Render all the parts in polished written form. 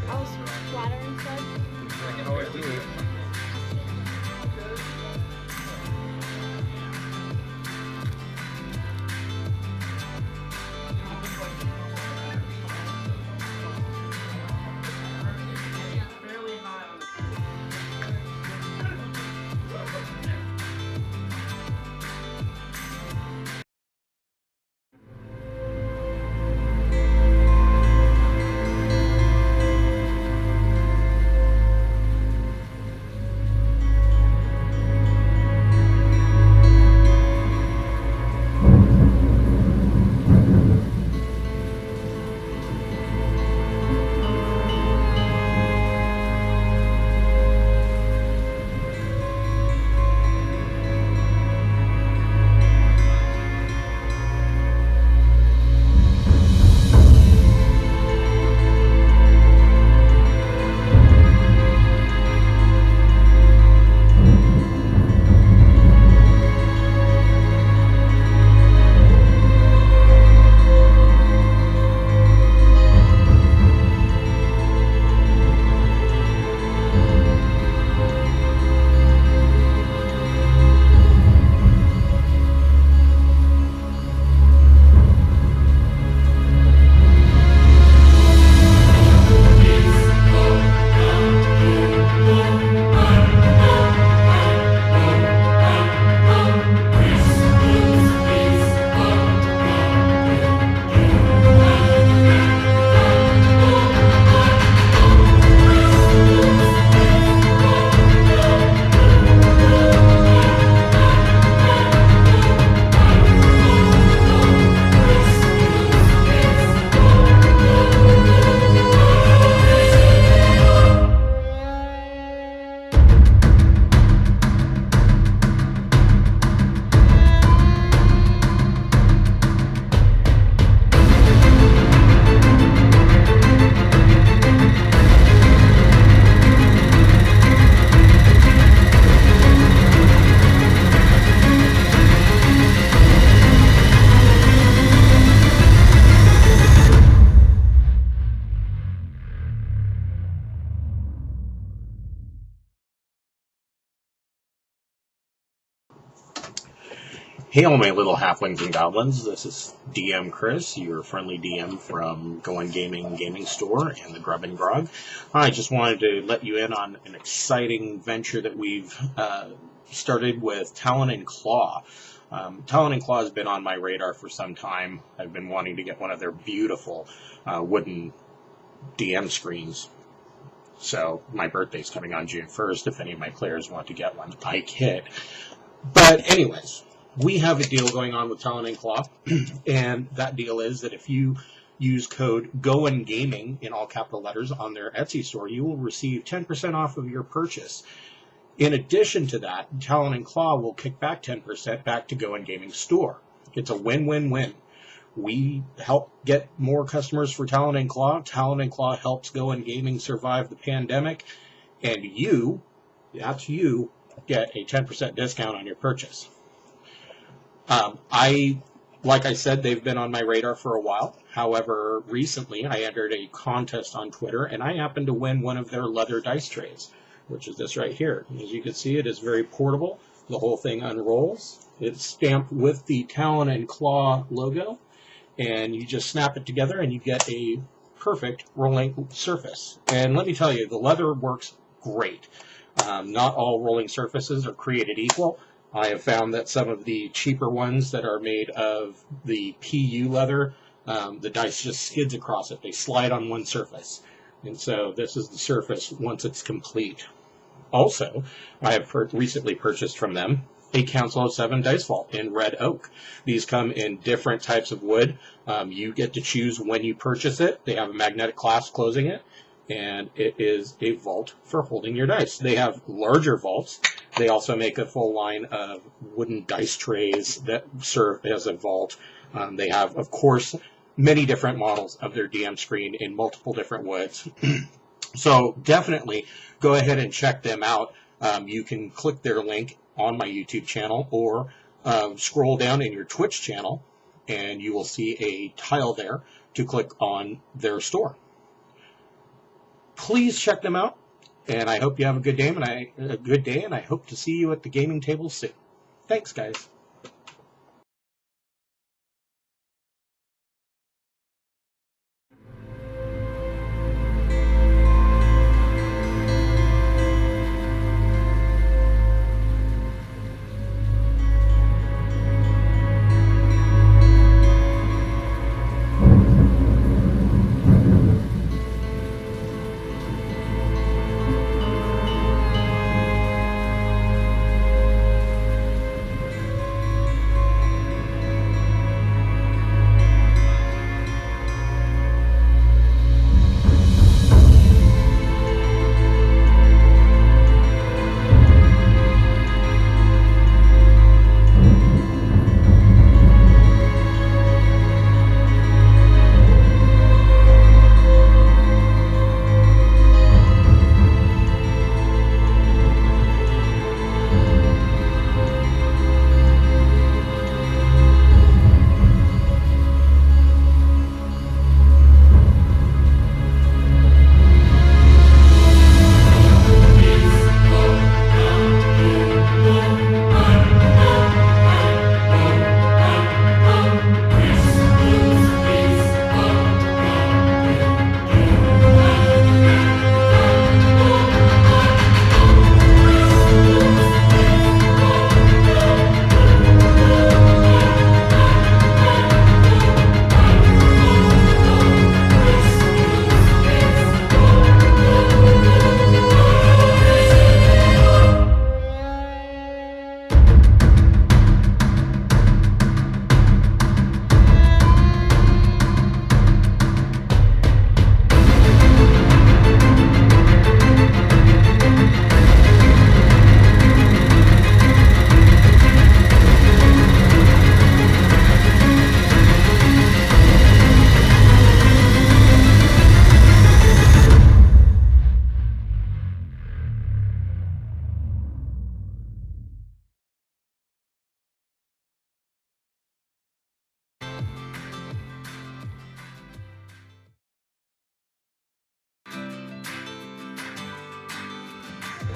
I'll splatter instead. I can always do it. Hail, my little halflings and goblins. This is DM Chris, your friendly DM from Going Gaming Gaming Store and the Grub and Grog. I just wanted to let you in on an exciting venture that we've started with Talon and Claw. Talon and Claw has been on my radar for some time. I've been wanting to get one of their beautiful wooden DM screens. So my birthday's coming on June 1st. If any of my players want to get one, I kid. But anyways, we have a deal going on with Talon and Claw, and that deal is that if you use code GOINGAMING in all capital letters on their Etsy store, you will receive 10% off of your purchase. In addition to that, Talon and Claw will kick back 10% back to Go and Gaming store. It's a win-win-win. We help get more customers for Talon and Claw. Talon and Claw helps Go and Gaming survive the pandemic, and you, that's you, get a 10% discount on your purchase. Like I said, they've been on my radar for a while. However, recently I entered a contest on Twitter, and I happened to win one of their leather dice trays, which is this right here. As you can see, it is very portable. The whole thing unrolls. It's stamped with the Talon and Claw logo, and you just snap it together and you get a perfect rolling surface. And let me tell you, the leather works great. Not all rolling surfaces are created equal. I have found that some of the cheaper ones that are made of the PU leather, the dice just skids across it. They slide on one surface. And so this is the surface once it's complete. Also, I have recently purchased from them a Council of 7 dice vault in red oak. These come in different types of wood. You get to choose when you purchase it. They have a magnetic clasp closing it, and it is a vault for holding your dice. They have larger vaults. They also make a full line of wooden dice trays that serve as a vault. They have, of course, many different models of their DM screen in multiple different woods. So definitely go ahead and check them out. You can click their link on my YouTube channel or scroll down in your Twitch channel, and you will see a tile there to click on their store. please check them out. And I hope you have a good day, and I hope to see you at the gaming table soon. Thanks, guys.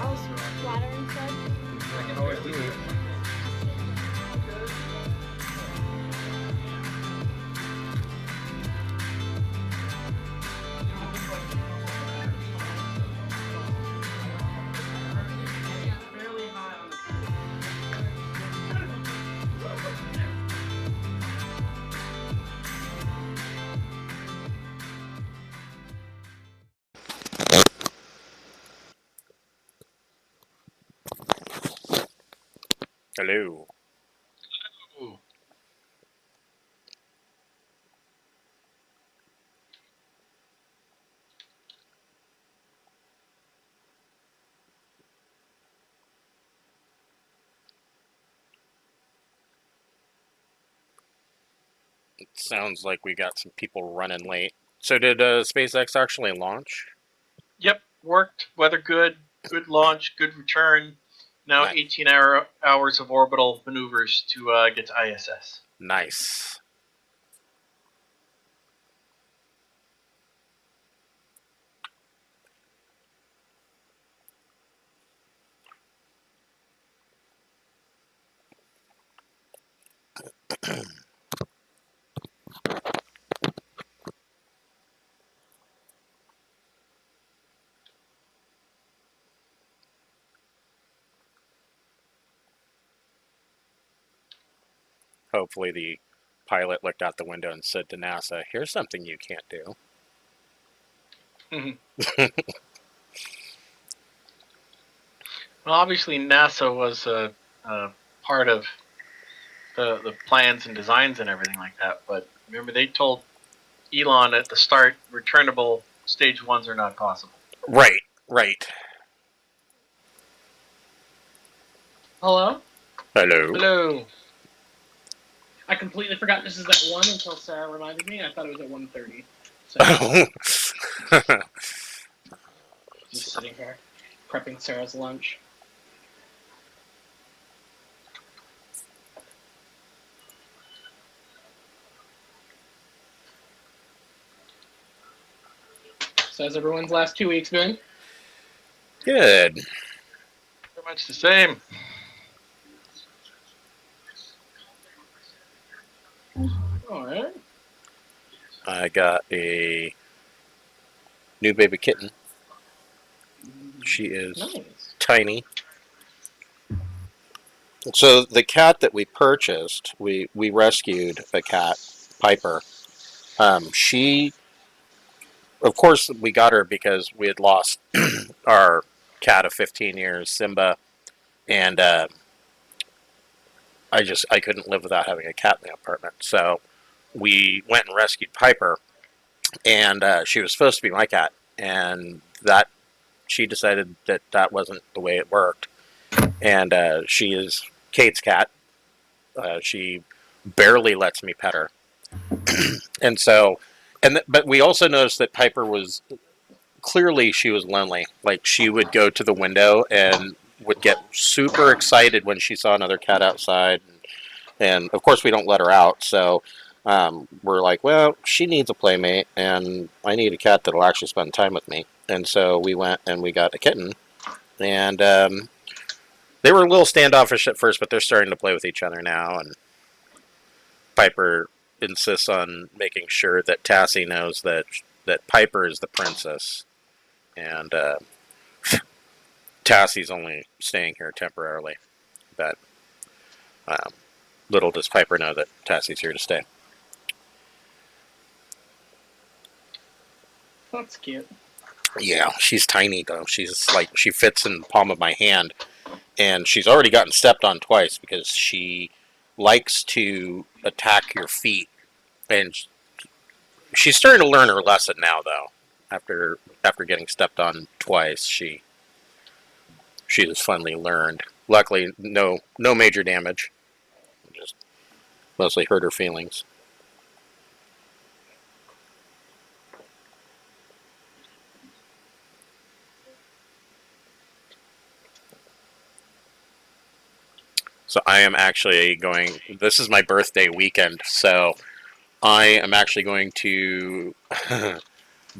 I was flattering said. I can always do it. Hello. Ooh. It sounds like we got some people running late. So did SpaceX actually launch? Yep, worked. Weather good. Good launch. Good return. Now Nice. 18 hours of orbital maneuvers to get to ISS. Nice. Hopefully the pilot looked out the window and said to NASA, "Here's something you can't do." Well, obviously NASA was a part of the plans and designs and everything like that. But remember, they told Elon at the start, returnable stage ones are not possible. Right, right. Hello? Hello. Hello. I completely forgot this is at 1 until Sarah reminded me. I thought it was at 1:30. So, just sitting here, prepping Sarah's lunch. So how's everyone's last 2 weeks been? Good. Pretty much the same. All right. I got a new baby kitten. She is Nice. tiny. So the cat that we purchased, we rescued a cat, Piper. She, of course, we got her because we had lost our cat of 15 years, Simba, and I couldn't live without having a cat in the apartment. So we went and rescued Piper, and she was supposed to be my cat, and that she decided that that wasn't the way it worked, and she is Kate's cat. She barely lets me pet her, and so, but we also noticed that Piper was clearly she was lonely. Like she would go to the window and would get super excited when she saw another cat outside, and of course we don't let her out. So we're like, well, she needs a playmate, and I need a cat that'll actually spend time with me. And so we went and we got a kitten, and they were a little standoffish at first, but they're starting to play with each other now. And Piper insists on making sure that Tassie knows that Piper is the princess, and Tassie's only staying here temporarily. But little does Piper know that Tassie's here to stay. That's cute. Yeah, she's tiny though. She's like she fits in the palm of my hand, and she's already gotten stepped on twice because she likes to attack your feet, and she's starting to learn her lesson now though. After getting stepped on twice, she has finally learned. Luckily, no major damage. Just mostly hurt her feelings. So I am actually going. This is my birthday weekend, so I am actually going to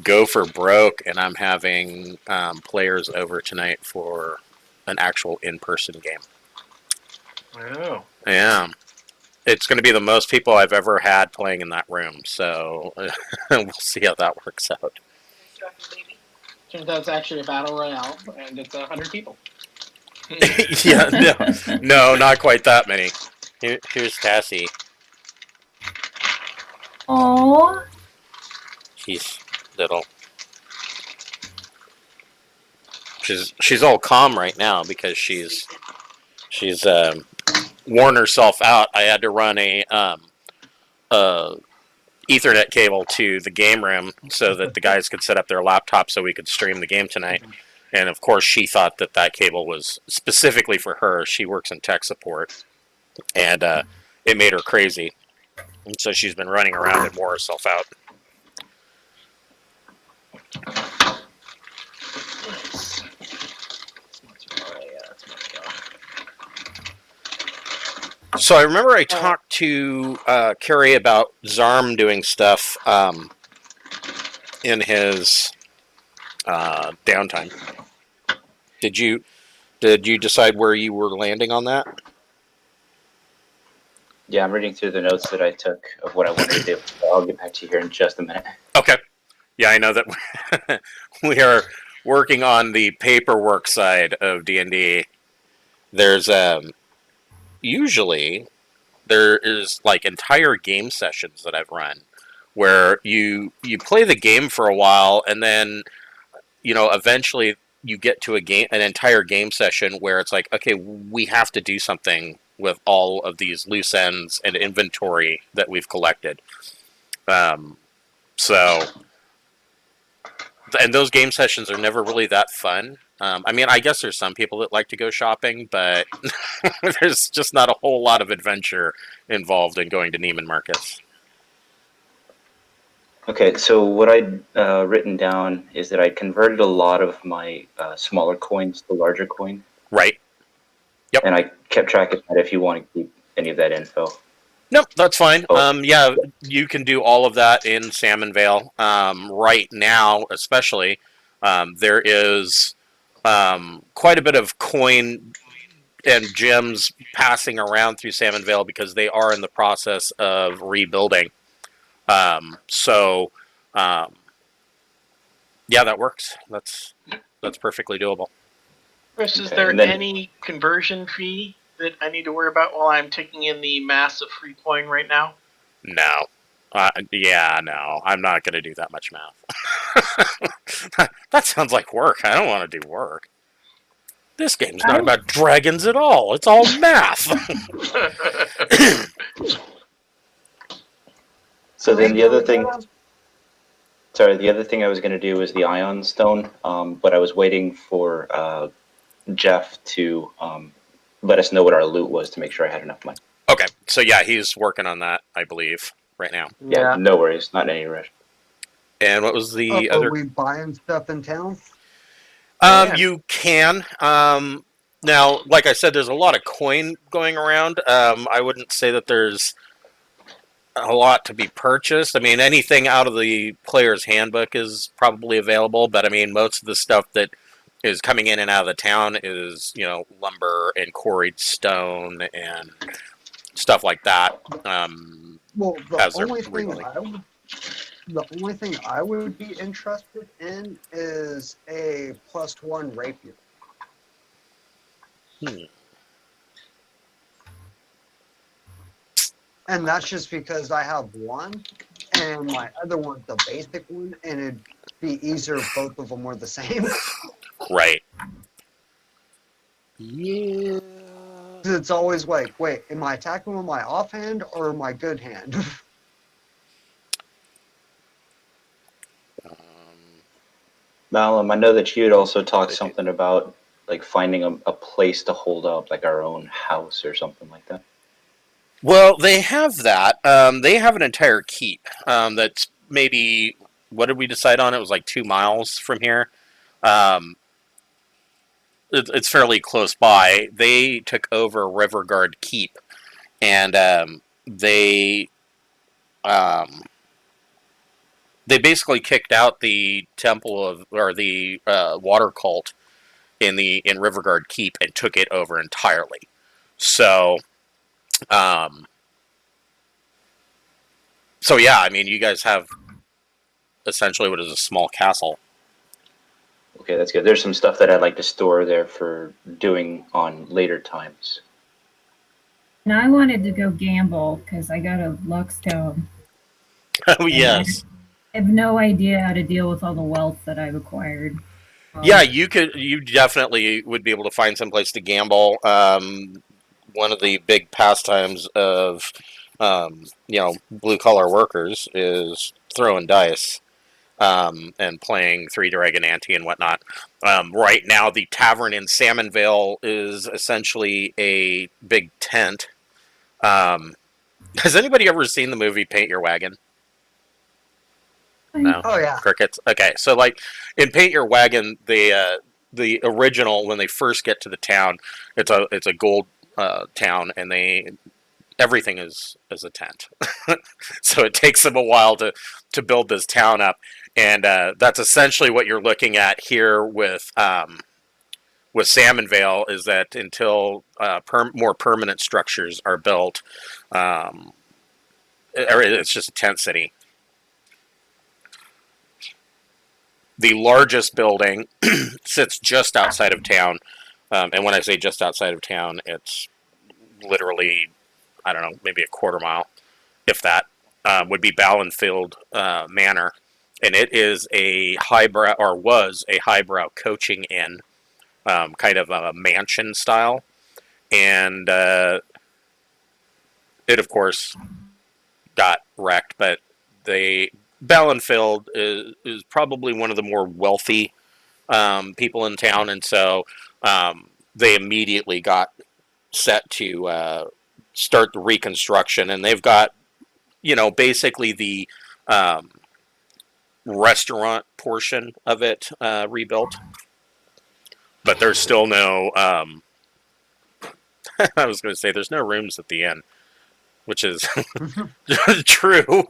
go for broke, and I'm having players over tonight for an actual in-person game. Wow. Yeah, it's going to be the most people I've ever had playing in that room. So we'll see how that works out. Turns out it's actually a battle royale, and it's 100 people. Yeah, no, not quite that many. Here's Tassie. Aww. She's little. She's all calm right now because she's worn herself out. I had to run a Ethernet cable to the game room so that the guys could set up their laptops so we could stream the game tonight. And of course, she thought that cable was specifically for her. She works in tech support, and it made her crazy. And so she's been running around and wore herself out. So I remember I talked to Kerry about Zarm doing stuff in his downtime. Did you decide where you were landing on that? Yeah, I'm reading through the notes that I took of what I wanted to do. I'll get back to you here in just a minute. Okay. Yeah, I know that we are working on the paperwork side of D&D. There's usually there is like entire game sessions that I've run where you play the game for a while, and then eventually you get to an entire game session where it's like, okay, we have to do something with all of these loose ends and inventory that we've collected. So, and those game sessions are never really that fun. I mean, I guess there's some people that like to go shopping, but there's just not a whole lot of adventure involved in going to Neiman Marcus. Okay, so what I'd written down is that I converted a lot of my smaller coins to larger coin. Right. Yep. And I kept track of that if you want to keep any of that info. Nope, that's fine. Oh. Yeah, you can do all of that in Salmon Vale. Right now, especially, there is quite a bit of coin and gems passing around through Salmon Vale because they are in the process of rebuilding. So, um, yeah, that works. That's perfectly doable. Chris, is Okay, there and then any conversion fee that I need to worry about while I'm taking in the mass of free coin right now? No. Yeah, no. I'm not going to do that much math. That sounds like work. I don't want to do work. This game's not about dragons at all. It's all math. so then the other Legally, thing. Sorry, the other thing I was going to do was the Ion Stone, but I was waiting for Jeff to let us know what our loot was to make sure I had enough money. Okay, so yeah, he's working on that, I believe, right now. Yeah, no worries, not in any rush. And what was the Are other? we buying stuff in town? You can. Now, like I said, there's a lot of coin going around. I wouldn't say that there's a lot to be purchased. I mean, anything out of the player's handbook is probably available, but I mean, most of the stuff that is coming in and out of the town is, lumber and quarried stone and stuff like that. Well, As they're rebuilding. the only thing I would be interested in is a +1 rapier. And that's just because I have one, and my other one's the basic one, and it'd be easier if both of them were the same. Right. Yeah. It's always like, wait, am I attacking with my offhand or my good hand? Malum, I know that you had also talked something about like finding a place to hold up, like our own house or something like that. Well, they have that. They have an entire keep that's maybe, what did we decide on? It was like 2 miles from here. It's fairly close by. They took over Riverguard Keep, and they basically kicked out the temple of, or the water cult in Riverguard Keep and took it over entirely. So, so yeah, I mean, you guys have essentially what is a small castle. Okay, that's good. There's some stuff that I'd like to store there for doing on later times. And I wanted to go gamble because I got a luck stone. Oh yes. I have no idea how to deal with all the wealth that I've acquired. Yeah, you definitely would be able to find some place to gamble. One of the big pastimes of, blue collar workers is throwing dice, and playing Three Dragon Ante and whatnot. Right now, the tavern in Salmon Vale is essentially a big tent. Has anybody ever seen the movie Paint Your Wagon? No. Oh yeah. Crickets. Okay, so like in Paint Your Wagon, the original, when they first get to the town, it's a gold town, and everything is a tent. So it takes them a while to build this town up, and that's essentially what you're looking at here with Salmon Vale, is that until more permanent structures are built, it's just a tent city. The largest building sits just outside of town, and when I say just outside of town, it's literally, I don't know, maybe a quarter mile, if that, would be Ballinfield Manor, and it is a highbrow, or was a highbrow coaching inn, kind of a mansion style, and it of course got wrecked, but Ballinfield is probably one of the more wealthy people in town, and so they immediately got set to start the reconstruction, and they've got, basically the restaurant portion of it rebuilt, but there's still no I was going to say there's no rooms at the inn. which is true.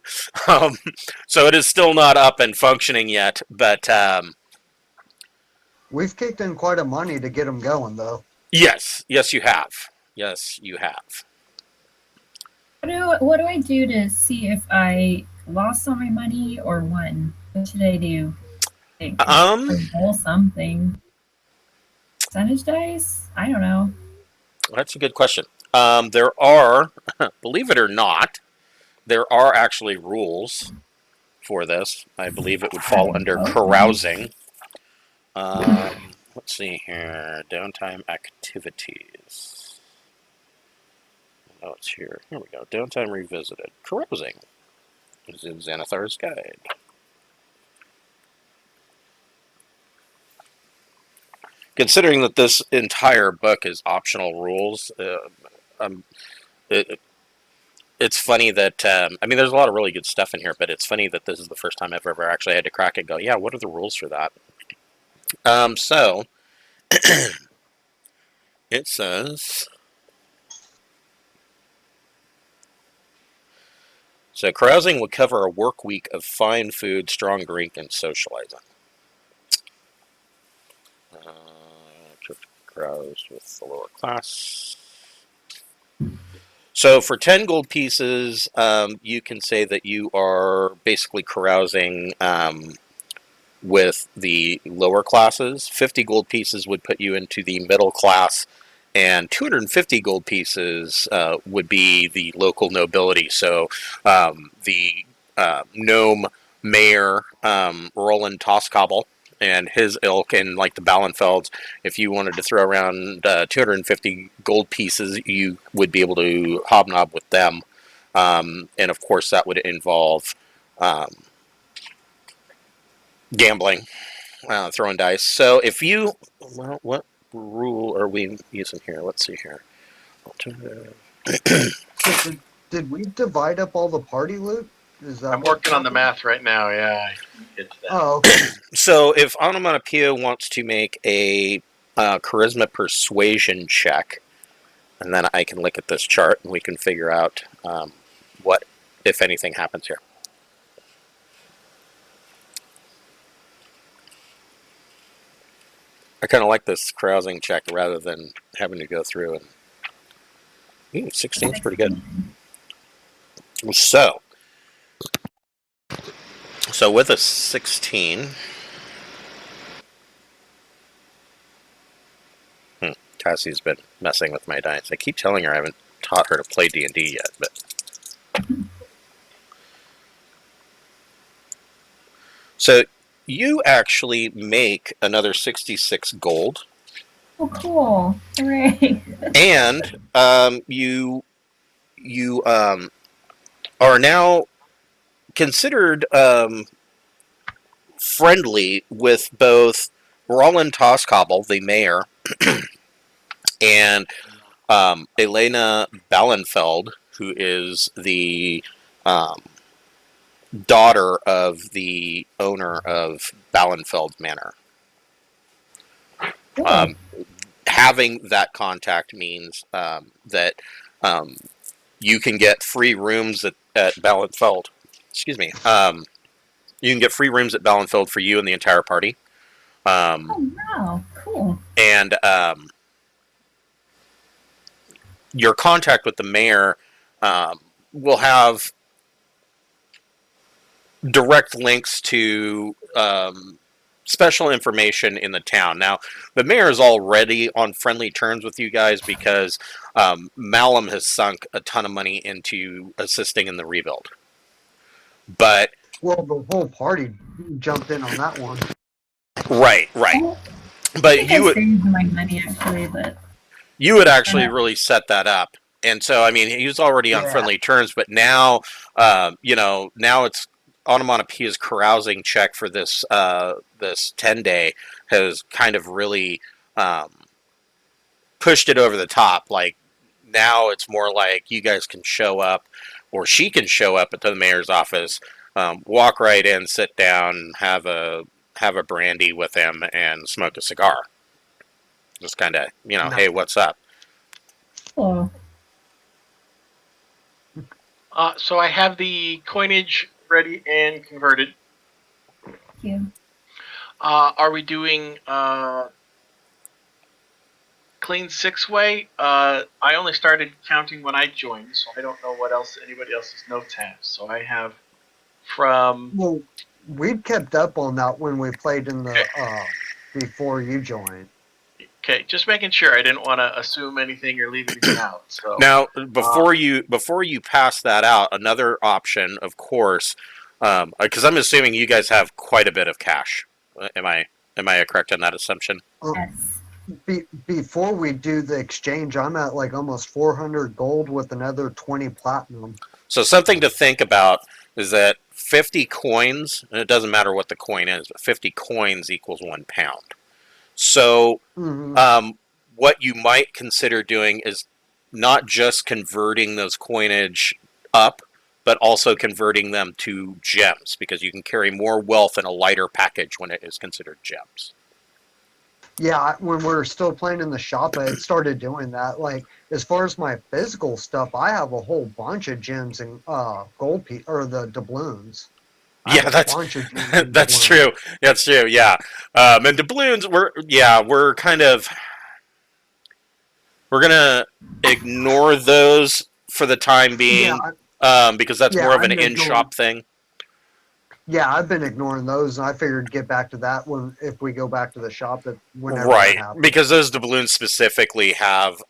So it is still not up and functioning yet, but We've kicked in quite a money to get them going, though. yes, you have. Yes, you have. What do I do to see if I lost all my money or won? What should I do? Like, roll something. Percentage dice? I don't know. That's a good question. There are, believe it or not, there are actually rules for this. I believe it would fall under carousing. Let's see here. Downtime activities. Oh, it's here. Here we go. Downtime revisited. Carousing is in Xanathar's guide. Considering that this entire book is optional rules, it's funny that, I mean, there's a lot of really good stuff in here, but it's funny that this is the first time I've ever actually had to crack it and go, yeah, what are the rules for that? So, it says, so carousing would cover a work week of fine food, strong drink, and socializing. Carouse with the lower class. So for 10 gold pieces, you can say that you are basically carousing with the lower classes. 50 gold pieces would put you into the middle class, and 250 gold pieces would be the local nobility. So the gnome mayor, Roland Toscobble, and his ilk, and like the Ballenfelds, if you wanted to throw around 250 gold pieces, you would be able to hobnob with them. And of course, that would involve gambling, throwing dice. So if you, well, what rule are we using here? Let's see here. Did we divide up all the party loot? Is that I'm working on the math right now. Yeah, I can get to that. Oh, okay. So if Onomatopoeia wants to make a charisma persuasion check, and then I can look at this chart and we can figure out what, if anything, happens here. I kind of like this carousing check rather than having to go through and... Ooh, 16 is pretty good. So with a 16... Cassie's been messing with my dice. I keep telling her I haven't taught her to play D&D yet, but... So you actually make another 66 gold. Oh, cool. Hooray. And you are now considered friendly with both Roland Toscobble, the mayor, and Elena Ballenfeld, who is the daughter of the owner of Ballenfeld Manor. Cool. Having that contact means that you can get free rooms at Ballenfeld. Excuse me. You can get free rooms at Ballenfeld for you and the entire party. Oh, wow. Cool. And your contact with the mayor will have direct links to special information in the town. Now, the mayor is already on friendly terms with you guys because Malum has sunk a ton of money into assisting in the rebuild. But Well, the whole party jumped in on that one. right. I But think you I would saved my money, actually, but... you would actually really set that up. And so, I mean, he was already on friendly terms, but now, now it's Onomatopoeia's carousing check for this this 10-day has kind of really pushed it over the top. Like, now it's more like you guys can show up, or she can show up at the mayor's office, walk right in, sit down, have a brandy with him, and smoke a cigar. Just kind of, hey, what's up? Cool. So I have the coinage ready and converted. Thank you. Are we doing clean 6-way? I only started counting when I joined, so I don't know what else anybody else's notes have. So I have from Well, we kept up on that when we played in the before you joined. okay, just making sure. I didn't want to assume anything or leave anything out. So Now, before you pass that out, another option, of course, because I'm assuming you guys have quite a bit of cash. Am I correct in that assumption? Yes. Before we do the exchange, I'm at like almost 400 gold with another 20 platinum. So something to think about is that 50 coins, and it doesn't matter what the coin is, but 50 coins equals 1 pound. So what you might consider doing is not just converting those coinage up, but also converting them to gems, because you can carry more wealth in a lighter package when it is considered gems. Yeah, when we're still playing in the shop, I had started doing that. Like, as far as my physical stuff, I have a whole bunch of gems and gold or the doubloons. I have Yeah, a bunch of gems and that's doubloons. true. That's true. Yeah, and doubloons, we're kind of we're gonna ignore those for the time being, because that's more of an in-shop thing. Yeah, I've been ignoring those, and I figured get back to that when if we go back to the shop, that whenever Right, that happens. because those doubloons specifically have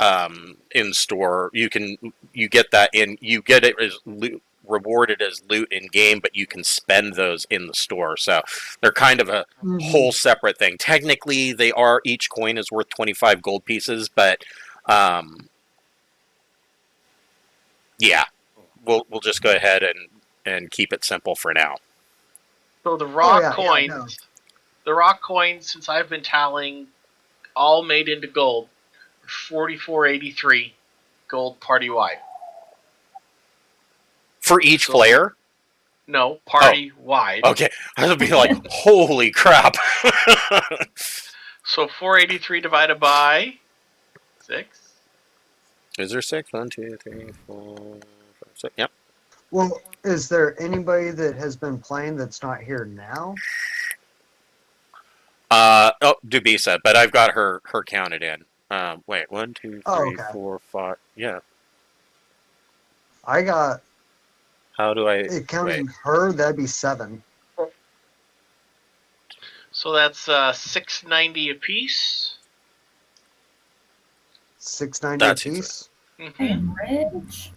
in store. You get that you get it as loot, rewarded as loot in game, but you can spend those in the store. So they're kind of a whole separate thing. Technically, each coin is worth 25 gold pieces, but yeah, we'll just go ahead and keep it simple for now. So the raw coins, since I've been tallying, all made into gold, 44.83 gold party wide. For each player? No, party wide. Okay, I would be like, holy crap. So 483 divided by 6. Is there 6? 1, 2, 3, 4, 5, 6. Yep. Well, is there anybody that has been playing that's not here now? Dubisa, but I've got her counted in. Wait, 1, 2, 3, 4, 5. Yeah. I got. How do I counting her? That'd be 7. So that's 690 apiece. 690 apiece. I am rich.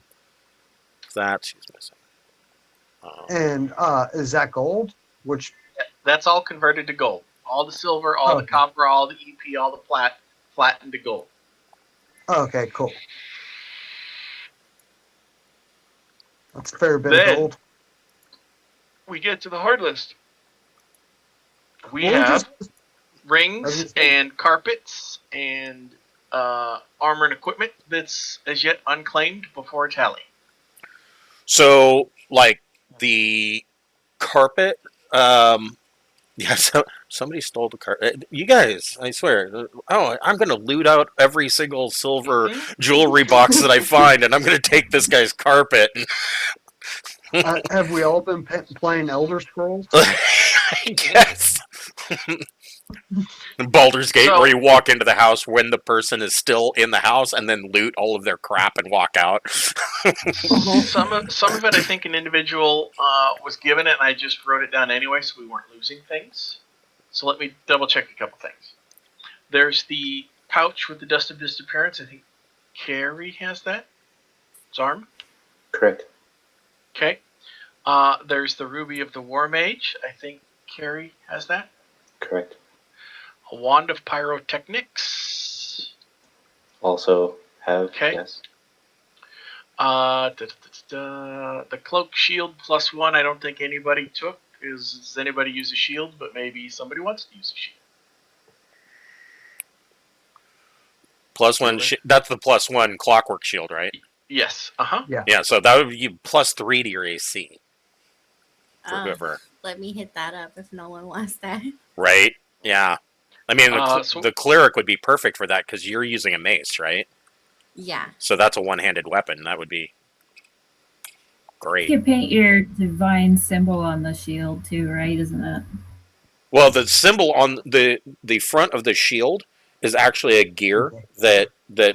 That she's missing. And is that gold? Which that's all converted to gold. All the silver, all the copper, all the EP, all the flat into gold. Okay, cool. That's a fair bit of gold. We get to the hard list. We have rings and carpets and armor and equipment that's as yet unclaimed before tally. So, like, the carpet, yeah, somebody stole the carpet. You guys, I swear, I'm going to loot out every single silver jewelry box that I find, and I'm going to take this guy's carpet. Have we all been playing Elder Scrolls? I guess. Baldur's Gate, where you walk into the house when the person is still in the house and then loot all of their crap and walk out. Some of it, I think, an individual was given it, and I just wrote it down anyway, so we weren't losing things. So let me double check a couple things. There's the pouch with the dust of disappearance. I think Carrie has that. Zarm? Correct. Okay. There's the Ruby of the War Mage. I think Carrie has that. Correct. A Wand of Pyrotechnics. Also have, yes. The Cloak Shield +1, I don't think anybody took. Does anybody use a shield? But maybe somebody wants to use a shield. +1, that's the +1 clockwork shield, right? Yes. Yeah, so that would be +3 to your AC. For whoever. Let me hit that up if no one wants that. Right? Yeah. I mean, the cleric would be perfect for that because you're using a mace, right? Yeah. So that's a one-handed weapon. That would be... great. You can paint your divine symbol on the shield too, right? Isn't it? Well, the symbol on the front of the shield is actually a gear that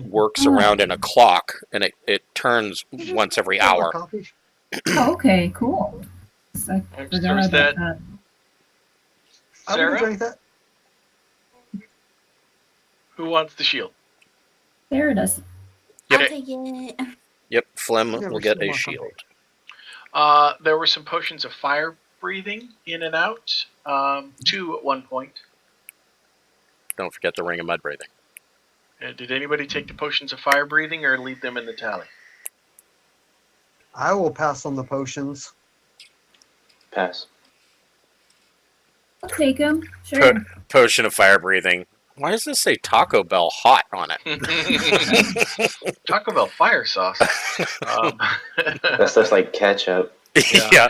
works around in a clock, and it turns once every Get my hour. coffee. Oh, okay, cool. I forgot There's about that. that. I would have Sarah, drank that. who wants the shield? There it is. I'll Okay. take it. Yep, Phlegm Never will get steal a my coffee. shield. There were some potions of fire breathing in and out. 2 at one point. Don't forget the ring of mud breathing. Did anybody take the potions of fire breathing or leave them in the tally? I will pass on the potions. Pass. I'll take them. Sure. Potion of fire breathing. Why does this say Taco Bell hot on it? Taco Bell fire sauce. That's just like ketchup. Yeah.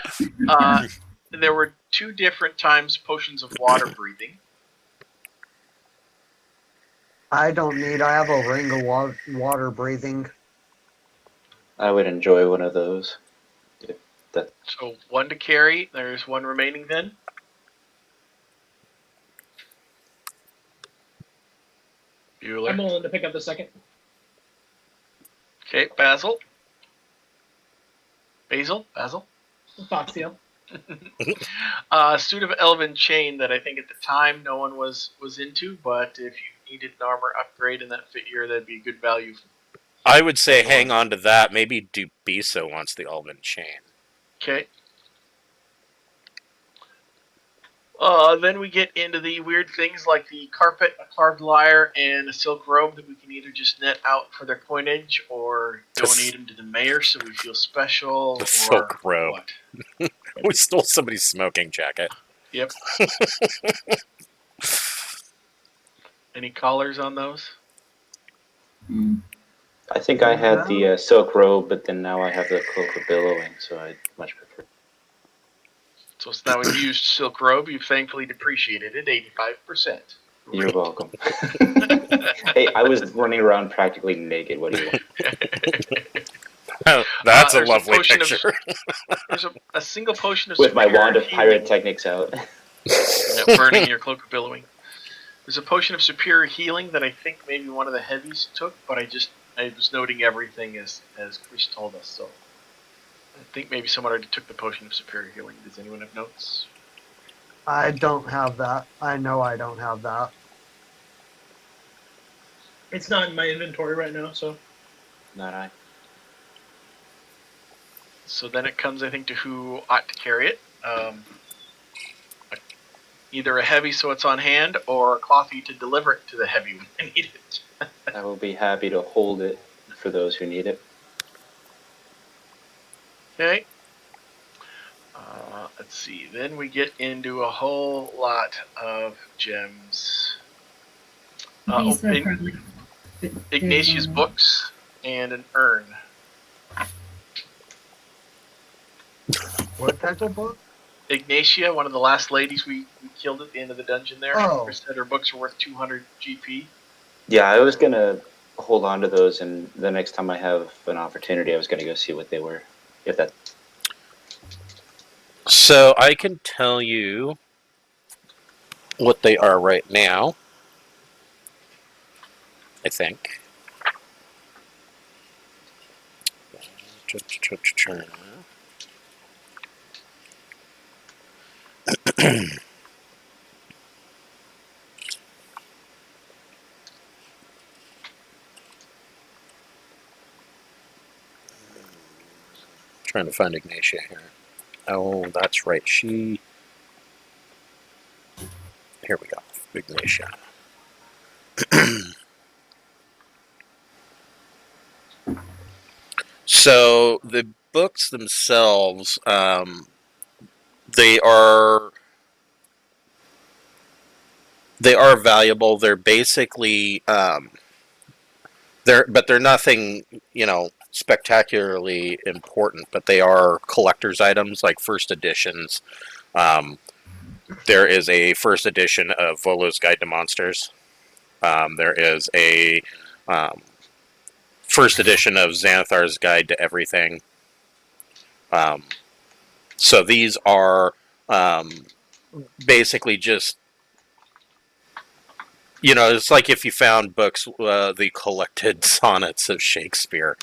There were 2 different times potions of water breathing. I don't need. I have a ring of water breathing. I would enjoy one of those. So 1 to carry. There's 1 remaining then. Bueller. I'm willing to pick up the second. Okay, Basil. Basil? Foxtail. Suit of Elven Chain that I think at the time no one was into, but if you needed an armor upgrade in that figure, that'd be good value. I would say hang on to that. Maybe Dubiso wants the Elven Chain. Okay. Then we get into the weird things like the carpet, a carved lyre, and a silk robe that we can either just net out for their coinage or donate them to the mayor so we feel special. The or silk robe. What? We stole somebody's smoking jacket. Yep. Any collars on those? I think I had the silk robe, but then now I have the cloak of billowing, so I much prefer. So now we've used silk robe. You've thankfully depreciated it 85%. You're welcome. Hey, I was running around practically naked. What do you want? That's a There's lovely potion picture. There's a single potion of With my superior wand of healing. pyrotechnics out. Yeah, burning your cloak of billowing. There's a potion of superior healing that I think maybe one of the heavies took, but I was noting everything as Chris told us, so I think maybe someone already took the potion of superior healing. Does anyone have notes? I don't have that. I know I don't have that. It's not in my inventory right now, so. Not I. So then it comes, I think, to who ought to carry it. Either a heavy so it's on hand, or a clothy to deliver it to the heavy when they need it. I will be happy to hold it for those who need it. Okay. Let's see. Then we get into a whole lot of gems. These are probably Ignatius books and an urn. What type of book? Ignatia, one of the last ladies we killed at the end of the dungeon there. Oh. Chris said her books are worth 200 GP. Yeah, I was gonna hold on to those, and the next time I have an opportunity, I was gonna go see what they were. If that. So I can tell you what they are right now. I think. Trying to find Ignatia here. Oh, that's right. Here we go. Ignatia. So the books themselves, they are valuable. They're basically they're nothing, spectacularly important, but they are collector's items, like first editions. There is a first edition of Volo's Guide to Monsters. There is a first edition of Xanathar's Guide to Everything. So these are basically just, it's like if you found books, the collected sonnets of Shakespeare,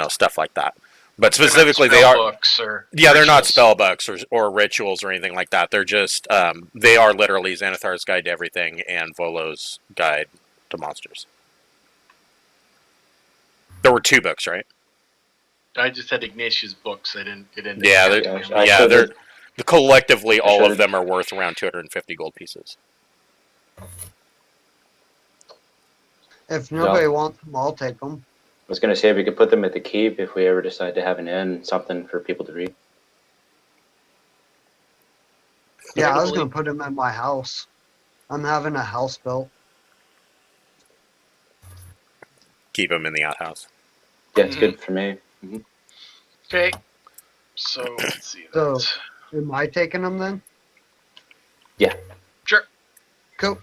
stuff like that. But specifically, they are books or they're not rituals. spell books or rituals or anything like that. They're just they are literally Xanathar's Guide to Everything and Volo's Guide to Monsters. There were 2 books, right? I just had Ignatius' books. I didn't get into. Yeah, showed collectively all showed of them are worth around 250 gold pieces. If nobody wants them, I'll take them. I was going to say we could put them at the keep if we ever decide to have an inn, something for people to read. Yeah, I was going to put them in my house. I'm having a house built. Keep them in the outhouse. Yeah, it's good for me. Mm-hmm. Okay. So let's see. So, am I taking them then? Yeah. Sure. Cool.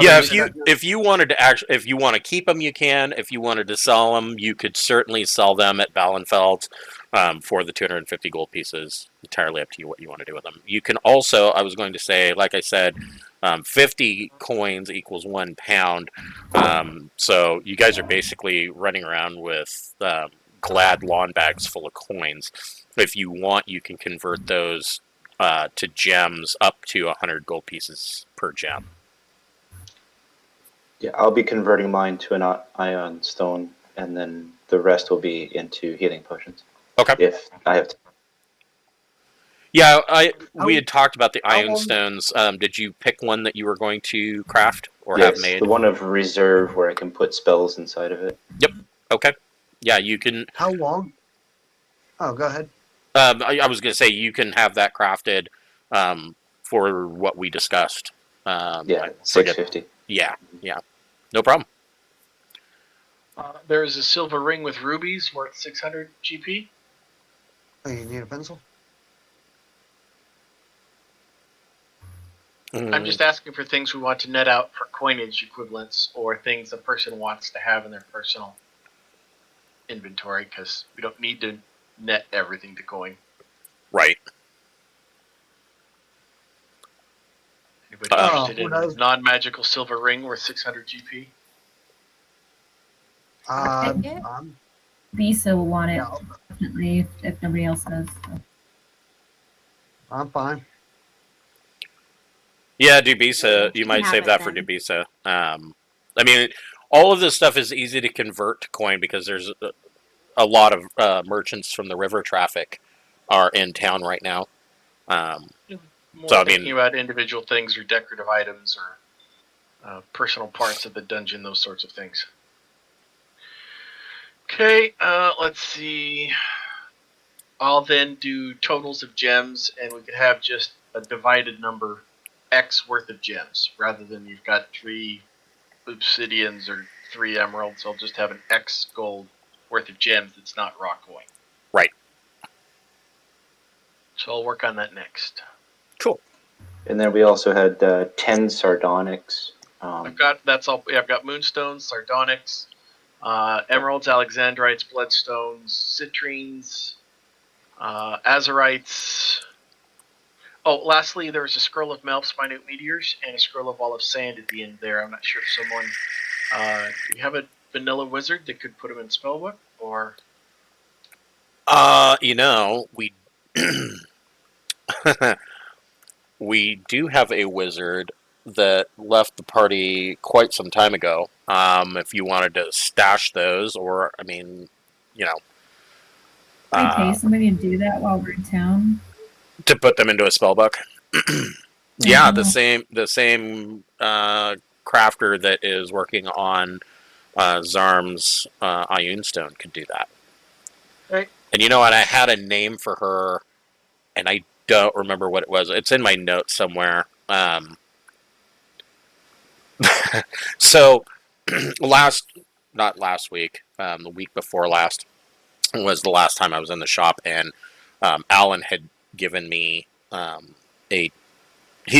Yeah, if you wanted to if you want to keep them, you can. If you wanted to sell them, you could certainly sell them at Ballenfeld for the 250 gold pieces. Entirely up to you what you want to do with them. You can also, I was going to say, like I said, 50 coins equals £1. So you guys are basically running around with glad lawn bags full of coins. If you want, you can convert those to gems up to 100 gold pieces per gem. Yeah, I'll be converting mine to an ion stone, and then the rest will be into healing potions. Okay. If I have to. Yeah, we had talked about the ion stones. Did you pick one that you were going to craft or have made? The one of reserve where I can put spells inside of it. Yep. Okay. Yeah, you can. How long? Oh, go ahead. I was going to say you can have that crafted for what we discussed. Yeah, 650. Yeah. No problem. There is a silver ring with rubies worth 600 GP. Oh, you need a pencil? I'm just asking for things we want to net out for coinage equivalents or things a person wants to have in their personal inventory, because we don't need to net everything to coin. Right. Anybody interested in a non-magical silver ring worth 600 GP? Visa will want it, definitely, if nobody else does. So. I'm fine. Yeah, Dubisa, you might save that for Dubisa. I mean, all of this stuff is easy to convert to coin because there's a lot of merchants from the river traffic are in town right now. Thinking about individual things or decorative items or personal parts of the dungeon, those sorts of things. Okay, let's see. I'll then do totals of gems, and we could have just a divided number X worth of gems, rather than you've got 3 obsidians or 3 emeralds. I'll just have an X gold worth of gems that's not raw coin. Right. So I'll work on that next. Cool. And then we also had 10 sardonyx. I've got moonstones, sardonyx, emeralds, alexandrites, bloodstones, citrines, azurites. Oh, lastly, there was a scroll of Melf's minute meteors and a scroll of olive sand at the end there. I'm not sure if someone... do you have a vanilla wizard that could put them in spellbook, or... we... we do have a wizard that left the party quite some time ago. If you wanted to stash those, or, I mean, Can I pay somebody to do that while we're in town? To put them into a spellbook. Yeah, the same crafter that is working on Zarm's Ioun Stone could do that. Right. And you know what? I had a name for her, and I don't remember what it was. It's in my notes somewhere. So, not last week, the week before last was the last time I was in the shop, and Alan had given me he'd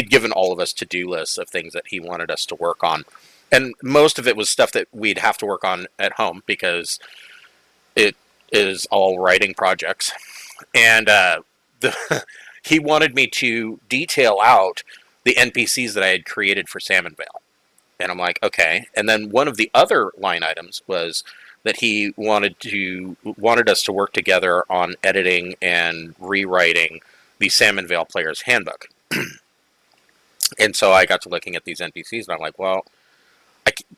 given all of us to-do lists of things that he wanted us to work on, and most of it was stuff that we'd have to work on at home because it is all writing projects. and he wanted me to detail out the NPCs that I had created for Salmonvale. And I'm like, okay. And then one of the other line items was that he wanted us to work together on editing and rewriting the Salmonvale Player's Handbook. And so I got to looking at these NPCs, and I'm like, well,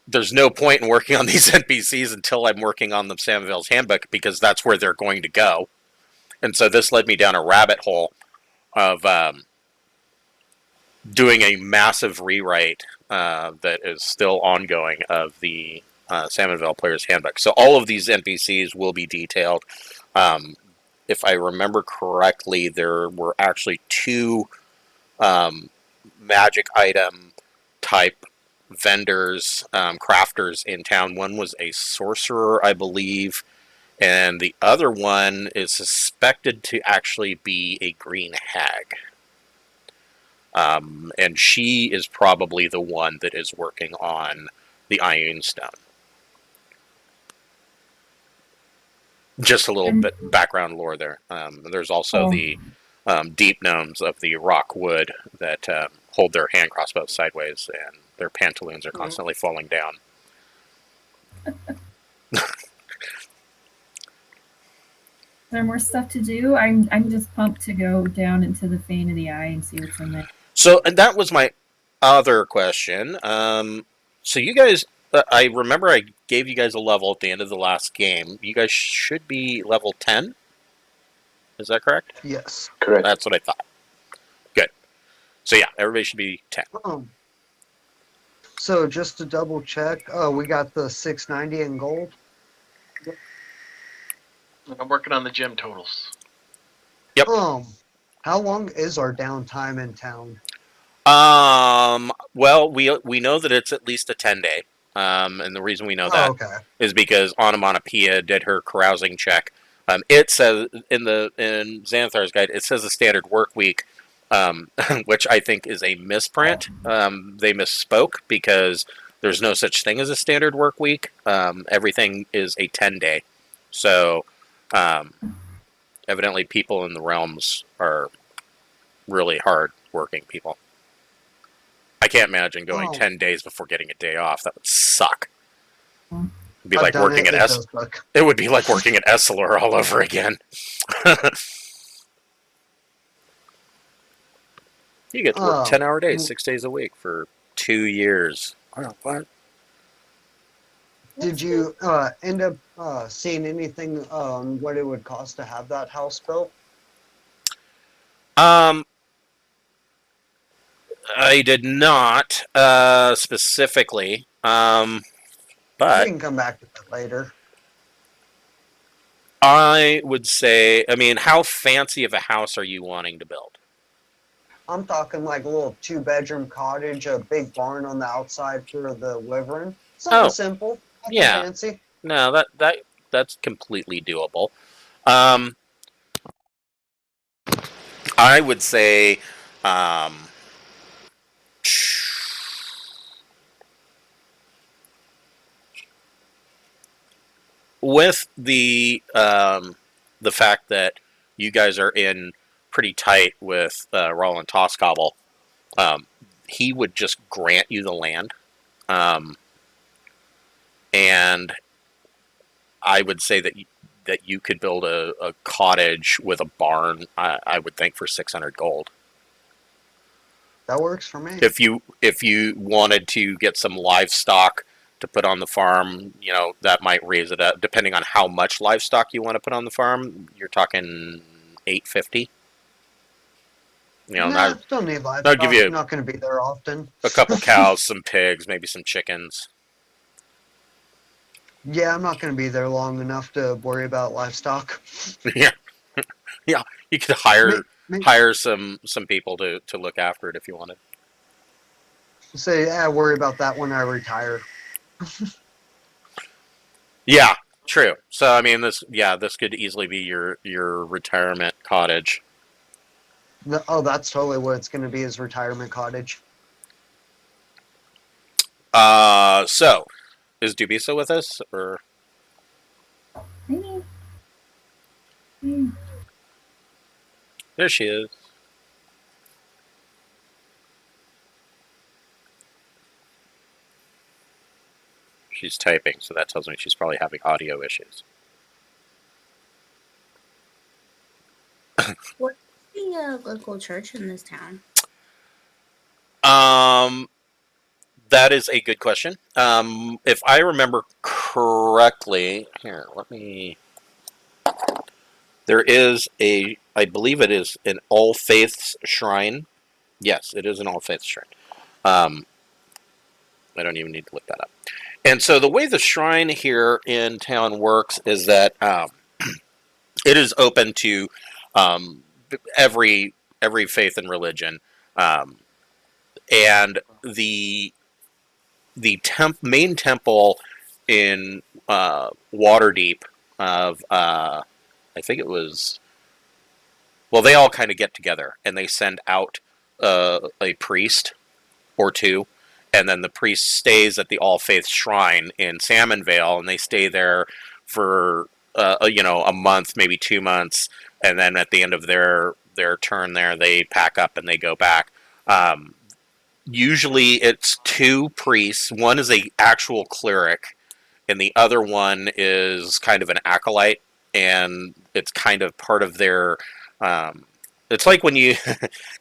there's no point in working on these NPCs until I'm working on the Salmonvale's Handbook, because that's where they're going to go. And so this led me down a rabbit hole of doing a massive rewrite that is still ongoing of the Salmonvale Player's Handbook. So all of these NPCs will be detailed. If I remember correctly, there were actually two magic item type vendors, crafters in town. One was a sorcerer, I believe, and the other one is suspected to actually be a green hag. And she is probably the one that is working on the Iron Stone. Just a little bit background lore there. There's also the deep gnomes of the rock wood that hold their hand crossbows sideways, and their pantaloons are constantly falling down. Is there more stuff to do? I'm just pumped to go down into the Fane of the Eye and see what's in there. So, and that was my other question. So you guys, I remember I gave you guys a level at the end of the last game. You guys should be level 10? Is that correct? Yes. Correct. That's what I thought. Good. So yeah, everybody should be 10. So just to double check, we got the 690 in gold. I'm working on the gym totals. Yep. How long is our downtime in town? Well, we know that it's at least a 10-day. And the reason we know that is because Onomatopoeia did her carousing check. It says in Xanathar's guide, it says a standard work week, which I think is a misprint. They misspoke, because there's no such thing as a standard work week. Everything is a 10-day. So, evidently people in the realms are really hard working people. I can't imagine going 10 days before getting a day off. That would suck. It'd be like working at It would be like working at Essilor all over again. You get to work 10-hour days, 6 days a week for 2 years. What? Did you end up seeing anything on what it would cost to have that house built? I did not specifically, but we can come back to that later. I would say, I mean, how fancy of a house are you wanting to build? I'm talking like a little 2-bedroom cottage, a big barn on the outside for the wyvern. Something simple, nothing fancy. No, that's completely doable. I would say, with the fact that you guys are in pretty tight with Roland Toscobble, he would just grant you the land, and I would say that you could build a cottage with a barn. I would think for 600 gold. That works for me. If you wanted to get some livestock to put on the farm, that might raise it up. Depending on how much livestock you want to put on the farm, you're talking 850. Don't need livestock. I'll give you I'm not going to be there often. A couple cows, some pigs, maybe some chickens. Yeah, I'm not going to be there long enough to worry about livestock. Yeah. You could hire some people to look after it if you wanted. Worry about that when I retire. Yeah, true. So I mean, this could easily be your retirement cottage. That's totally what it's going to be, is retirement cottage. So is Dubisa with us, or? There she is. She's typing, so that tells me she's probably having audio issues. What's the local church in this town? That is a good question. If I remember correctly, here, let me. There is I believe it is an All Faiths shrine. Yes, it is an All Faiths shrine. Um, I don't even need to look that up. And so the way the shrine here in town works is that it is open to um, every faith and religion, um, and the main temple in Waterdeep of I think it was, well, they all kind of get together and they send out a priest or two, and then the priest stays at the All Faith Shrine in Salmonvale, and they stay there for a month, maybe 2 months, and then at the end of their turn there, they pack up and they go back. Um, Usually, it's two priests. One is a actual cleric, and the other one is kind of an acolyte, and it's kind of part of their. It's like when you,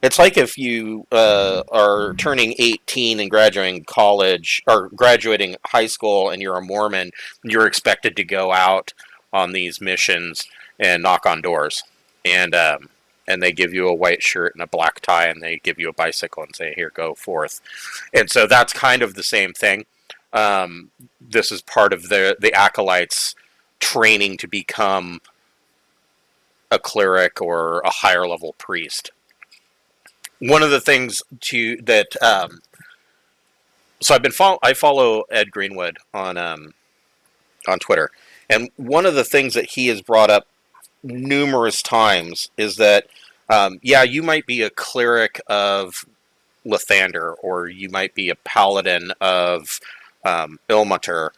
it's like if you are turning 18 and graduating college or graduating high school, and you're a Mormon, you're expected to go out on these missions and knock on doors, and they give you a white shirt and a black tie, and they give you a bicycle and say, "Here, go forth." And so that's kind of the same thing. This is part of the acolytes training to become a cleric or a higher level priest. One of the things that so I follow Ed Greenwood on Twitter, and one of the things that he has brought up numerous times is that yeah, you might be a cleric of Lathander, or you might be a paladin of Ilmater,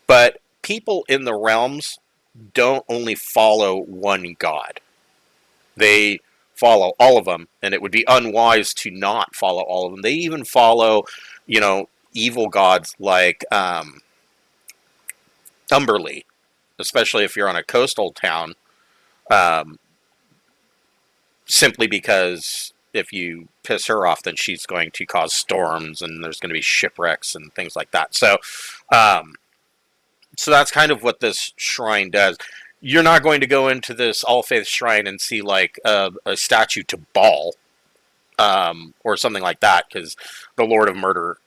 but people in the realms don't only follow one god. They follow all of them, and it would be unwise to not follow all of them. They even follow, evil gods like Umberlee, especially if you're on a coastal town, um, simply because if you piss her off, then she's going to cause storms, and there's going to be shipwrecks and things like that. Um, so that's kind of what this shrine does. You're not going to go into this All Faith shrine and see like a statue to Baal, or something like that, because the Lord of Murder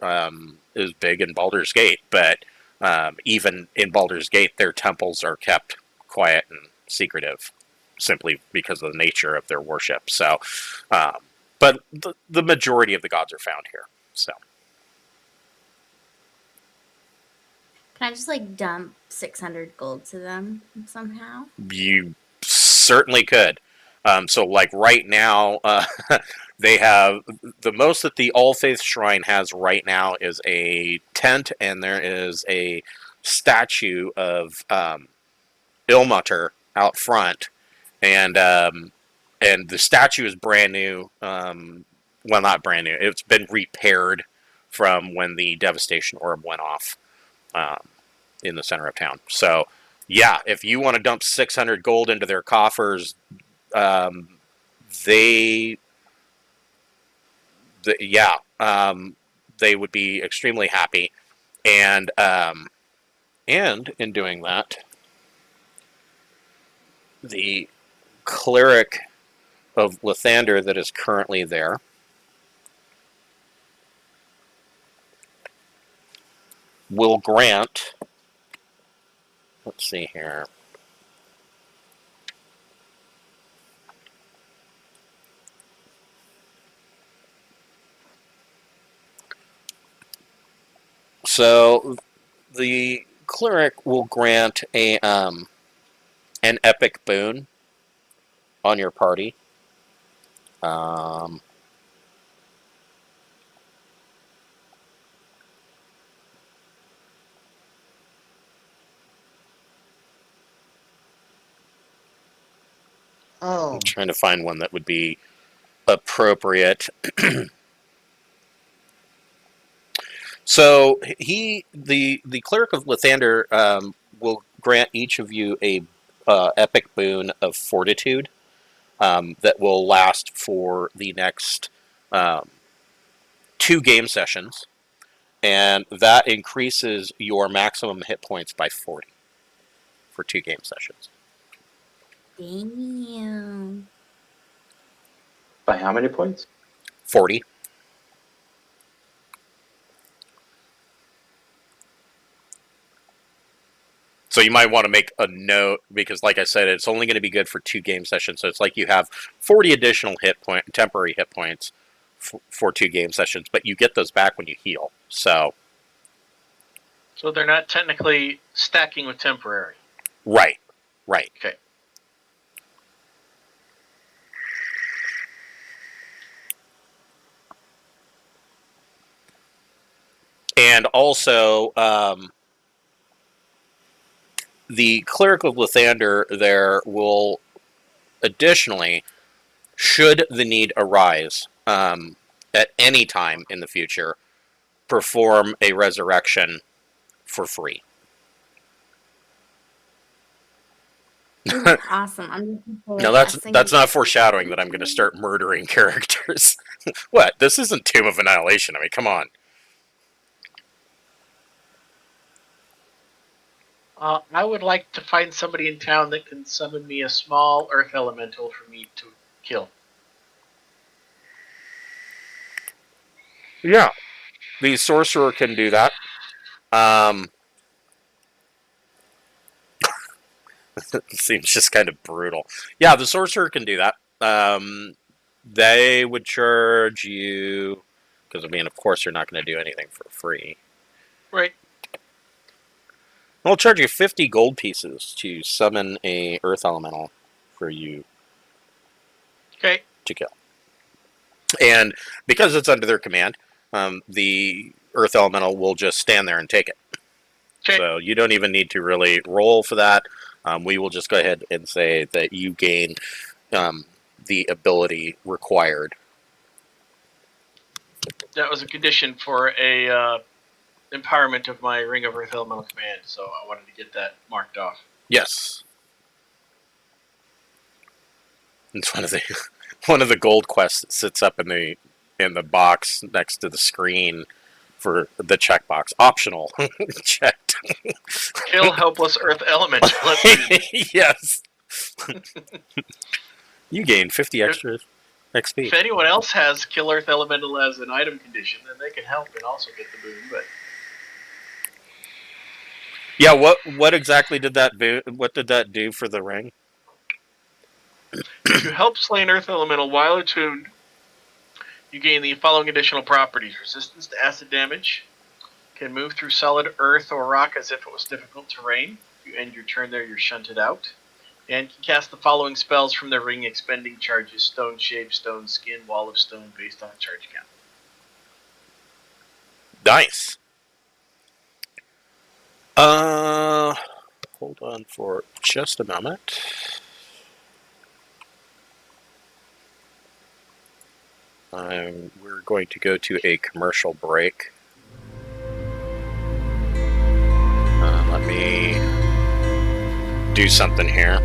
is big in Baldur's Gate, but even in Baldur's Gate, their temples are kept quiet and secretive, simply because of the nature of their worship. So, but the majority of the gods are found here. So, Can I just like dump 600 gold to them somehow? you certainly could. So, like right now, they have the most that the All Faith Shrine has right now is a tent, and there is a statue of Ilmater out front, and the statue is brand new. Well, not brand new. It's been repaired from when the Devastation Orb went off um, in the center of town. So, yeah, if you want to dump 600 gold into their coffers, um, they, yeah, they would be extremely happy, and in doing that, the cleric of Lathander that is currently there will grant. Let's see here. So the cleric will grant an epic boon on your party. Um, I'm trying to find one that would be appropriate. So the cleric of Lathander, will grant each of you a epic boon of fortitude that will last for the next 2 game sessions, and that increases your maximum hit points by 40 for 2 game sessions. Damn. By how many points? 40. So you might want to make a note, because like I said, it's only going to be good for 2 game sessions. So it's like you have 40 additional temporary hit points for 2 game sessions, but you get those back when you heal. So they're not technically stacking with temporary. right. Okay. And also, the Cleric of Lathander there will additionally, should the need arise at any time in the future, perform a resurrection for free. Awesome. I'm looking forward Now to that's not foreshadowing that I'm going to start murdering characters. What? This isn't Tomb of Annihilation. I mean, come on. I would like to find somebody in town that can summon me a small earth elemental for me to kill. Yeah. The sorcerer can do that. It seems just kind of brutal. Yeah, the sorcerer can do that. They would charge you, because I mean, of course, you're not going to do anything for free. Right. They'll charge you 50 gold pieces to summon a earth elemental for you Okay. to kill. And because it's under their command, the earth elemental will just stand there and take it. Okay. So you don't even need to really roll for that. We will just go ahead and say that you gain the ability required. That was a condition for a empowerment of my Ring of Earth Elemental Command, so I wanted to get that marked off. Yes. It's one of the gold quests that sits up in the box next to the screen for the checkbox. Optional. Checked. Kill helpless Earth Elemental. Yes. You gain 50 extra XP. If anyone else has Kill Earth Elemental as an item condition, then they can help and also get the boon, but... Yeah, what exactly did that do? What did that do for the ring? If you help slay an Earth Elemental while attuned, you gain the following additional properties. Resistance to acid damage. Can move through solid earth or rock as if it was difficult terrain. If you end your turn there, you're shunted out. And can cast the following spells from the ring, expending charges: Stone Shape, Stone Skin, Wall of Stone, based on charge count. Nice. Hold on for just a moment. We're going to go to a commercial break. Let me do something here.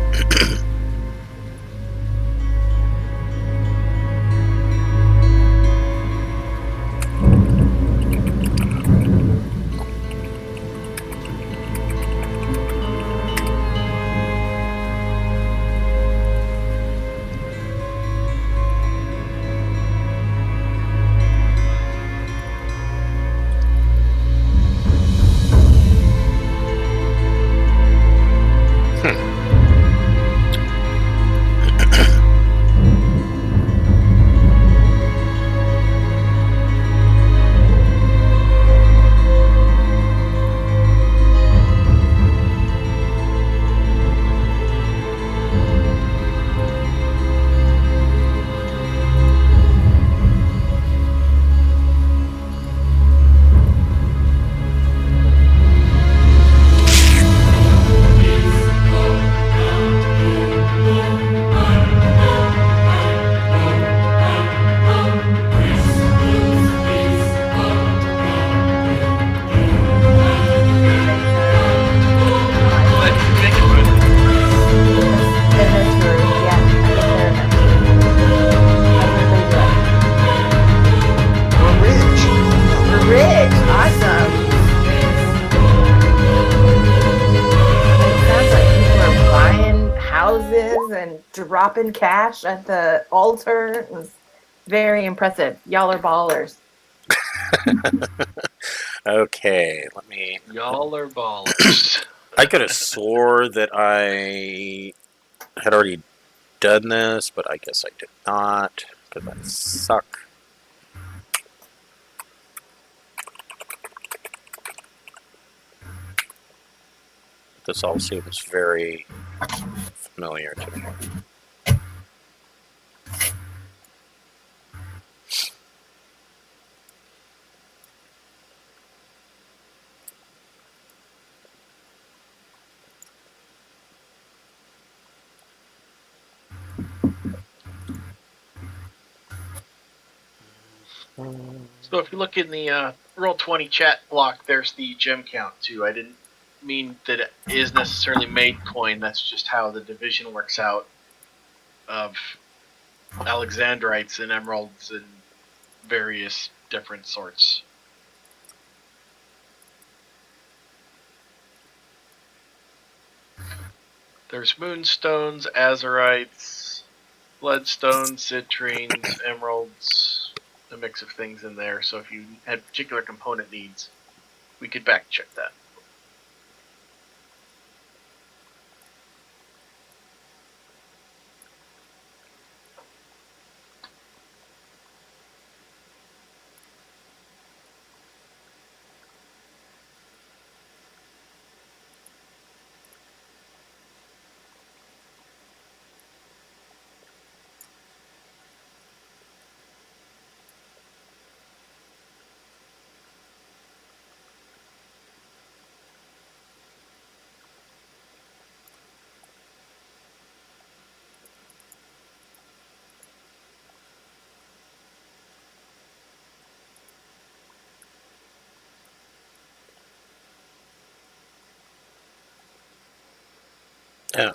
dropping cash at the altar. It was very impressive. Y'all are ballers. Okay, let me. Y'all are ballers. I could have swore that I had already done this, but I guess I did not because I suck. This all seems very familiar to me. So if you look in the Roll20 chat block, there's the gem count too. I didn't mean that it is necessarily made coin. That's just how the division works out of Alexandrites and emeralds and various different sorts. There's moonstones, azurites, bloodstones, citrines, emeralds, a mix of things in there. So if you had particular component needs, we could back check that. Yeah.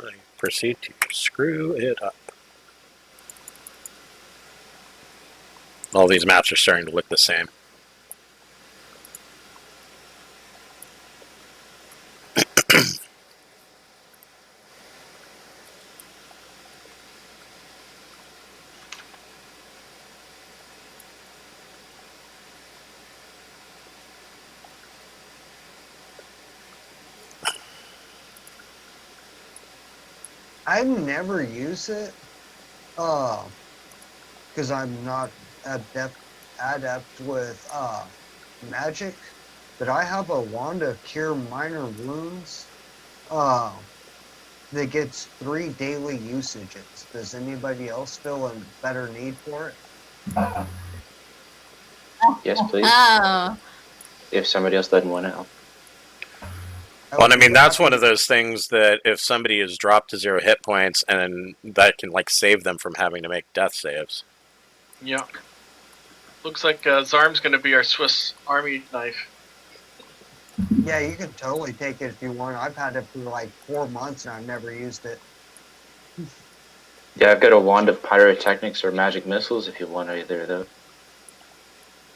I proceed to screw it up. All these maps are starting to look the same. I've never used it, because I'm not adept with magic, but I have a wand of cure minor wounds. That gets 3 daily usages. Does anybody else feel in better need for it? Yes, please. Oh, If somebody else doesn't want it, Well, I mean, that's one of those things that if somebody is dropped to 0 hit points, and that can like save them from having to make death saves. Yeah. Looks like Zarm's going to be our Swiss Army knife. Yeah, you can totally take it if you want. I've had it for like 4 months and I've never used it. yeah, I've got a wand of pyrotechnics or magic missiles if you want either of those.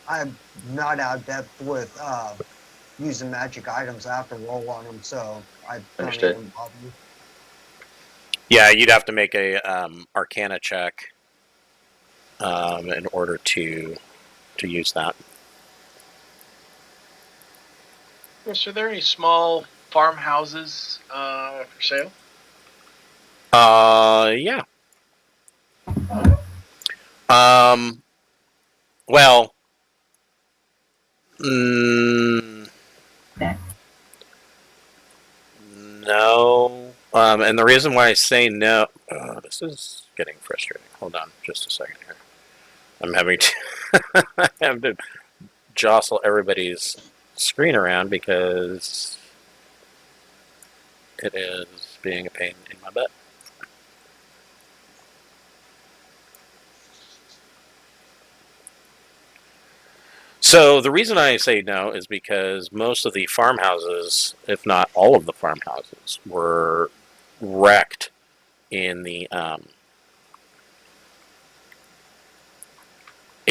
I'm not adept with using magic items. I have to roll on them, so I don't Understood. even bother. Yeah, you'd have to make a Arcana check in order to use that. Yes, are there any small farmhouses for sale? Yeah. Well, no. And the reason why I say no, this is getting frustrating. Hold on, just a second here. I'm having to, I have to jostle everybody's screen around because it is being a pain in my butt. So the reason I say no is because most of the farmhouses, if not all of the farmhouses, were wrecked in the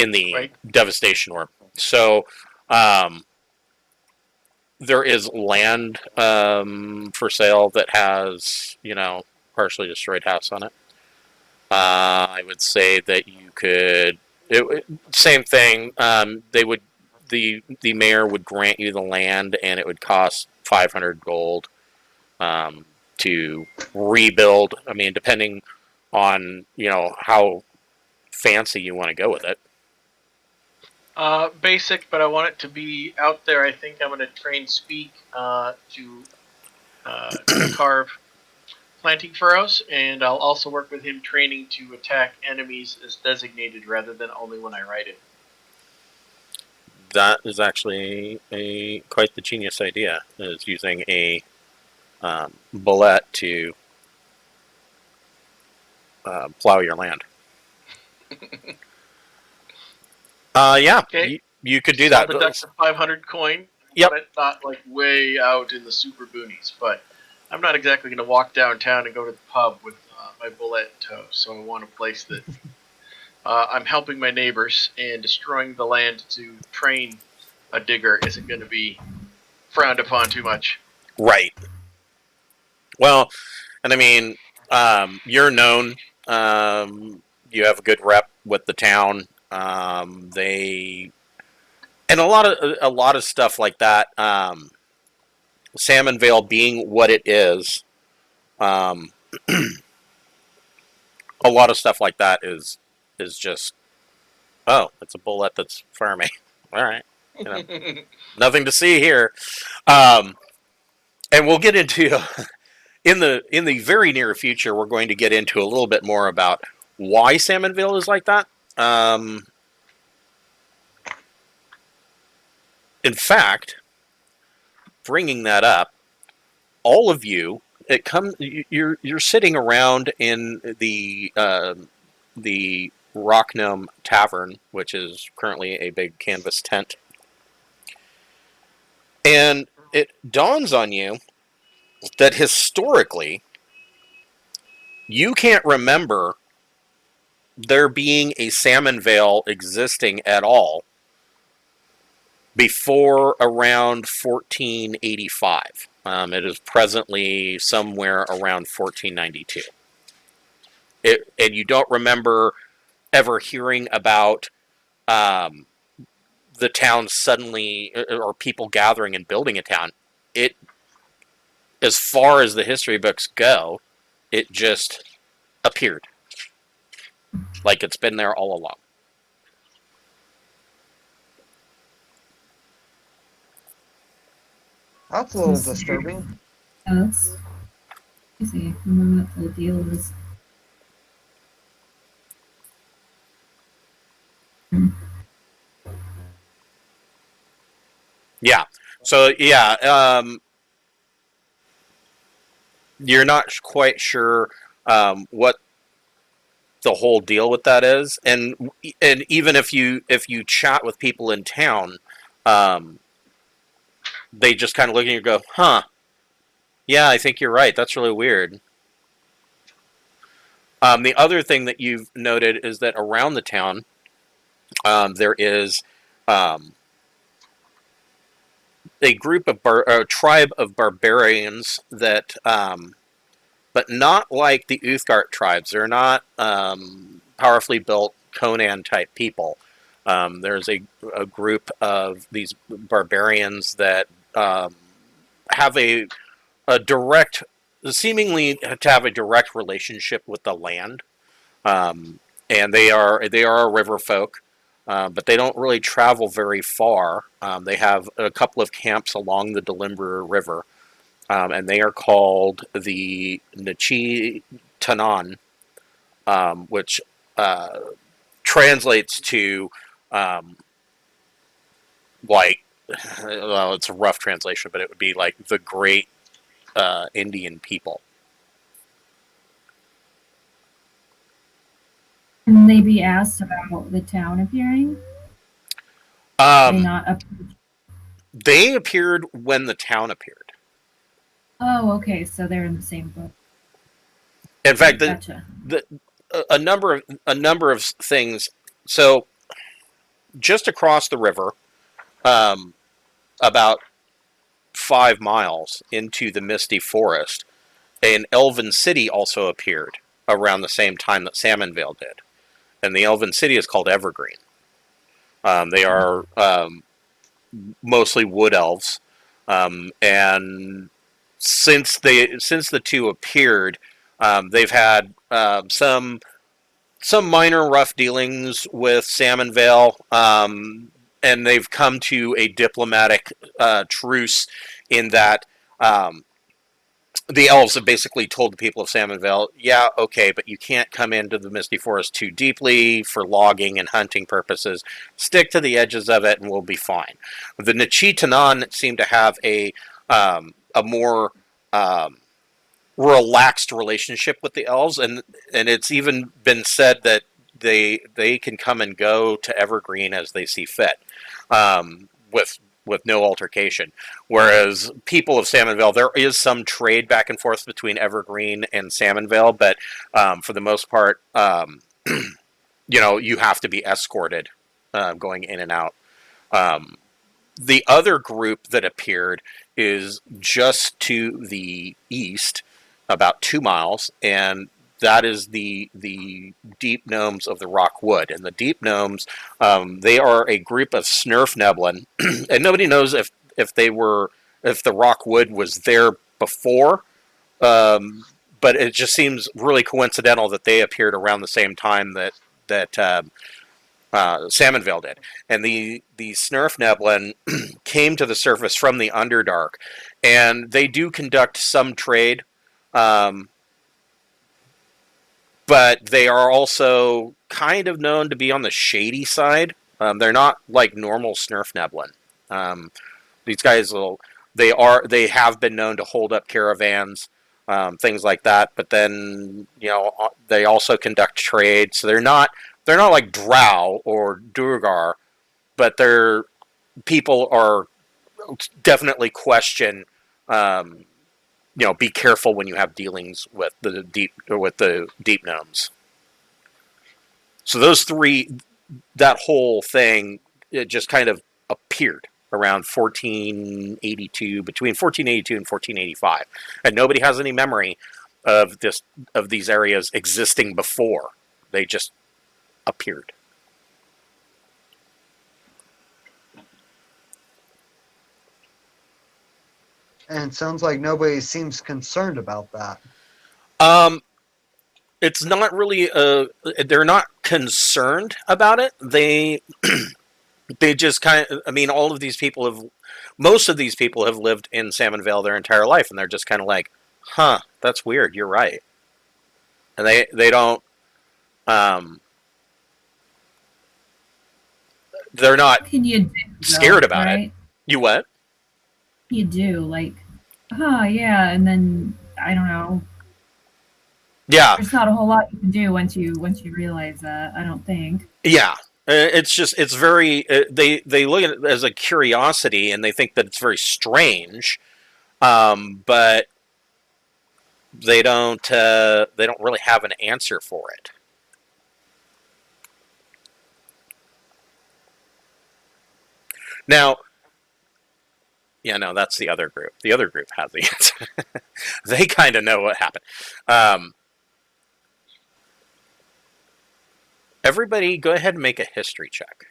Right. devastation war. So there is land for sale that has, partially destroyed house on it. I would say that you could. Same thing. The mayor would grant you the land, and it would cost 500 gold to rebuild. I mean, depending on how fancy you want to go with it. Basic, but I want it to be out there. I think I'm going to train Speak to carve planting furrows, and I'll also work with him training to attack enemies as designated rather than only when I write it. That is actually quite the genius idea. Is using a bullet to plow your land. Yeah, Okay. you could do I'll that. deduct the 500 coin. Yep. But not like way out in the super boonies. But I'm not exactly going to walk downtown and go to the pub with my bullet in tow. So I want a place that I'm helping my neighbors, and destroying the land to train a digger isn't going to be frowned upon too much. Right. Well, and I mean, you're known. You have a good rep with the town. They and a lot of stuff like that. Salmon Vale being what it is, a lot of stuff like that is just, oh, it's a bullet that's farming. All right, nothing to see here. And we'll get into in the very near future. We're going to get into a little bit more about why Salmonville is like that. In fact, bringing that up, all of you, you're sitting around in the Rock Gnome Tavern, which is currently a big canvas tent, and it dawns on you that historically, you can't remember there being a Salmon Vale existing at all before around 1485. It is presently somewhere around 1492. And you don't remember ever hearing about the town suddenly, or people gathering and building a town. It, as far as the history books go, it just appeared. Like it's been there all along. That's a little disturbing. Yeah, that's crazy. I don't know what the deal is. Yeah. So yeah, you're not quite sure what the whole deal with that is, and even if you chat with people in town, they just kind of look at you and go, "Huh? Yeah, I think you're right. That's really weird." The other thing that you've noted is that around the town, there is a group of a tribe of barbarians that, but not like the Uthgard tribes. They're not powerfully built Conan type people. There's a group of these barbarians that have a direct, seemingly to have a direct relationship with the land, and they are a river folk. But they don't really travel very far. They have a couple of camps along the Delimbrer River, and they are called the Nachi Tanan, which translates to like, well, it's a rough translation, but it would be like the great Indian people. Can they be asked about the town appearing? They not up. They appeared when the town appeared. Oh, okay. So they're in the same book. In fact, Gotcha. a number of things. So, just across the river, about 5 miles into the misty forest, an elven city also appeared around the same time that Salmonvale did. And the elven city is called Evergreen. They are mostly wood elves. And since the two appeared, they've had some minor rough dealings with Salmonvale, and they've come to a diplomatic truce in that the elves have basically told the people of Salmonvale, yeah, okay, but you can't come into the Misty Forest too deeply for logging and hunting purposes. Stick to the edges of it and we'll be fine. The Nachitanan seem to have a more relaxed relationship with the elves, and it's even been said that they can come and go to Evergreen as they see fit, with no altercation. Whereas people of Salmonvale, there is some trade back and forth between Evergreen and Salmonvale, but for the most part, you have to be escorted going in and out. The other group that appeared is just to the east, about 2 miles, and that is the deep gnomes of the Rockwood. And the deep gnomes, they are a group of Snurfneblin, and nobody knows if the Rockwood was there before, but it just seems really coincidental that they appeared around the same time that Salmonvale did. And the Snurfneblin came to the surface from the Underdark, and they do conduct some trade, but they are also kind of known to be on the shady side. They're not like normal Snurfneblin. These guys they have been known to hold up caravans, things like that. But then they also conduct trade, so they're not like Drow or Durgar, but their people are definitely question. Be careful when you have dealings with the deep gnomes. So those three, that whole thing, it just kind of appeared around 1482, between 1482 and 1485, and nobody has any memory of these areas existing before. They just appeared. And it sounds like nobody seems concerned about that. It's not really they're not concerned about it. They just kind of, all of these people most of these people have lived in Salmonvale their entire life, and they're just kind of like, huh, that's weird, you're right. And they don't, they're not What can you do, scared though, about right? it. You what? You do, like, yeah, and then I don't know. Yeah. There's not a whole lot you can do once you realize that, I don't think. Yeah. It's very, they look at it as a curiosity, and they think that it's very strange, but they don't really have an answer for it. Now, yeah, no, that's the other group. The other group has the answer. They kind of know what happened. Everybody, go ahead and make a history check.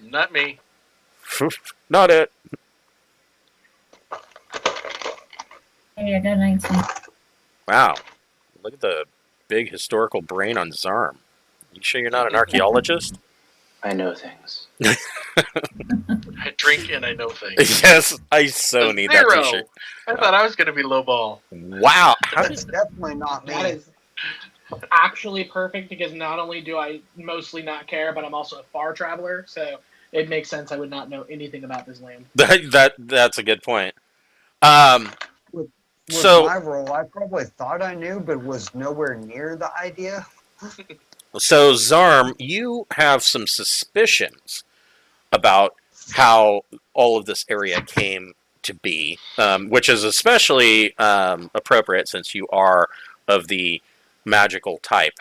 Not me. Not it. Hey, I got 19. Wow. Look at the big historical brain on Zarm. You sure you're not an archaeologist? I know things. I drink and I know things. Yes, I so need that t-shirt. I thought I was going to be lowball. Wow. That's definitely not me. That is actually perfect, because not only do I mostly not care, but I'm also a far traveler, so it makes sense I would not know anything about this land. That's a good point. With So my role, I probably thought I knew, but was nowhere near the idea. So, Zarm, you have some suspicions about how all of this area came to be, which is especially appropriate since you are of the magical type.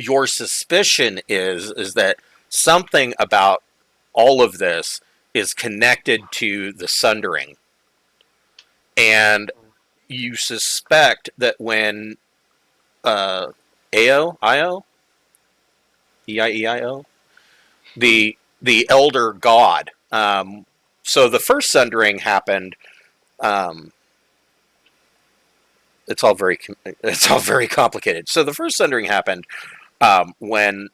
your suspicion is that something about all of this is connected to the Sundering, and you suspect that when Io, Eio, the elder god. So the first Sundering happened. Um, it's all very complicated. So the first Sundering happened when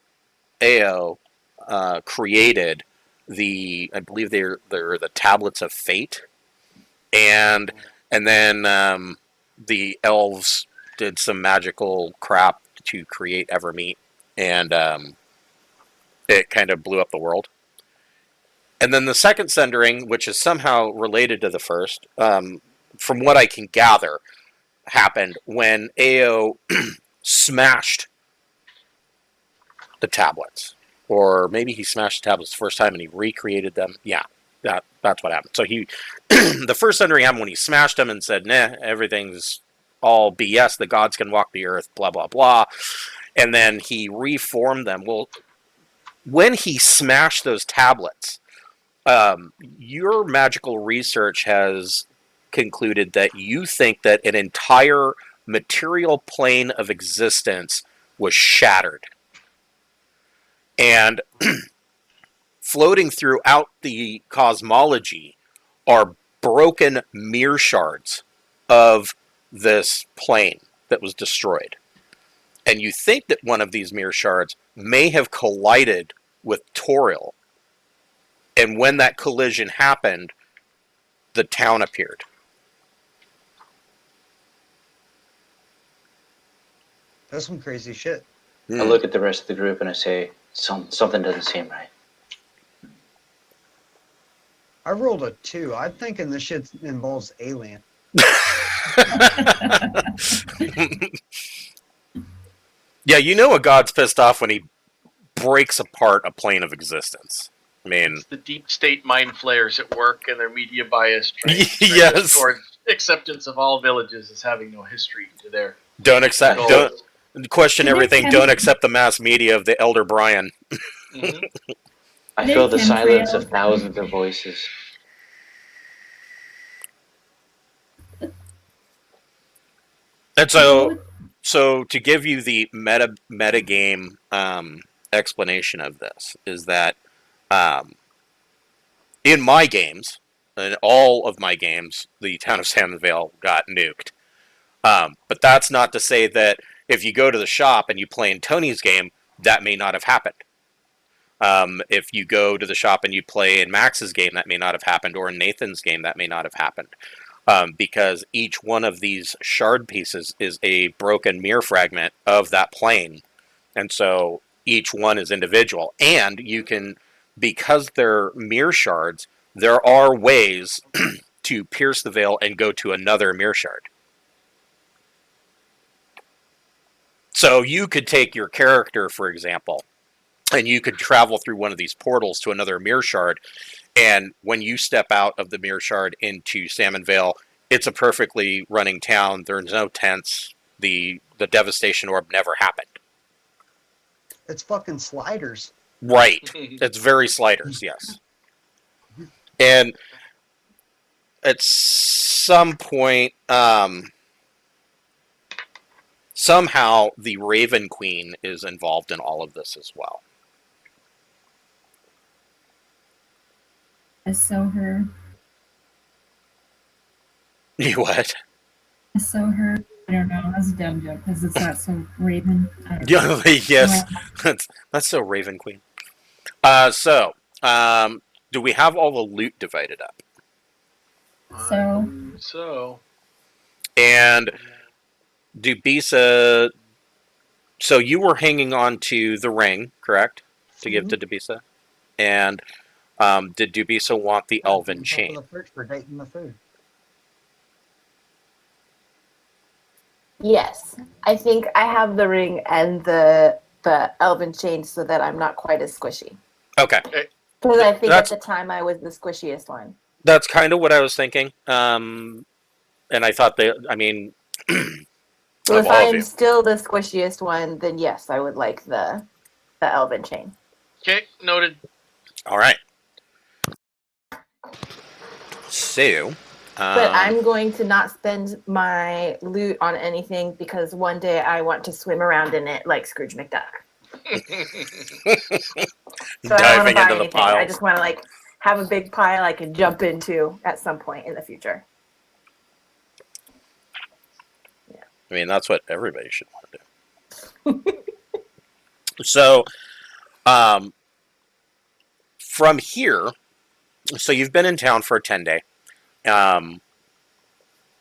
Ao created I believe they're the tablets of fate, and then the elves did some magical crap to create Evermeet, and it kind of blew up the world. And then the second Sundering, which is somehow related to the first, from what I can gather, happened when Ao smashed the tablets. Or maybe he smashed the tablets the first time and he recreated them. Yeah, that's what happened. So the first Sundering happened when he smashed them and said, nah, everything's all BS. The gods can walk the earth, blah, blah, blah. And then he reformed them. Well, when he smashed those tablets, your magical research has concluded that you think that an entire material plane of existence was shattered. And floating throughout the cosmology are broken mirror shards of this plane that was destroyed. And you think that one of these mirror shards may have collided with Toril. And when that collision happened, the town appeared. That's some crazy shit. I look at the rest of the group and I say, something doesn't seem right. I rolled a 2. I'm thinking this shit involves alien. Yeah, you know a god's pissed off when he breaks apart a plane of existence. I mean, It's the deep state mind flayers at work and their media bias yes. towards acceptance of all villages as having no history to their Don't question Did they everything. kind Don't of- accept the mass media of the Elder Brian. Mhm. I They feel the can silence trail of thousands of voices. And so to give you the meta game explanation of this is that in my games, in all of my games, the town of Salmonvale got nuked. But that's not to say that if you go to the shop and you play in Tony's game, that may not have happened. If you go to the shop and you play in Max's game, that may not have happened, or in Nathan's game, that may not have happened. Because each one of these shard pieces is a broken mirror fragment of that plane. And so each one is individual. And you can, because they're mirror shards, there are ways to pierce the veil and go to another mirror shard. So you could take your character, for example, and you could travel through one of these portals to another mirror shard. And when you step out of the mirror shard into Salmonvale, it's a perfectly running town. There's no tents. The devastation orb never happened. It's fucking sliders. Right. It's very sliders, yes. And at some point, somehow the Raven Queen is involved in all of this as well. I sew her. You what? I sew her. I don't know. That's a dumb joke because it's not so Raven. I don't know. Yes. That's so Raven Queen. Do we have all the loot divided up? So And Dubisa, so you were hanging on to the ring, correct? To give to Dubisa? And did Dubisa want the elven chain? The fridge for dating the food. Yes, I think I have the ring and the elven chain so that I'm not quite as squishy. Okay. Because I think That's- at the time I was the squishiest one. That's kind of what I was thinking. And I thought So Of if all I of am you. still the squishiest one, then yes, I would like the elven chain. Okay, noted. All right. So, But I'm going to not spend my loot on anything because one day I want to swim around in it like Scrooge McDuck. So I don't want to diving buy into the anything. I piles. just want to like have a big pile I can jump into at some point in the future. I mean, that's what everybody should want to do. So, from here, so you've been in town for a 10-day,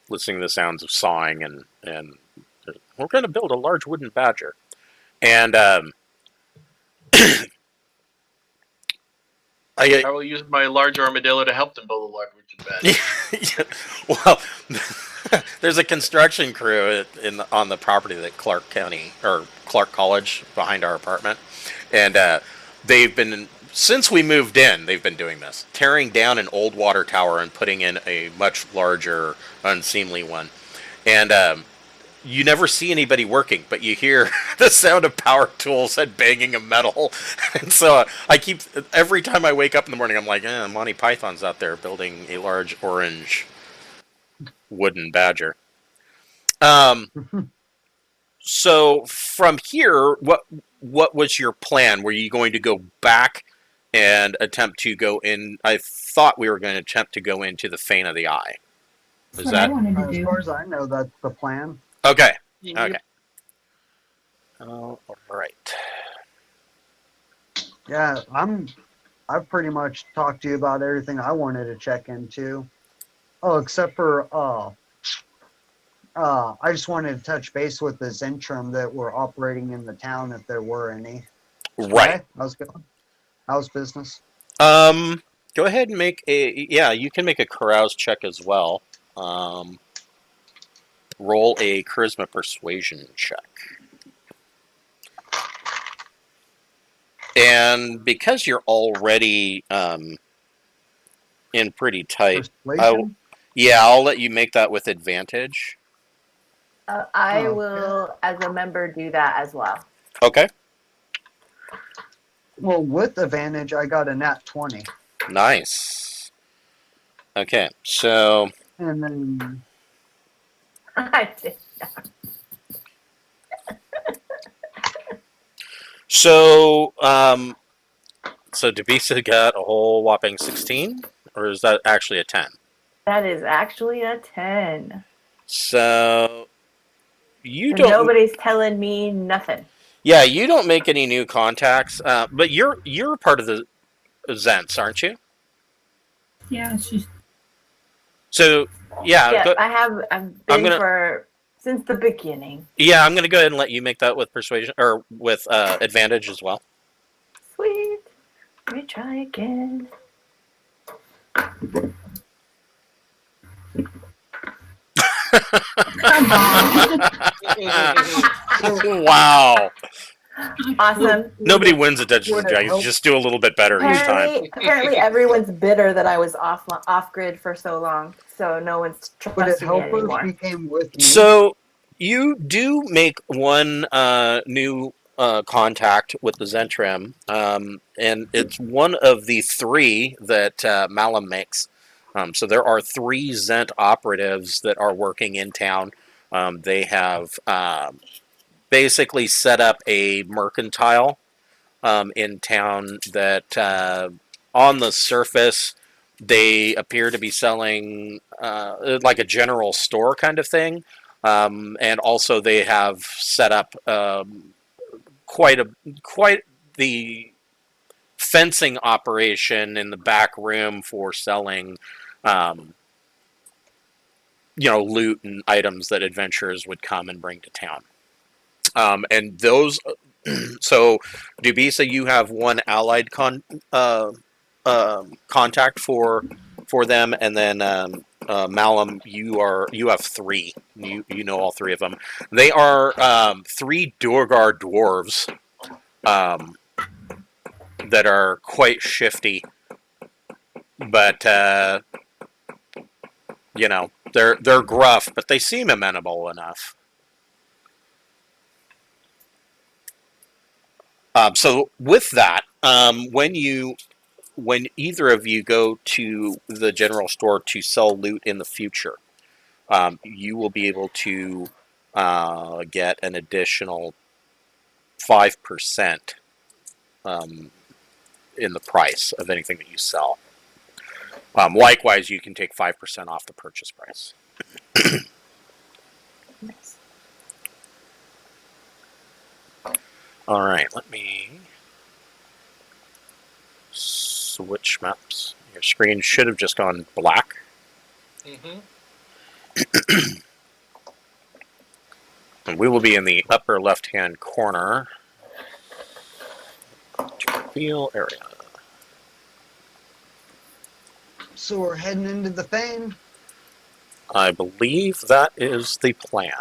listening to the sounds of sawing, and we're going to build a large wooden badger. And I will use my large armadillo to help them build a large wooden badger. well, there's a construction crew on the property that Clark College behind our apartment, and they've been since we moved in. They've been doing this, tearing down an old water tower and putting in a much larger, unseemly one, and you never see anybody working, but you hear the sound of power tools and banging of metal. And so I keep, every time I wake up in the morning, I'm like, Monty Python's out there building a large orange wooden badger. So from here, what was your plan? Were you going to go back and attempt to go in? I thought we were going to attempt to go into the Fane of the Eye. That's what I wanted to As do. far as I know, that's the plan. Okay. Yep. Okay. All right. Yeah, I've pretty much talked to you about everything I wanted to check into. Oh, except for I just wanted to touch base with the Zentrum that were operating in the town, if there were any. Right. Okay, how's it going? How's business? Go ahead and make you can make a carouse check as well. Roll a charisma persuasion check. And because you're already in pretty tight, Persuasion? I'll let you make that with advantage. I Okay. will, as a member, do that as well. Okay. Well, with advantage, I got a nat 20. Nice. Okay, so And then I did. so Debisa got a whole whopping 16, or is that actually a 10? That is actually a 10. So you So don't. nobody's telling me nothing. Yeah, you don't make any new contacts, but you're part of the Zents, aren't you? Yeah, she's So Yeah, I've been since the beginning. Yeah, I'm gonna go ahead and let you make that with persuasion or with advantage as well. Sweet. Let me try again. come on. Wow. Awesome. Nobody wins at Dungeons and Would it Dragons. help? Just do a little bit better each time. Apparently everyone's bitter that I was off grid for so long, so no one's would it trusting me help if anymore. he came with me? So you do make one new contact with the Zentrum, and it's one of the three that Malum makes. So there are 3 Zent operatives that are working in town. They have basically set up a mercantile in town that on the surface they appear to be selling like a general store kind of thing, and also they have set up quite the fencing operation in the back room for selling loot and items that adventurers would come and bring to town. And those, so Dubisa, you have one allied contact for them, and then Malum, you have 3. You know all 3 of them. They are 3 Durgar dwarves that are quite shifty, but they're gruff, but they seem amenable enough. So with that, when either of you go to the general store to sell loot in the future, you will be able to get an additional 5% in the price of anything that you sell. Likewise, you can take 5% off the purchase price. Nice. All right, let me switch maps. Your screen should have just gone black. Mm-hmm. And we will be in the upper left-hand corner. Reveal area. So we're heading into the Fane. I believe that is the plan.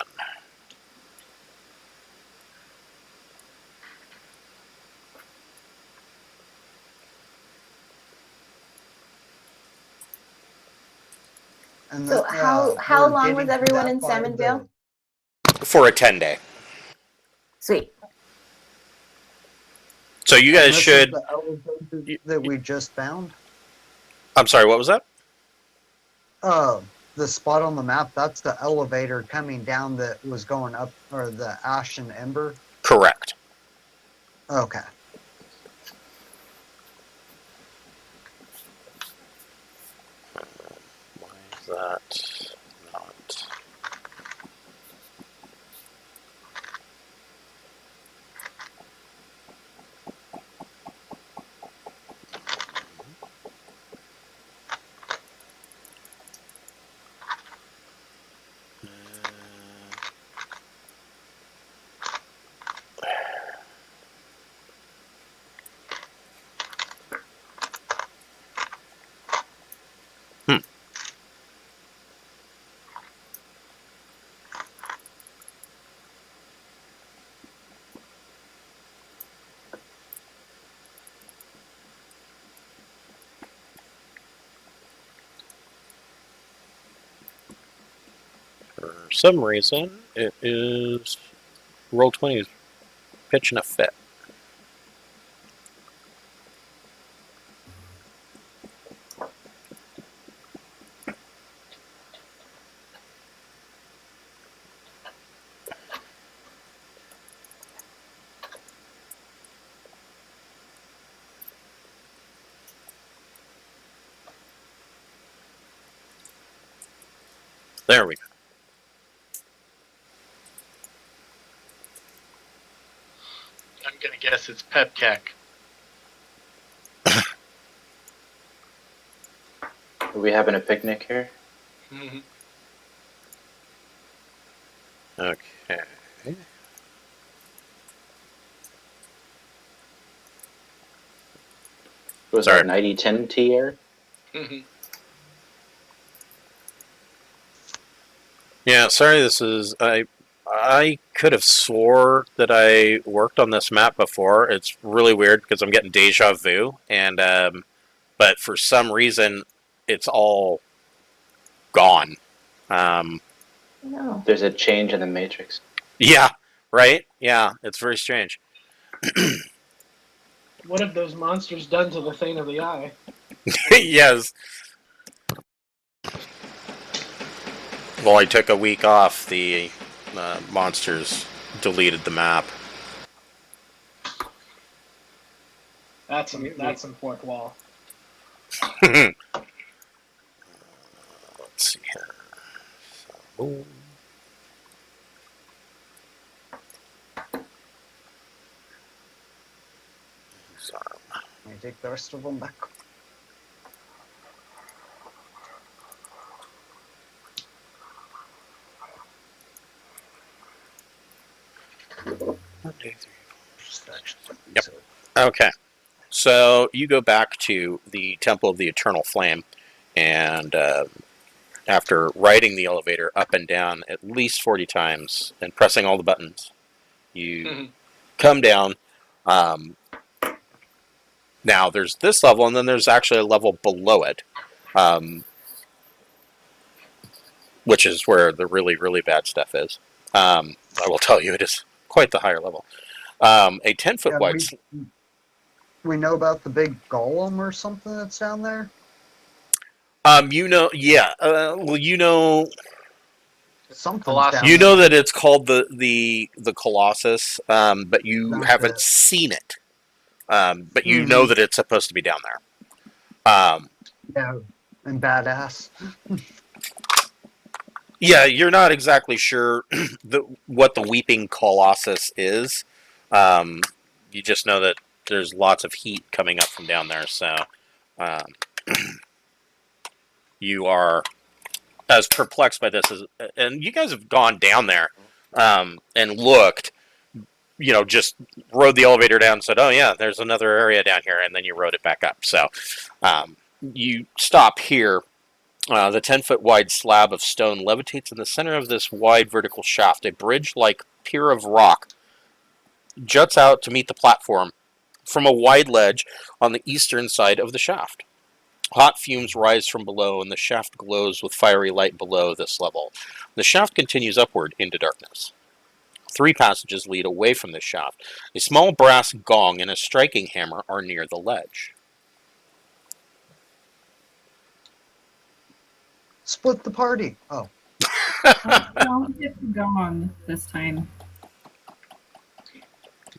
And So how we're long was getting to everyone that in by Salmonville? For a 10-day. Sweet. So you and guys this is should... the elevator that we just found. I'm sorry, what was that? The spot on the map, that's the elevator coming down that was going up, or the Ash and Ember. Correct. Okay. Why is that not... For some reason, it is... Roll20 is pitching a fit. There we go. I'm gonna guess it's Pepcac. Are we having a picnic here? Mm-hmm. Okay. Was Sorry. that 9010 TR? Mm-hmm. Yeah, sorry, this is... I could have swore that I worked on this map before. It's really weird because I'm getting deja vu, and but for some reason, it's all gone. No. There's a change in the matrix. Yeah, right? Yeah, it's very strange. What have those monsters done to the Fane of the Eye? Yes. Well, I took a week off. The monsters deleted the map. That's some fourth wall. Let's see here. Boom. Sorry. Let me take the rest of them back. Yep. Okay. So you go back to the Temple of the Eternal Flame, and after riding the elevator up and down at least 40 times and pressing all the buttons, you come down. Now there's this level, and then there's actually a level below it, which is where the really, really bad stuff is. I will tell you, it is quite the higher level. A 10-foot Yeah, wide. we know about the big golem or something that's down there. Yeah. Well, Something's Colossus. down you there. know that it's called the Colossus, but you That's haven't it. seen it. But you know Mhm. that it's supposed to be down there. Yeah, and badass. Yeah, you're not exactly sure what the Weeping Colossus is. You just know that there's lots of heat coming up from down there, so um, you are as perplexed by this as. And you guys have gone down there and looked. Just rode the elevator down and said, "Oh yeah, there's another area down here," and then you rode it back up. So you stop here. The 10-foot wide slab of stone levitates in the center of this wide vertical shaft. A bridge-like pier of rock juts out to meet the platform from a wide ledge on the eastern side of the shaft. Hot fumes rise from below, and the shaft glows with fiery light below this level. The shaft continues upward into darkness. 3 passages lead away from the shaft. A small brass gong and a striking hammer are near the ledge. Split the party. Oh, Don't get the gong this time.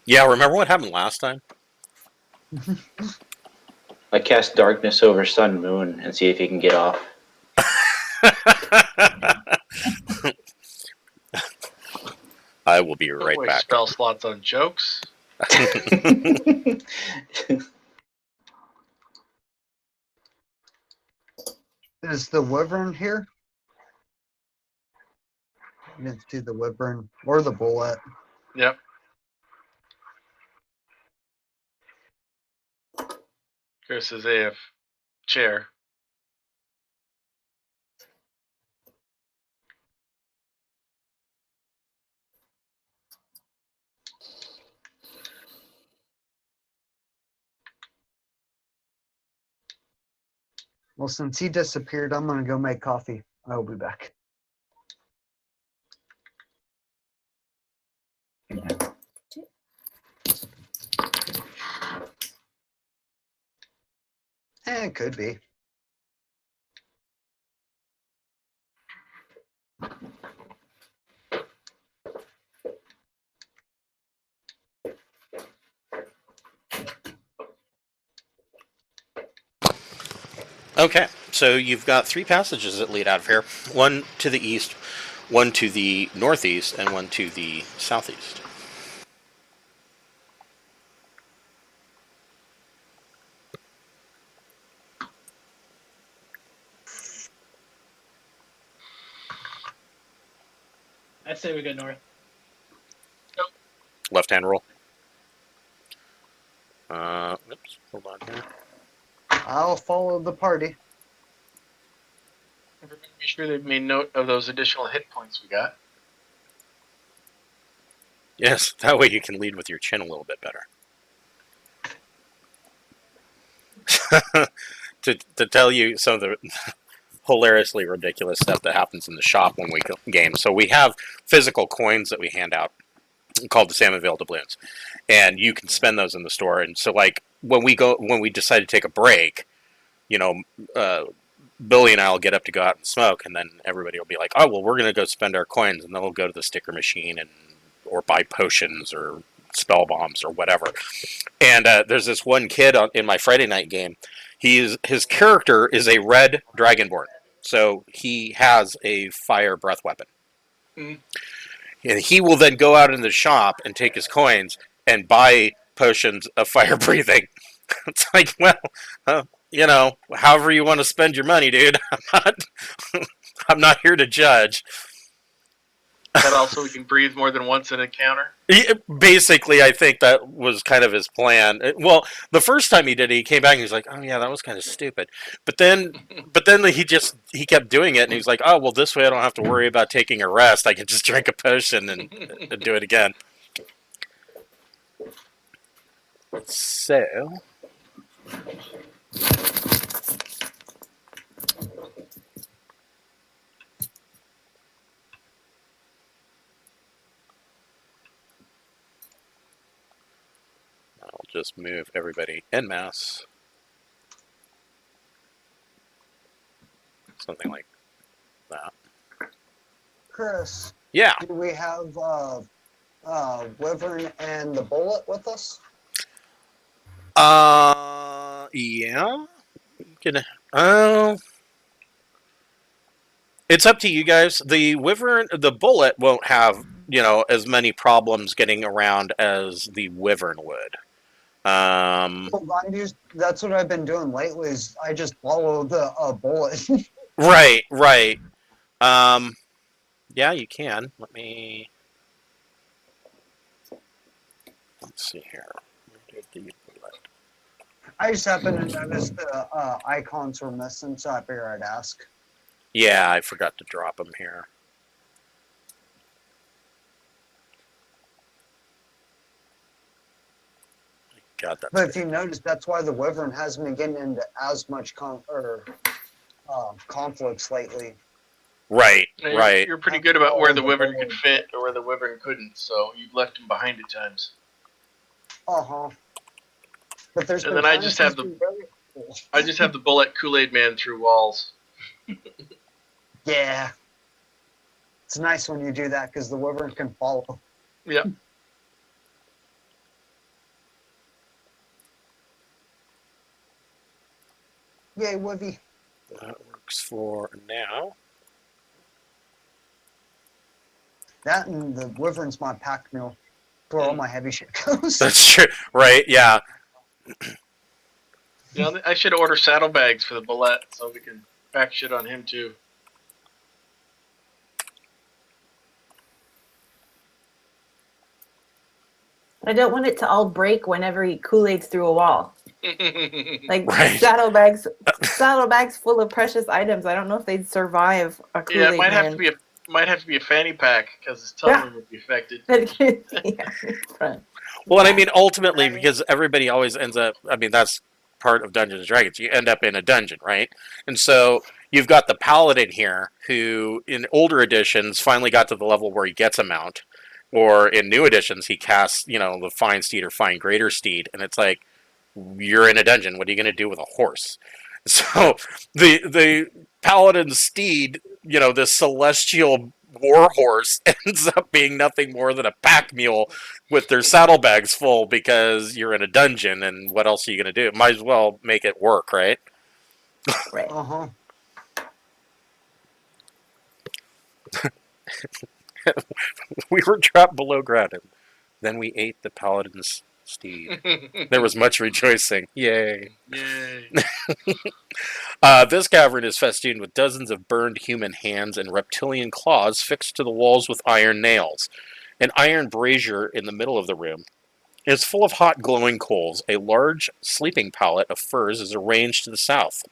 Yeah, remember what happened last time? I cast darkness over Sun Moon and see if he can get off. I will be Don't right waste back. spell slots on jokes. is the wyvern here? I didn't see the wyvern or the bullet. Yep. Chris is AF chair. Well, since he disappeared, I'm gonna go make coffee. I'll be back. Yeah. It could be. Okay, so you've got 3 passages that lead out of here. One to the east, one to the northeast, and one to the southeast. I say we go north. Left-hand roll. Oops, hold on here. I'll follow the party. Everybody be sure they've made note of those additional hit points we got. Yes, that way you can lead with your chin a little bit better. to tell you some of the hilariously ridiculous stuff that happens in the shop when we game. So we have physical coins that we hand out called the Salmonville doubloons, and you can spend those in the store. And so, like when we decide to take a break, Billy and I will get up to go out and smoke, and then everybody will be like, "Oh, well, we're going to go spend our coins," and then we'll go to the sticker machine or buy potions or spell bombs or whatever. And there's this one kid in my Friday night game. His character is a red dragonborn, so he has a fire breath weapon. Mm. And he will then go out in the shop and take his coins and buy potions of fire breathing. It's like, well, however you want to spend your money, dude. I'm not here to judge. That also we can breathe more than once in an encounter. Basically, I think that was kind of his plan. Well, the first time he did it, he came back and he was like, "Oh yeah, that was kind of stupid." But then he kept doing it, and he was like, "Oh well, this way I don't have to worry about taking a rest. I can just drink a potion and do it again." So. just move everybody en masse. Something like that. Chris, Yeah. do we have Wyvern and the Bullet with us? Yeah. You can. Oh. It's up to you guys. The Bullet won't have, as many problems getting around as the Wyvern would. Well, that's what I've been doing lately. Is I just follow the Bullet. Right. Yeah, you can. Let's see here. Where did the Bullet? I just happened to notice the icons were missing, so I figured I'd ask. Yeah, I forgot to drop them here. God, that's But if you notice, that's why the Wyvern hasn't been getting into as much conflicts lately. Right. You're pretty good about where the Wyvern could fit or where the Wyvern couldn't, so you've left him behind at times. Uh-huh. But there's And been then I times just have he's the been very cool. I just have the Bullet Kool-Aid Man through walls. Yeah. It's nice when you do that because the Wyvern can follow. Yeah. Yay, Wivy. That works for now. That and the Wyvern's my pack mule. Where all my heavy shit goes. That's true. Right, yeah. I should order saddlebags for the Bullet so we can pack shit on him too. I don't want it to all break whenever he Kool-Aid's through a wall. Like Right. saddlebags full of precious items. I don't know if they'd survive a Kool-Aid Yeah, it might man. have to be a fanny pack because his tongue would be affected. Well, and I mean, ultimately, because everybody always ends up, that's part of Dungeons & Dragons. You end up in a dungeon, right? And so you've got the paladin here who, in older editions, finally got to the level where he gets a mount. Or in new editions, he casts, the Fine Steed or Fine Greater Steed. And it's like, you're in a dungeon. What are you going to do with a horse? So the paladin steed, this celestial war horse, ends up being nothing more than a pack mule with their saddlebags full because you're in a dungeon, and what else are you going to do? Might as well make it work, right? Right. Uh-huh. We were trapped below ground, and then we ate the paladin's steed. There was much rejoicing. Yay. Yay. This cavern is festooned with dozens of burned human hands and reptilian claws fixed to the walls with iron nails. An iron brazier in the middle of the room is full of hot glowing coals. A large sleeping pallet of furs is arranged to the south.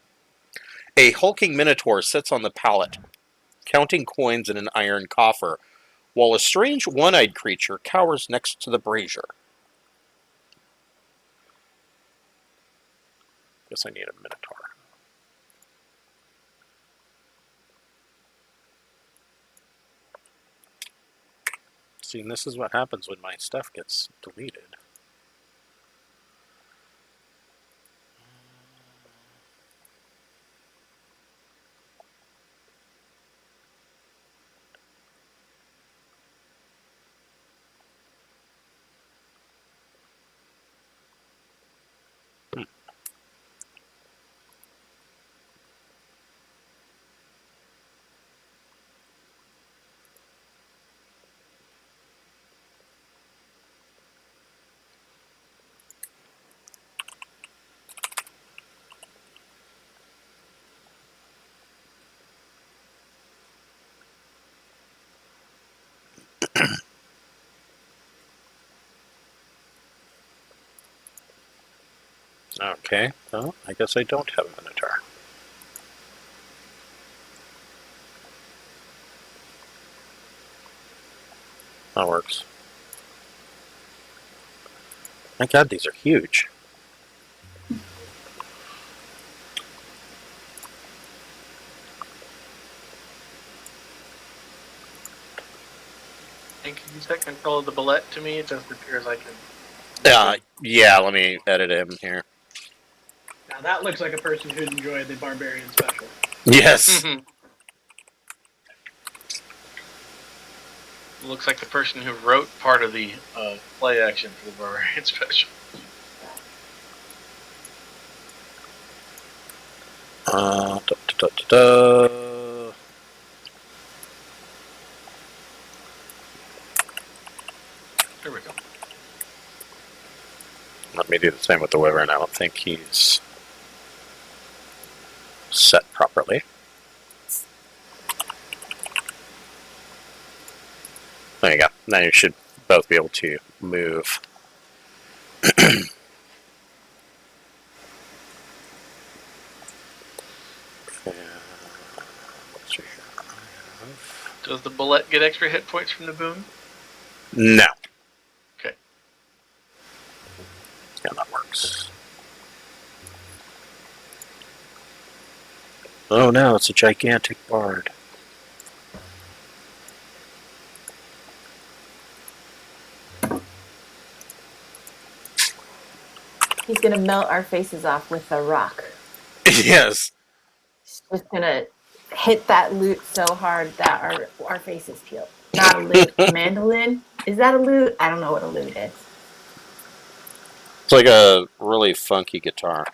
A hulking minotaur sits on the pallet, counting coins in an iron coffer, while a strange one-eyed creature cowers next to the brazier. Guess I need a minotaur. See, and this is what happens when my stuff gets deleted. Okay, well, I guess I don't have a minotaur. That works. My god, these are huge. And can you set control of the Bullet to me? It just appears I can. Yeah, let me edit him here. Now that looks like a person who'd enjoy the barbarian special. Yes. Looks like the person who wrote part of the play action for the Barbarian special. Da, da, da, da, da. There we go. Let me do the same with the Wyvern. I don't think he's set properly. There you go. Now you should both be able to move. Does the bullet get extra hit points from the boon? No. Okay. Yeah, that works. Oh no, it's a gigantic bard. He's gonna melt our faces off with a rock. Yes. Just gonna hit that lute so hard that our faces peel. Not a lute, a mandolin. Is that a lute? I don't know what a lute is. It's like a really funky guitar.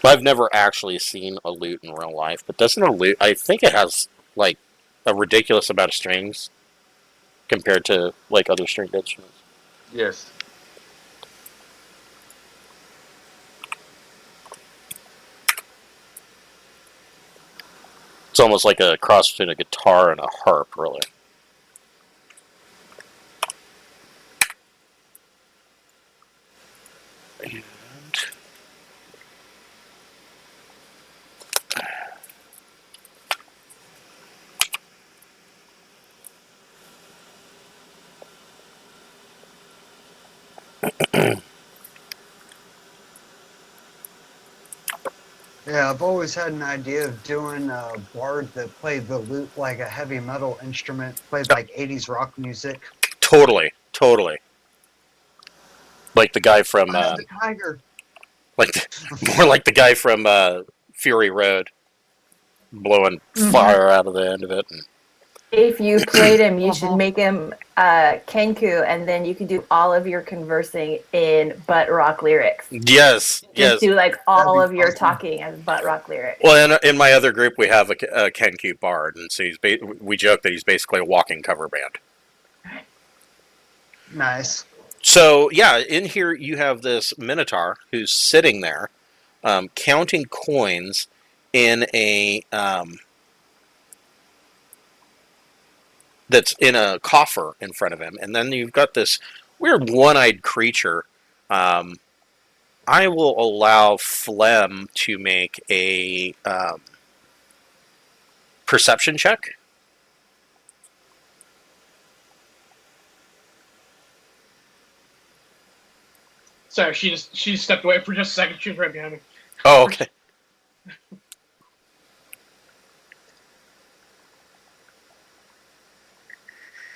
I've never actually seen a lute in real life, but doesn't a lute, I think it has like a ridiculous amount of strings compared to like other stringed instruments. Yes. It's almost like a cross between a guitar and a harp, really. And Yeah, I've always had an idea of doing a bard that played the lute like a heavy metal instrument, played like 80s rock music. totally. Like the guy from, I have the tiger. more like the guy from Fury Road, blowing fire out of the end of it. And If you played him, you should make him Kenku, and then you can do all of your conversing in butt rock lyrics. yes. Just do like all That'd of be your awesome. talking as butt rock lyrics. Well, in my other group, we have a Kenku bard, and so we joke that he's basically a walking cover band. Nice. So, yeah, in here you have this Minotaur who's sitting there counting coins in a... that's in a coffer in front of him. And then you've got this weird one-eyed creature. I will allow Flem to make a perception check. Sorry, she stepped away for just a second. She was right behind me. Oh, okay.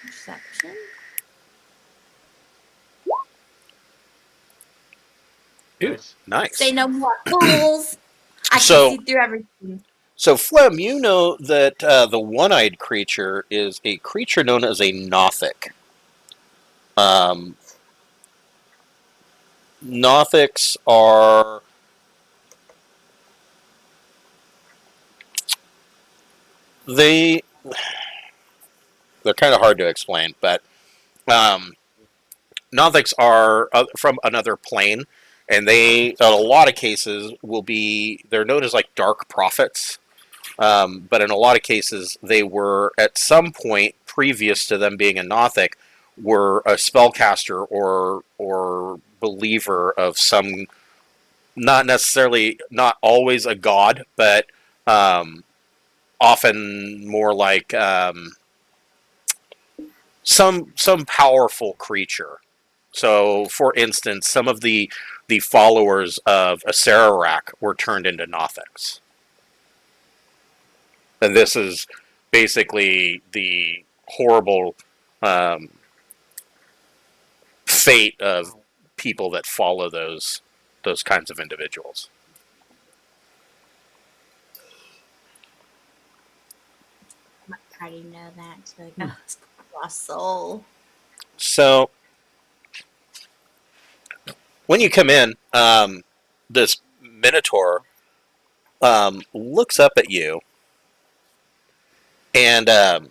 Perception? Ooh, nice. Say no more fools. I So- can see through everything. So, Flem, you know that the one-eyed creature is a creature known as a Nothic. Nothics are... They're kind of hard to explain, but Nothics are from another plane, and they, in a lot of cases, they're known as like dark prophets. But in a lot of cases, they were, at some point previous to them being a Nothic, were a spellcaster or believer of some, not always a god, but often more like some powerful creature. So, for instance, some of the followers of Acererak were turned into Nothics. And this is basically the horrible fate of people that follow those kinds of individuals. How do you know that? So like, oh, it's a lost soul. So when you come in, this Minotaur looks up at you, and oh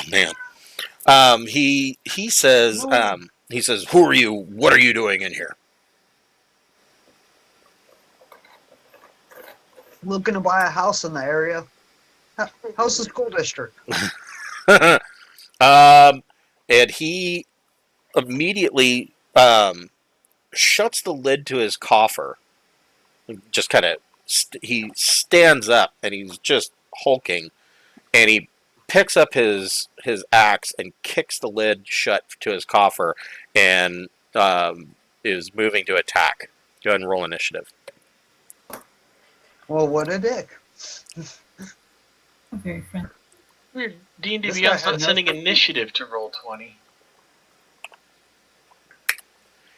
man, he says "Who are you? What are you doing in here?" Looking to buy a house in the area. How's the school district? And he immediately shuts the lid to his coffer. Just kind of, he stands up and he's just hulking, and he picks up his axe and kicks the lid shut to his coffer, and is moving to attack. Go ahead and roll initiative. Well, what a dick. Very friendly. Weird. D&D This guy Beyond's had not no sending freaking- initiative to roll 20.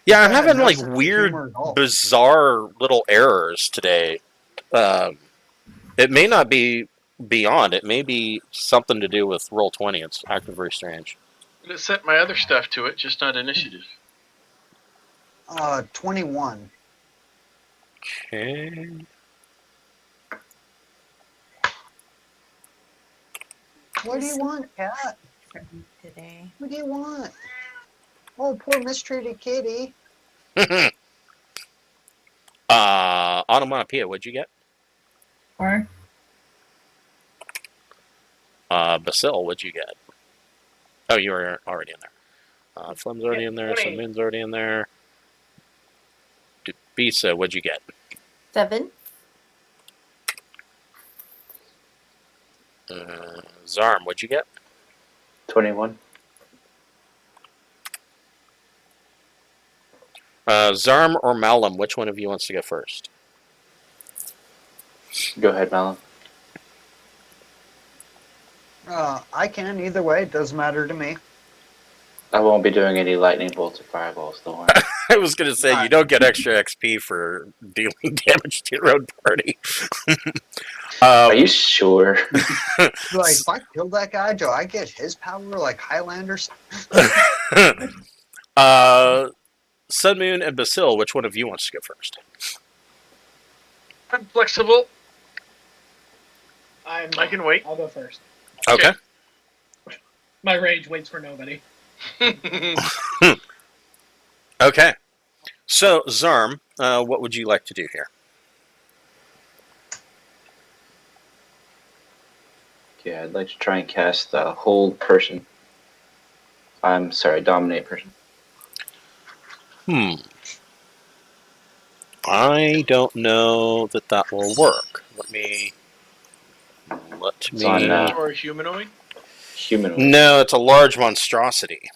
Yeah, I'm I had having no like sense of weird, humor at all. bizarre little errors today. It may not be beyond. It may be something to do with Roll20. It's acting very strange. But it sent my other stuff to it, just not initiative. 21. Okay. What do you want, cat? From today. What do you want? Oh, poor mistreated kitty. Onomatopoeia, what'd you get? Or Basil, what'd you get? Oh, you were already in there. Flem's already in there. 20. Sunmoon's already in there. Bisa, what'd you get? 7. Zarm, what'd you get? 21. Zarm or Malum, which one of you wants to go first? Go ahead, Malin. I can either way. It doesn't matter to me. I won't be doing any lightning bolts or fireballs, don't worry. I was going to say, you don't get extra XP for dealing damage to your own party. Are you sure? Like, if I kill that guy, do I get his power like Highlanders? Sunmoon and Basil, which one of you wants to go first? I'm flexible. I can wait. I'll go first. Okay. My rage waits for nobody. Okay. So, Zarm, what would you like to do here? Yeah, I'd like to try and cast Hold Person. I'm sorry, Dominate Person. I don't know that will work. Let me. It's on, Or humanoid? Humanoid. No, it's a large monstrosity.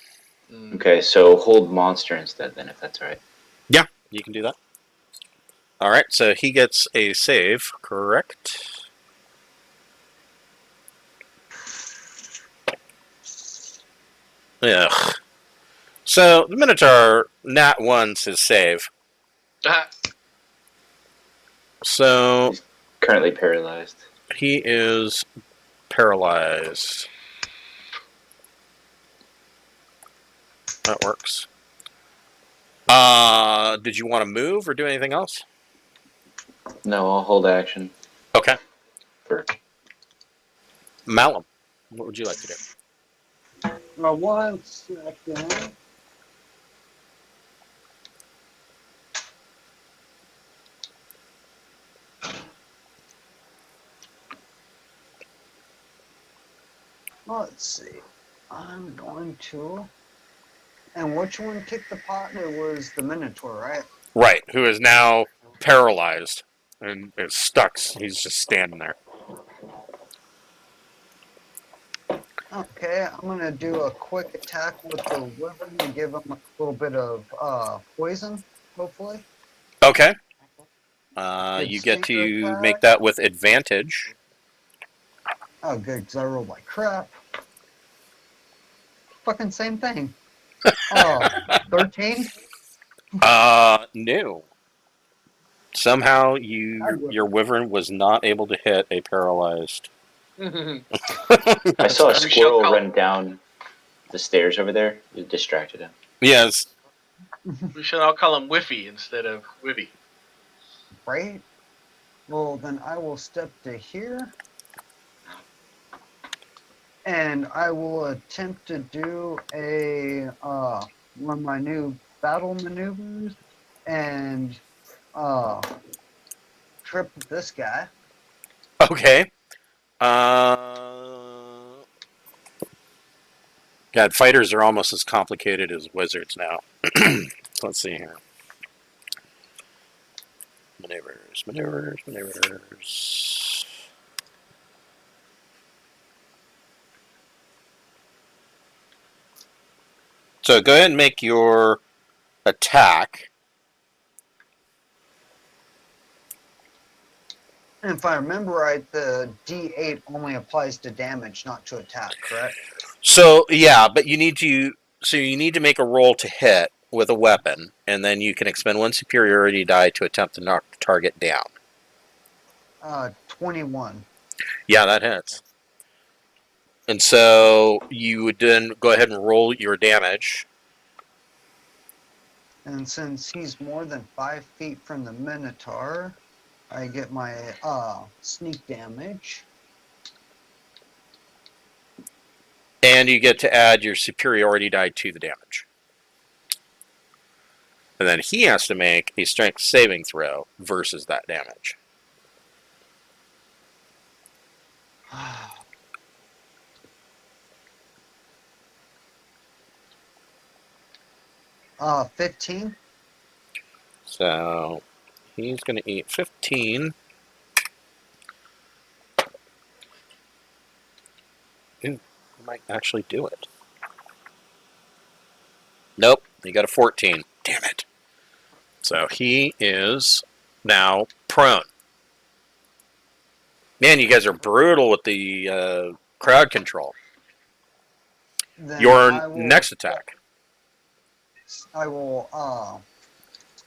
Okay, so hold monster instead then, if that's all right. Yeah, you can do that. All right, so he gets a save, correct? Ugh. So the Minotaur nat one's his save. Ah, So Currently paralyzed. he is paralyzed. That works. Did you want to move or do anything else? No, I'll hold action Okay. for. Malum, what would you like to do? 1 second. Let's see. I'm going to. And which one kicked the pot? It was the Minotaur, right? Right, who is now paralyzed and is stuck. He's just standing there. Okay, I'm gonna do a quick attack with the weapon to give him a little bit of poison, hopefully. Okay. Good You get sneak to attack. make that with advantage. Oh, good, because I rolled like crap. Fucking same thing. 13? No. Somehow your wyvern was not able to hit a paralyzed. I saw a We shall squirrel call- run down the stairs over there. It distracted him. Yes. We should all call him Whiffy instead of Wibby. Right? Well, then I will step to here. And I will attempt to do one of my new battle maneuvers and trip this guy. Okay. God, fighters are almost as complicated as wizards now. Let's see here. Maneuvers. So go ahead and make your attack. And if I remember right, the D8 only applies to damage, not to attack, correct? So yeah, but you need to make a roll to hit with a weapon, and then you can expend one superiority die to attempt to knock the target down. 21. Yeah, that hits. And so you would then go ahead and roll your damage. And since he's more than 5 feet from the Minotaur, I get my sneak damage. And you get to add your superiority die to the damage. And then he has to make a strength saving throw versus that damage. 15. So he's going to eat 15. Ooh, might actually do it. Nope, he got a 14. Damn it. So he is now prone. Man, you guys are brutal with the crowd control. Then Your next attack. I will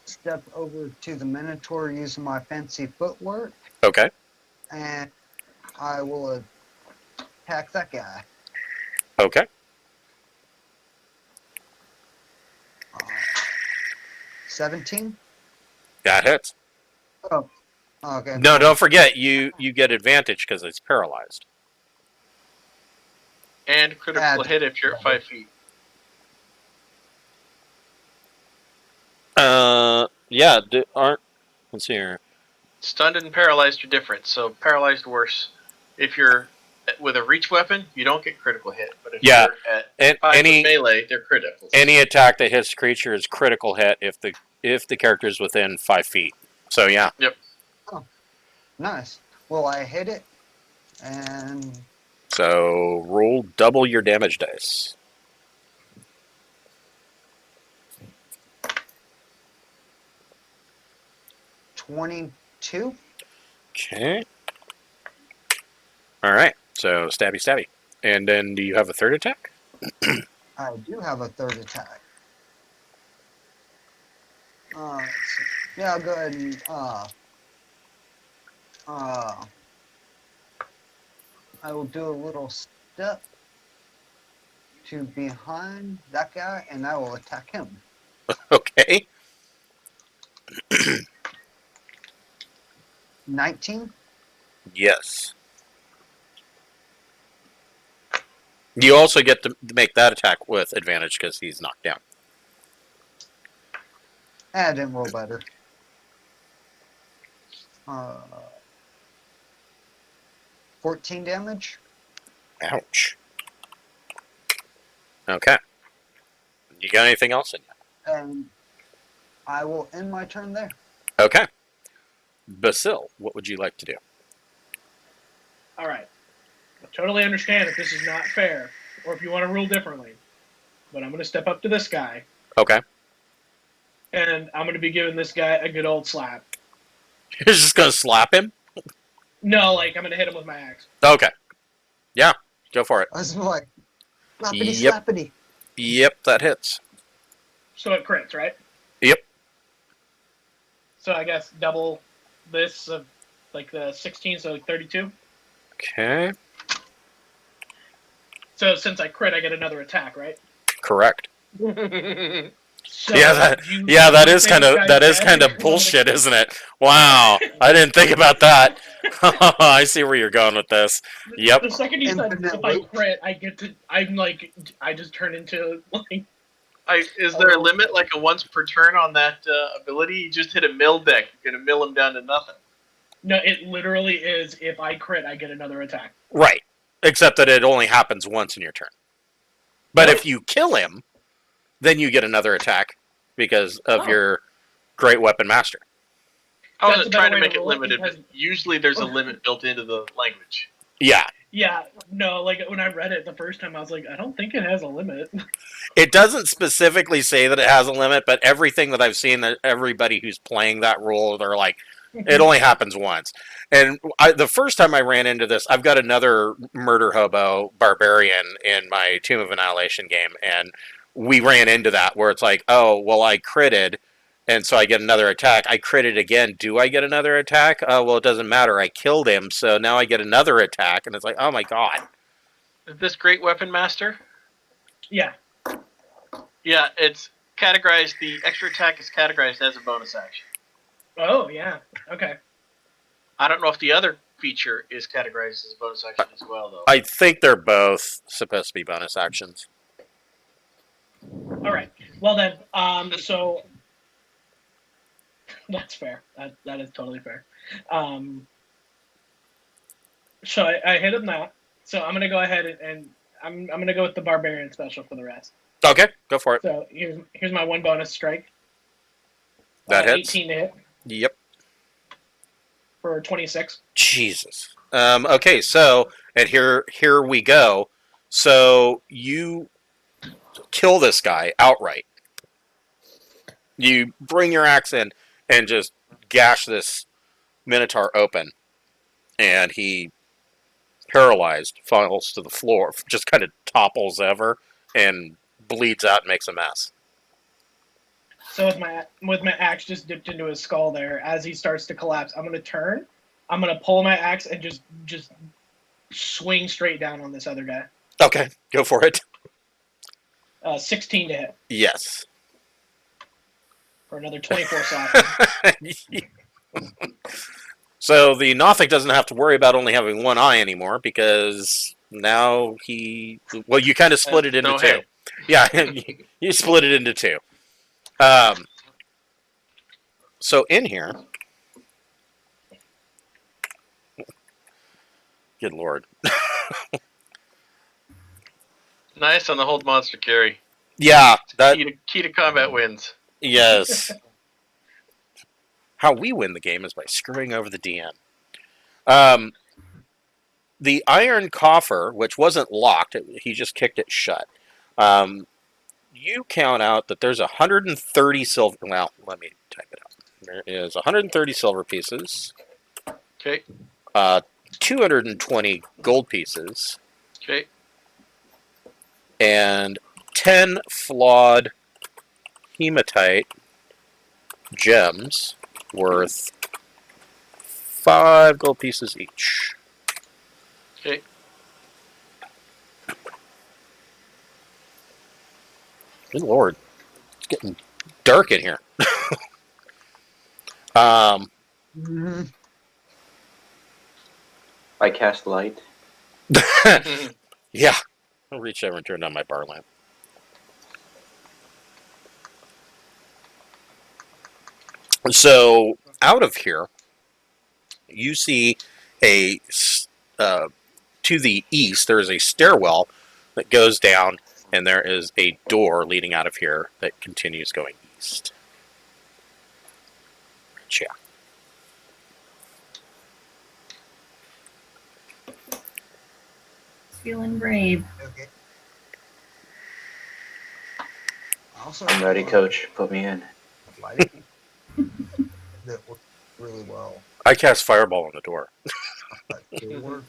step over to the Minotaur using my fancy footwork, Okay. and I will attack that guy. Okay. 17? That hits. Oh, okay. No, don't forget, you get advantage because it's paralyzed. And critical hit if you're at 5 feet. Yeah, let's see here. Stunned and paralyzed are different, so paralyzed worse. If you're with a reach weapon, you don't get critical hit, but if Yeah, you're at 5 foot melee, they're critical. Any attack that hits the creature is critical hit if the character is within 5 feet. So yeah. Yep. Oh, nice. Well, I hit it, and So roll double your damage dice. 22. Okay. All right. So stabby. And then do you have a third attack? I do have a third attack. Let's see. Yeah, I'll go ahead and I will do a little step to behind that guy, and I will attack him. Okay. 19. Yes. You also get to make that attack with advantage because he's knocked down. I didn't roll better. 14 damage. Ouch. Okay. You got anything else in you? And I will end my turn there. Okay. Basil, what would you like to do? All right. I totally understand if this is not fair, or if you want to rule differently. But I'm going to step up to this guy, Okay. and I'm going to be giving this guy a good old slap. You're just gonna slap him? No, like I'm gonna hit him with my axe. Okay. Yeah, go for it. I was like, slappity Yep. slappity. Yep, that hits. So it crits, right? Yep. So I guess double this of like the 16, so like 32. Okay. So since I crit, I get another attack, right? Correct. So that is kind of bullshit, isn't it? Wow, I didn't think about that. I see where you're going with this. Yep. The second you said Infinite if I loop. crit, I get to. I'm like, I just turn into like. Is there a limit, like a once per turn on that ability? You just hit a mill deck. You're gonna mill him down to nothing. No, it literally is. If I crit, I get another attack. Right. Except that it only happens once in your turn. But Really? if you kill him, then you get another attack because of your Great Weapon Master. I That's wasn't a better trying to way make to it roll it limited, because- but usually there's a limit built into the language. Yeah. Yeah, no, like when I read it the first time, I was like, I don't think it has a limit. It doesn't specifically say that it has a limit, but everything that I've seen, that everybody who's playing that rule, they're like, it only happens once. And the first time I ran into this, I've got another murder hobo barbarian in my Tomb of Annihilation game, and we ran into that where it's like, oh, well, I critted, and so I get another attack. I critted again. Do I get another attack? Well, it doesn't matter. I killed him, so now I get another attack, and it's like, oh my god. Is this Great Weapon Master? Yeah. Yeah, it's categorized. The extra attack is categorized as a bonus action. Oh yeah. Okay. I don't know if the other feature is categorized as a bonus action as well, though. I think they're both supposed to be bonus actions. All right. Well then, so that's fair. That is totally fair. So I hit him now. So I'm gonna go ahead and I'm gonna go with the barbarian special for the rest. Okay, go for it. So here's my one bonus strike. That hits. 18 to hit Yep. for 26. Jesus. Okay, so and here we go. So you kill this guy outright. You bring your axe in and just gash this Minotaur open, and he, paralyzed, falls to the floor, just kind of topples over, and bleeds out and makes a mess. So with my axe just dipped into his skull there, as he starts to collapse, I'm gonna turn. I'm gonna pull my axe and just swing straight down on this other guy. Okay, go for it. 16 to hit Yes. for another 24 slashing. So the Nothic doesn't have to worry about only having one eye anymore because now you kind of split it into no two. head. Yeah, you split it into two. So in here, good lord. Nice on the hold monster carry. Yeah, that Key to combat wins. yes. How we win the game is by screwing over the DM. The iron coffer, which wasn't locked, he just kicked it shut. You count out that there's 130 silver. Well, let me type it out. There is 130 silver pieces. Okay. 220 gold pieces. Okay. And 10 flawed hematite gems worth 5 gold pieces each. Okay. Good lord. It's getting dark in here. Mm-hmm. I cast light. Yeah. I'll reach over and turn on my bar lamp. So, out of here, you see to the east, there is a stairwell that goes down, and there is a door leading out of here that continues going east. Yeah. Feeling brave. Okay. Also, I'm ready, coach. Put me in. Lighting. really well. I cast Fireball on the door. That door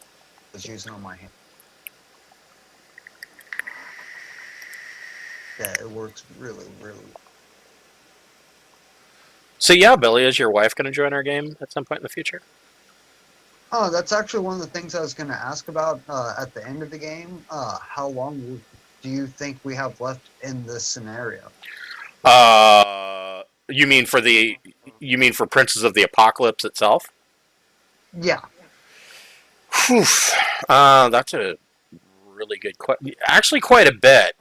is using on my hand. Yeah, it works really, really well. So yeah, Billy, is your wife going to join our game at some point in the future? Oh, that's actually one of the things I was going to ask about at the end of the game. How long do you think we have left in this scenario? You mean for Princes of the Apocalypse itself? Yeah. Whew. That's a really good question. Actually, quite a bit.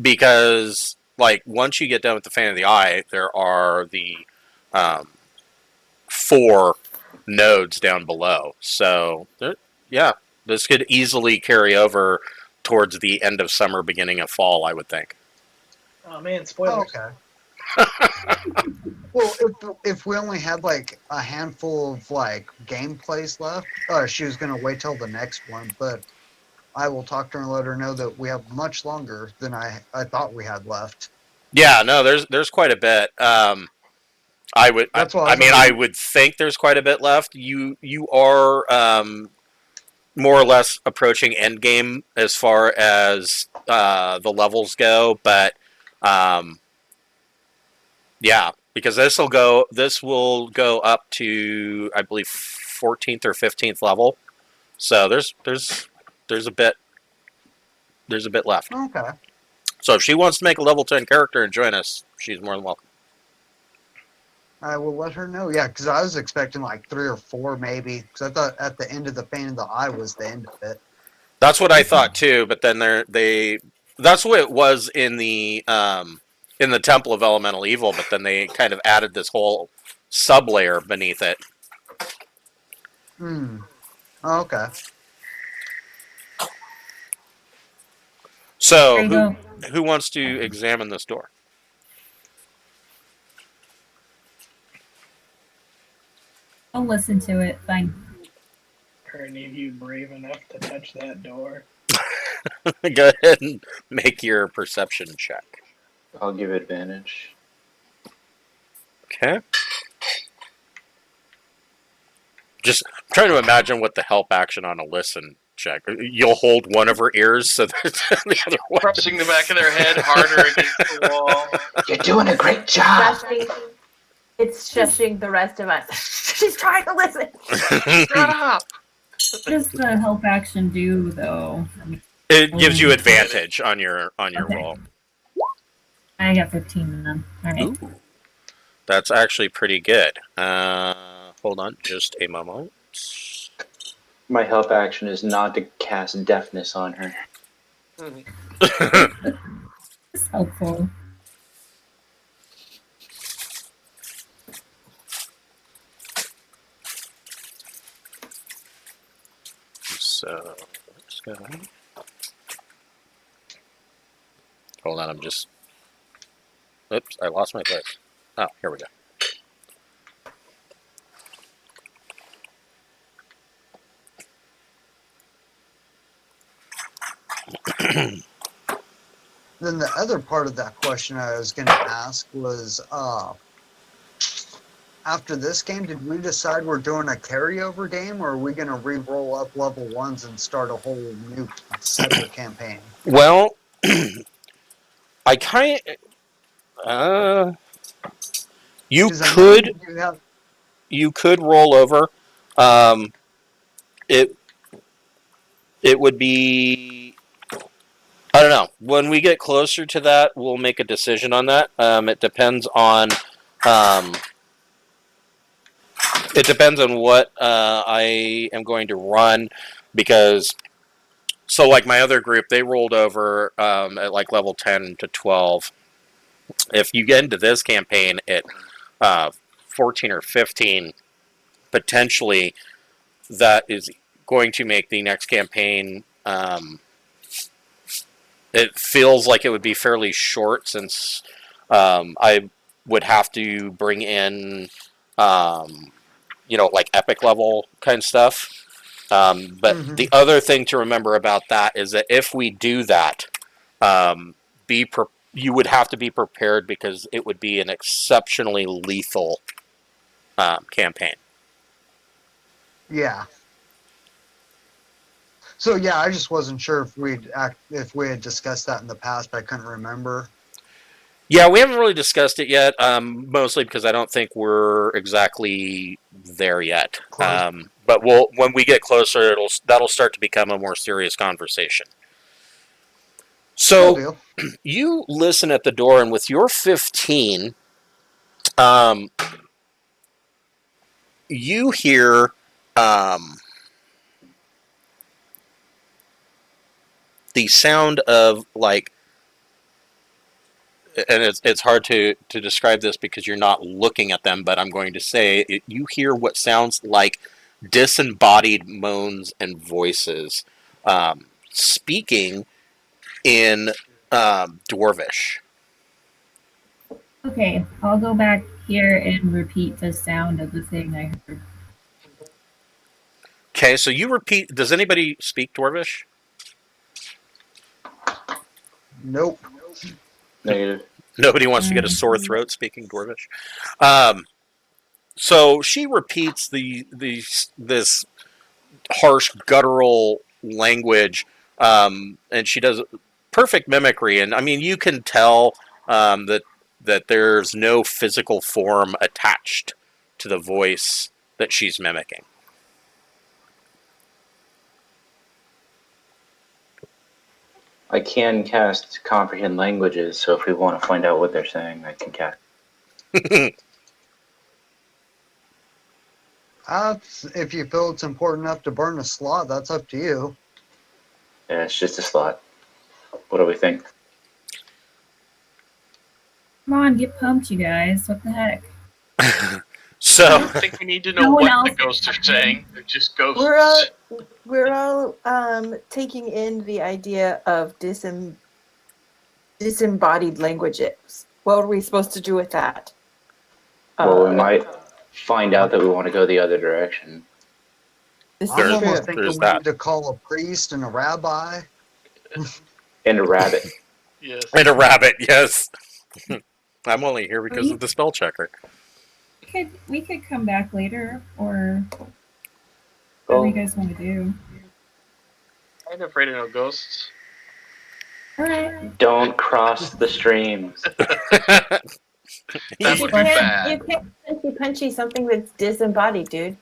Because like once you get done with the Fane of the Eye, there are the 4 nodes down below. So yeah, this could easily carry over towards the end of summer, beginning of fall, I would think. Oh man, Oh, spoilers. okay. Well, if we only had like a handful of like gameplays left, she was gonna wait till the next one. But I will talk to her and let her know that we have much longer than I thought we had left. Yeah, no, there's quite a bit. I would. That's why I would think there's quite a bit left. You are more or less approaching endgame as far as the levels go, but yeah, because this will go up to, I believe, 14th or 15th level. So there's a bit left. Okay. So if she wants to make a level 10 character and join us, she's more than welcome. I will let her know. Yeah, because I was expecting like 3 or 4 maybe. Because I thought at the end of the Fane of the Eye was the end of it. That's what I thought too. But then that's what it was in the Temple of Elemental Evil. But then they kind of added this whole sub layer beneath it. Hmm. Oh, okay. So There you go. who wants to examine this door? I'll listen to it. Fine. Are any of you brave enough to touch that door? Go ahead and make your perception check. I'll give advantage. Okay. Just trying to imagine what the help action on a listen check. You'll hold one of her ears so that the other one. Pressing the back of their head harder against the wall. You're doing a great job. It's shushing the rest of us. She's trying to listen. Shut up! What does the help action do, though? I mean, It gives you advantage on your Okay. roll. I got 15 then. All right. Ooh. That's actually pretty good. Hold on just a moment. My help action is not to cast deafness on her. It's helpful. So, let's go. Hold on, I'm just... Oops, I lost my place. Oh, here we go. Then the other part of that question I was going to ask was, after this game, did we decide we're doing a carryover game, or are we going to re-roll up level 1s and start a whole new separate campaign? Well, I kind you 'Cause I know could you have, you could roll over. It would be, I don't know. When we get closer to that, we'll make a decision on that. It depends on what I am going to run, because so like my other group, they rolled over at like level 10 to 12. If you get into this campaign at 14 or 15, potentially that is going to make the next campaign, it feels like it would be fairly short, since I would have to bring in like epic level kind of stuff. But the other thing to remember about that is that if we do that, you would have to be prepared because it would be an exceptionally lethal campaign. Yeah. So yeah, I just wasn't sure if if we had discussed that in the past, but I couldn't remember. Yeah, we haven't really discussed it yet, mostly because I don't think we're exactly there yet. But when we get closer, that'll start to become a more serious conversation. So you listen at the door, and with your 15, you hear the sound of like, and it's hard to describe this because you're not looking at them, but I'm going to say you hear what sounds like disembodied moans and voices speaking in Dwarvish. Okay, I'll go back here and repeat the sound of the thing I heard. Okay, so you repeat. Does anybody speak Dwarvish? Nope. Negative. Nobody wants to get a sore throat speaking Dwarvish. So she repeats this harsh guttural language, and she does perfect mimicry. And I mean, you can tell that there's no physical form attached to the voice that she's mimicking. I can cast comprehend languages, so if we want to find out what they're saying, I can cast. If you feel it's important enough to burn a slot, that's up to you. Yeah, it's just a slot. What do we think? Come on, get pumped, you guys. What the heck? So I don't think we need to know No one what else the ghosts are saying. They're just ghosts. We're all taking in the idea of disembodied languages. What are we supposed to do with that? Well, we might find out that we want to go the other direction. I'm almost thinking we need to call a priest and a rabbi. And a rabbit. Yes. And a rabbit, yes. I'm only here because of the spell checker. We could come back later, or whatever you guys want to do. I'm afraid of no ghosts. All right. Don't cross the streams. That would be bad. You can't punchy something that's disembodied, dude.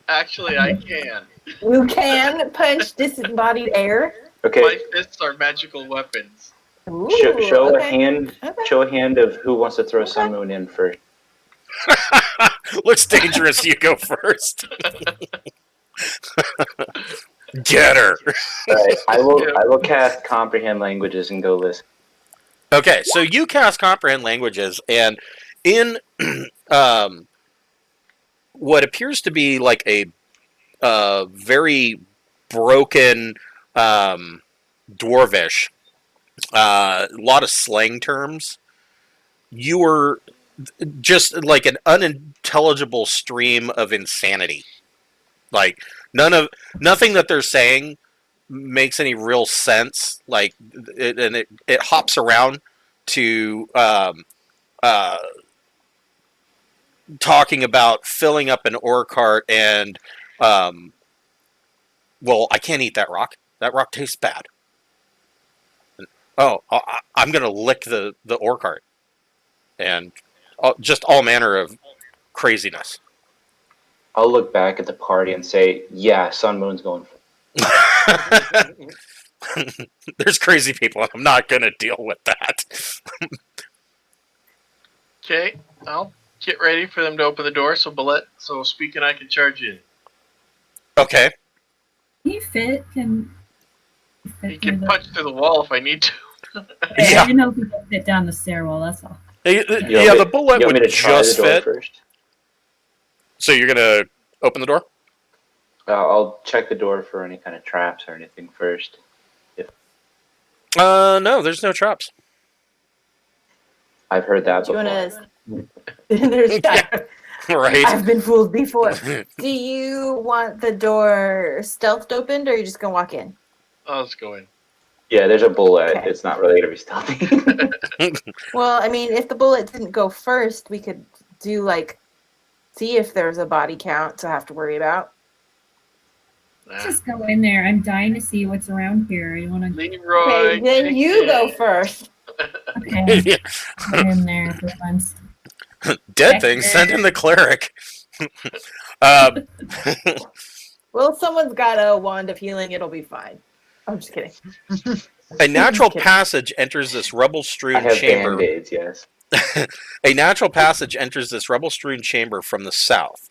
Actually, I can. You can punch disembodied air. Okay. My fists are magical weapons. Ooh, Show okay. a hand. Okay. Show a hand of who wants to throw Sun Moon in first. Looks dangerous. You go first. Get her. All right, I will cast comprehend languages and go listen. Okay, so you cast comprehend languages, and in what appears to be like a very broken Dwarvish, a lot of slang terms, you were just like an unintelligible stream of insanity. Like nothing that they're saying makes any real sense. Like it hops around to talking about filling up an ore cart and well, I can't eat that rock. That rock tastes bad. Oh, I'm gonna lick the ore cart, and just all manner of craziness. I'll look back at the party and say, "Yeah, Sun Moon's going." There's crazy people, and I'm not gonna deal with that. Okay, I'll get ready for them to open the door. So Speak and I can charge in. Okay. Can you fit? You can punch through the wall if I need to. Yeah. I didn't know if you could fit down the stairwell. That's all. Yeah, the bullet would just fit. First? So you're gonna open the door? I'll check the door for any kind of traps or anything first. No, there's no traps. I've heard that Do you before. There's Right. I've been fooled before. Do you want the door stealthed opened, or are you just gonna walk in? I'll just go in. Yeah, there's a bullet. Okay. It's not really gonna be stealthy. Well, I mean, if the bullet didn't go first, we could do like see if there's a body count to have to worry about. Let's just go in there. I'm dying to see what's around here. You want to? Leroy. Okay, then you go first. Okay, Yeah. get in there for once. Dead things, send in the cleric. um, Well, if someone's got a wand of healing, it'll be fine. I'm just kidding. a natural Kidding. passage enters this I rubble-strewn have chamber. band-aids, yes. A natural passage enters this rubble-strewn chamber from the south,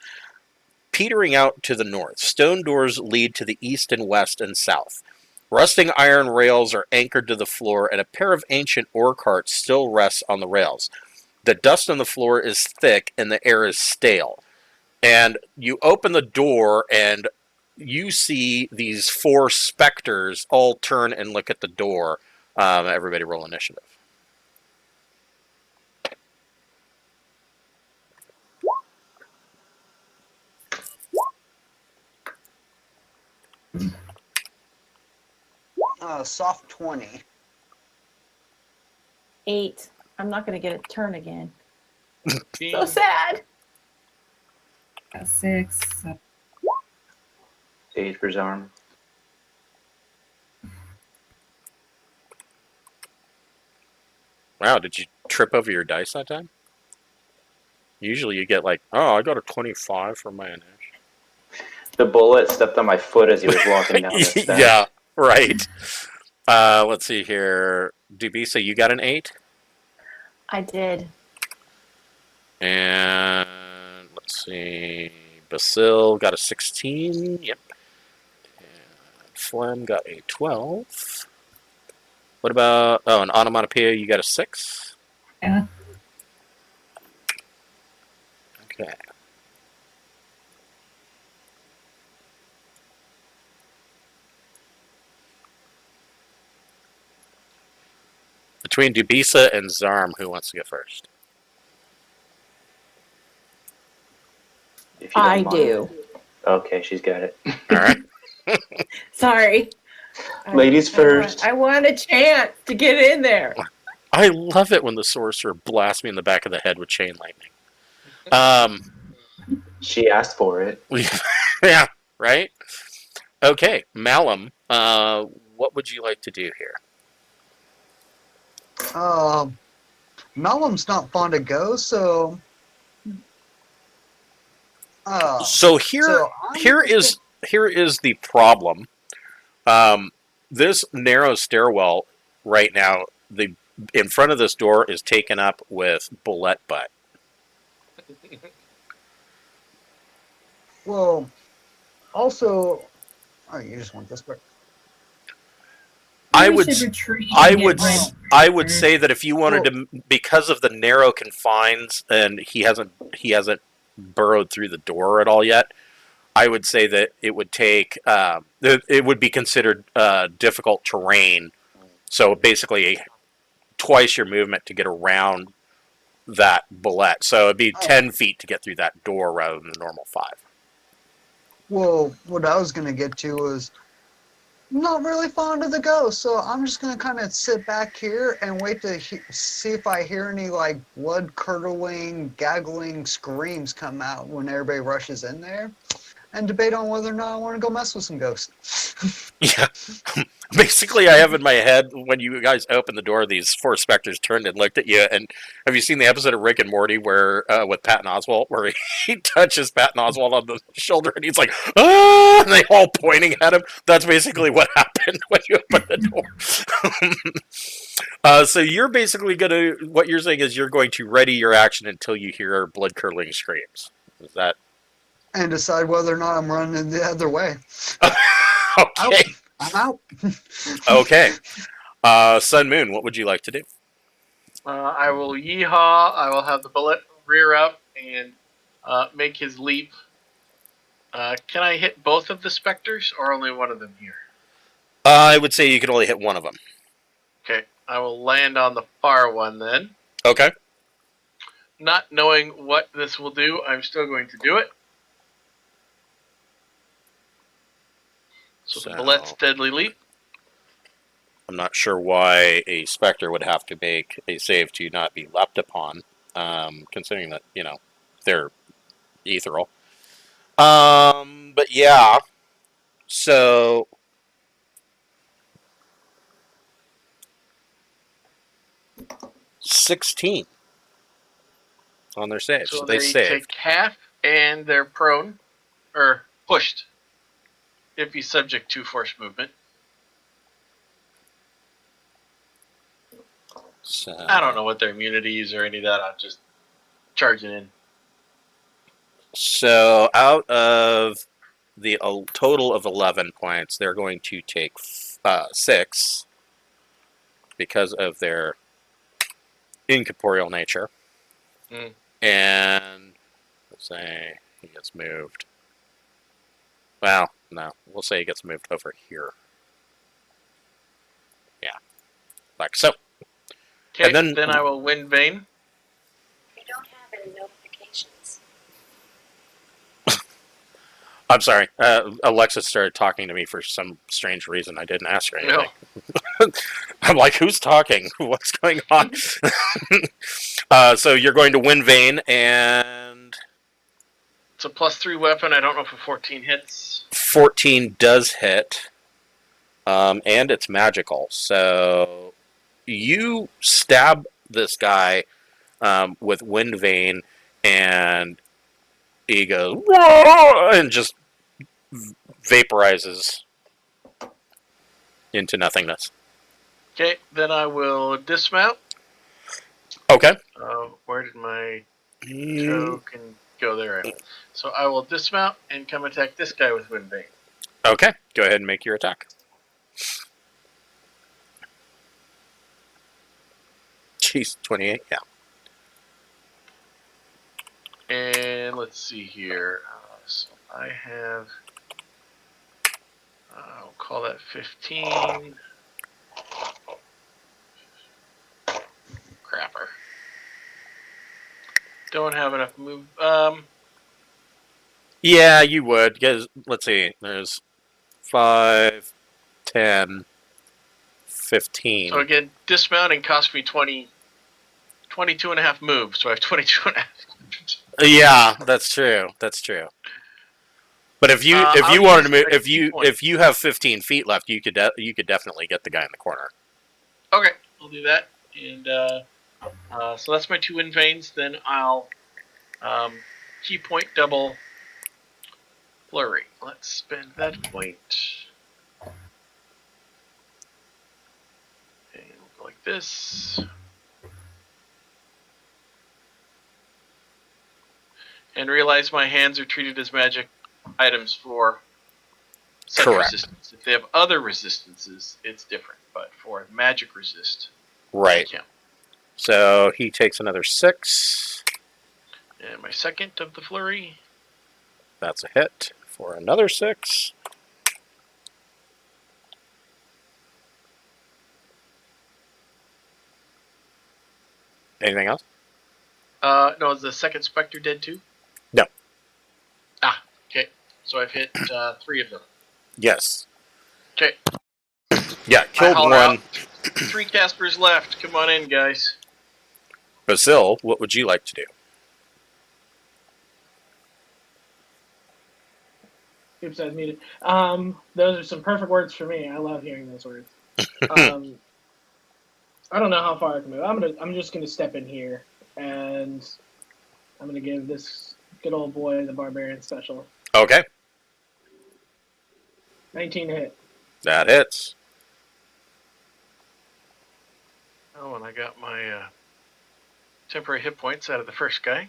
petering out to the north. Stone doors lead to the east and west and south. Rusting iron rails are anchored to the floor, and a pair of ancient ore carts still rests on the rails. The dust on the floor is thick, and the air is stale. And you open the door, and you see these 4 specters all turn and look at the door. Everybody roll initiative. Soft 20. 8. I'm not gonna get a turn again. So Team. sad. Got 6. 8 for Zarm. Wow, did you trip over your dice that time? Usually you get like, oh, I got a 25 for my initiative. The bullet stepped on my foot as he was walking down the steps. Yeah, right. Let's see here. Dubisa, you got an 8? I did. And let's see. Basil got a 16. Yep. And Flem got a 12. What about, oh, an onomatopoeia, you got a 6? Yeah. Okay. Between Dubisa and Zarm, who wants to go first? If you don't I mind. do. Okay, she's got it. All right. Sorry. Ladies first. I want a chance to get in there. I love it when the sorcerer blasts me in the back of the head with chain lightning. She asked for it. Yeah, right? Okay, Malum, what would you like to do here? Malum's not fond of ghosts, so. So here is the problem. This narrow stairwell right now, in front of this door is taken up with bullet butt. Well, also, oh, you just want this way. I We would, should retreat I and get would, ready. I would say that if you wanted to, because of the narrow confines, and he hasn't burrowed through the door at all yet, I would say that it would take, it would be considered difficult terrain. So basically, twice your movement to get around that bullet. So it'd be 10 feet to get through that door rather than the normal 5. Well, what I was going to get to was I'm not really fond of the ghost, so I'm just going to kind of sit back here and wait to see if I hear any like blood-curdling, gaggling screams come out when everybody rushes in there, and debate on whether or not I want to go mess with some ghosts. Yeah. Basically, I have in my head, when you guys opened the door, these 4 specters turned and looked at you. And have you seen the episode of Rick and Morty where with Patton Oswalt, where he touches Patton Oswalt on the shoulder and he's like, ah, and they all pointing at him? That's basically what happened when you opened the door. So you're basically what you're saying is you're going to ready your action until you hear blood-curdling screams. Is that? And decide whether or not I'm running the other way. Okay. I'm out. Okay. Sun Moon, what would you like to do? I will yeehaw. I will have the bullet rear up and make his leap. Can I hit both of the specters or only one of them here? I would say you can only hit one of them. Okay, I will land on the far one then. Okay. Not knowing what this will do, I'm still going to do it. So the bullet's deadly leap. I'm not sure why a Spectre would have to make a save to not be leapt upon, considering that, they're ethereal. But yeah, so 16 on their save. So So they they saved. take half, and they're prone or pushed if he's subject to force movement. So, I don't know what their immunities or any of that. I'm just charging in. So out of the total of 11 points, they're going to take 6 because of their incorporeal nature. Mm. And let's say he gets moved. Well, no, we'll say he gets moved over here. Yeah, like so. Okay, And then I will win Vane. I don't have any notifications. I'm sorry. Alexis started talking to me for some strange reason. I didn't ask her anything. No. I'm like, who's talking? What's going on? So you're going to win Vane, and It's a +3 weapon. I don't know if a 14 hits. 14 does hit, and it's magical. So you stab this guy with Wind Vane, and he goes, "Whoa!" and just vaporizes into nothingness. Okay, then I will dismount. Okay. Where did my token go? There. So I will dismount and come attack this guy with Wind Vane. Okay. Go ahead and make your attack. Jeez, 28. Yeah. And let's see here. So I have. I'll call that 15. Crapper. Don't have enough move. Yeah, you would. Because, let's see. There's 5, 10, 15. So again, dismounting cost me 22 and a half moves. So I have 22 and a half. Yeah, that's true. That's true. But if you I'll wanted to use move, my key point. if you have 15 feet left, you could definitely get the guy in the corner. Okay, I'll do that. And so that's my 2 Wind Vanes. Then I'll key point double flurry. Let's spend that point. And we'll go like this. And realize my hands are treated as magic items for such Correct. resistance. If they have other resistances, it's different. But for magic resist, Right. they count. So he takes another 6. And my second of the flurry. That's a hit for another 6. Anything else? No, is the second Spectre dead too? No. Ah, okay. So I've hit 3 of them. Yes. Okay. Yeah, killed holler one. out, 3 Caspers left. Come on in, guys. Basil, what would you like to do? Oops, I was muted. Those are some perfect words for me. I love hearing those words. I don't know how far I can move. I'm just gonna step in here, and I'm gonna give this good old boy the barbarian special. Okay, 19 to hit. that hits. Oh, and I got my temporary hit points out of the first guy.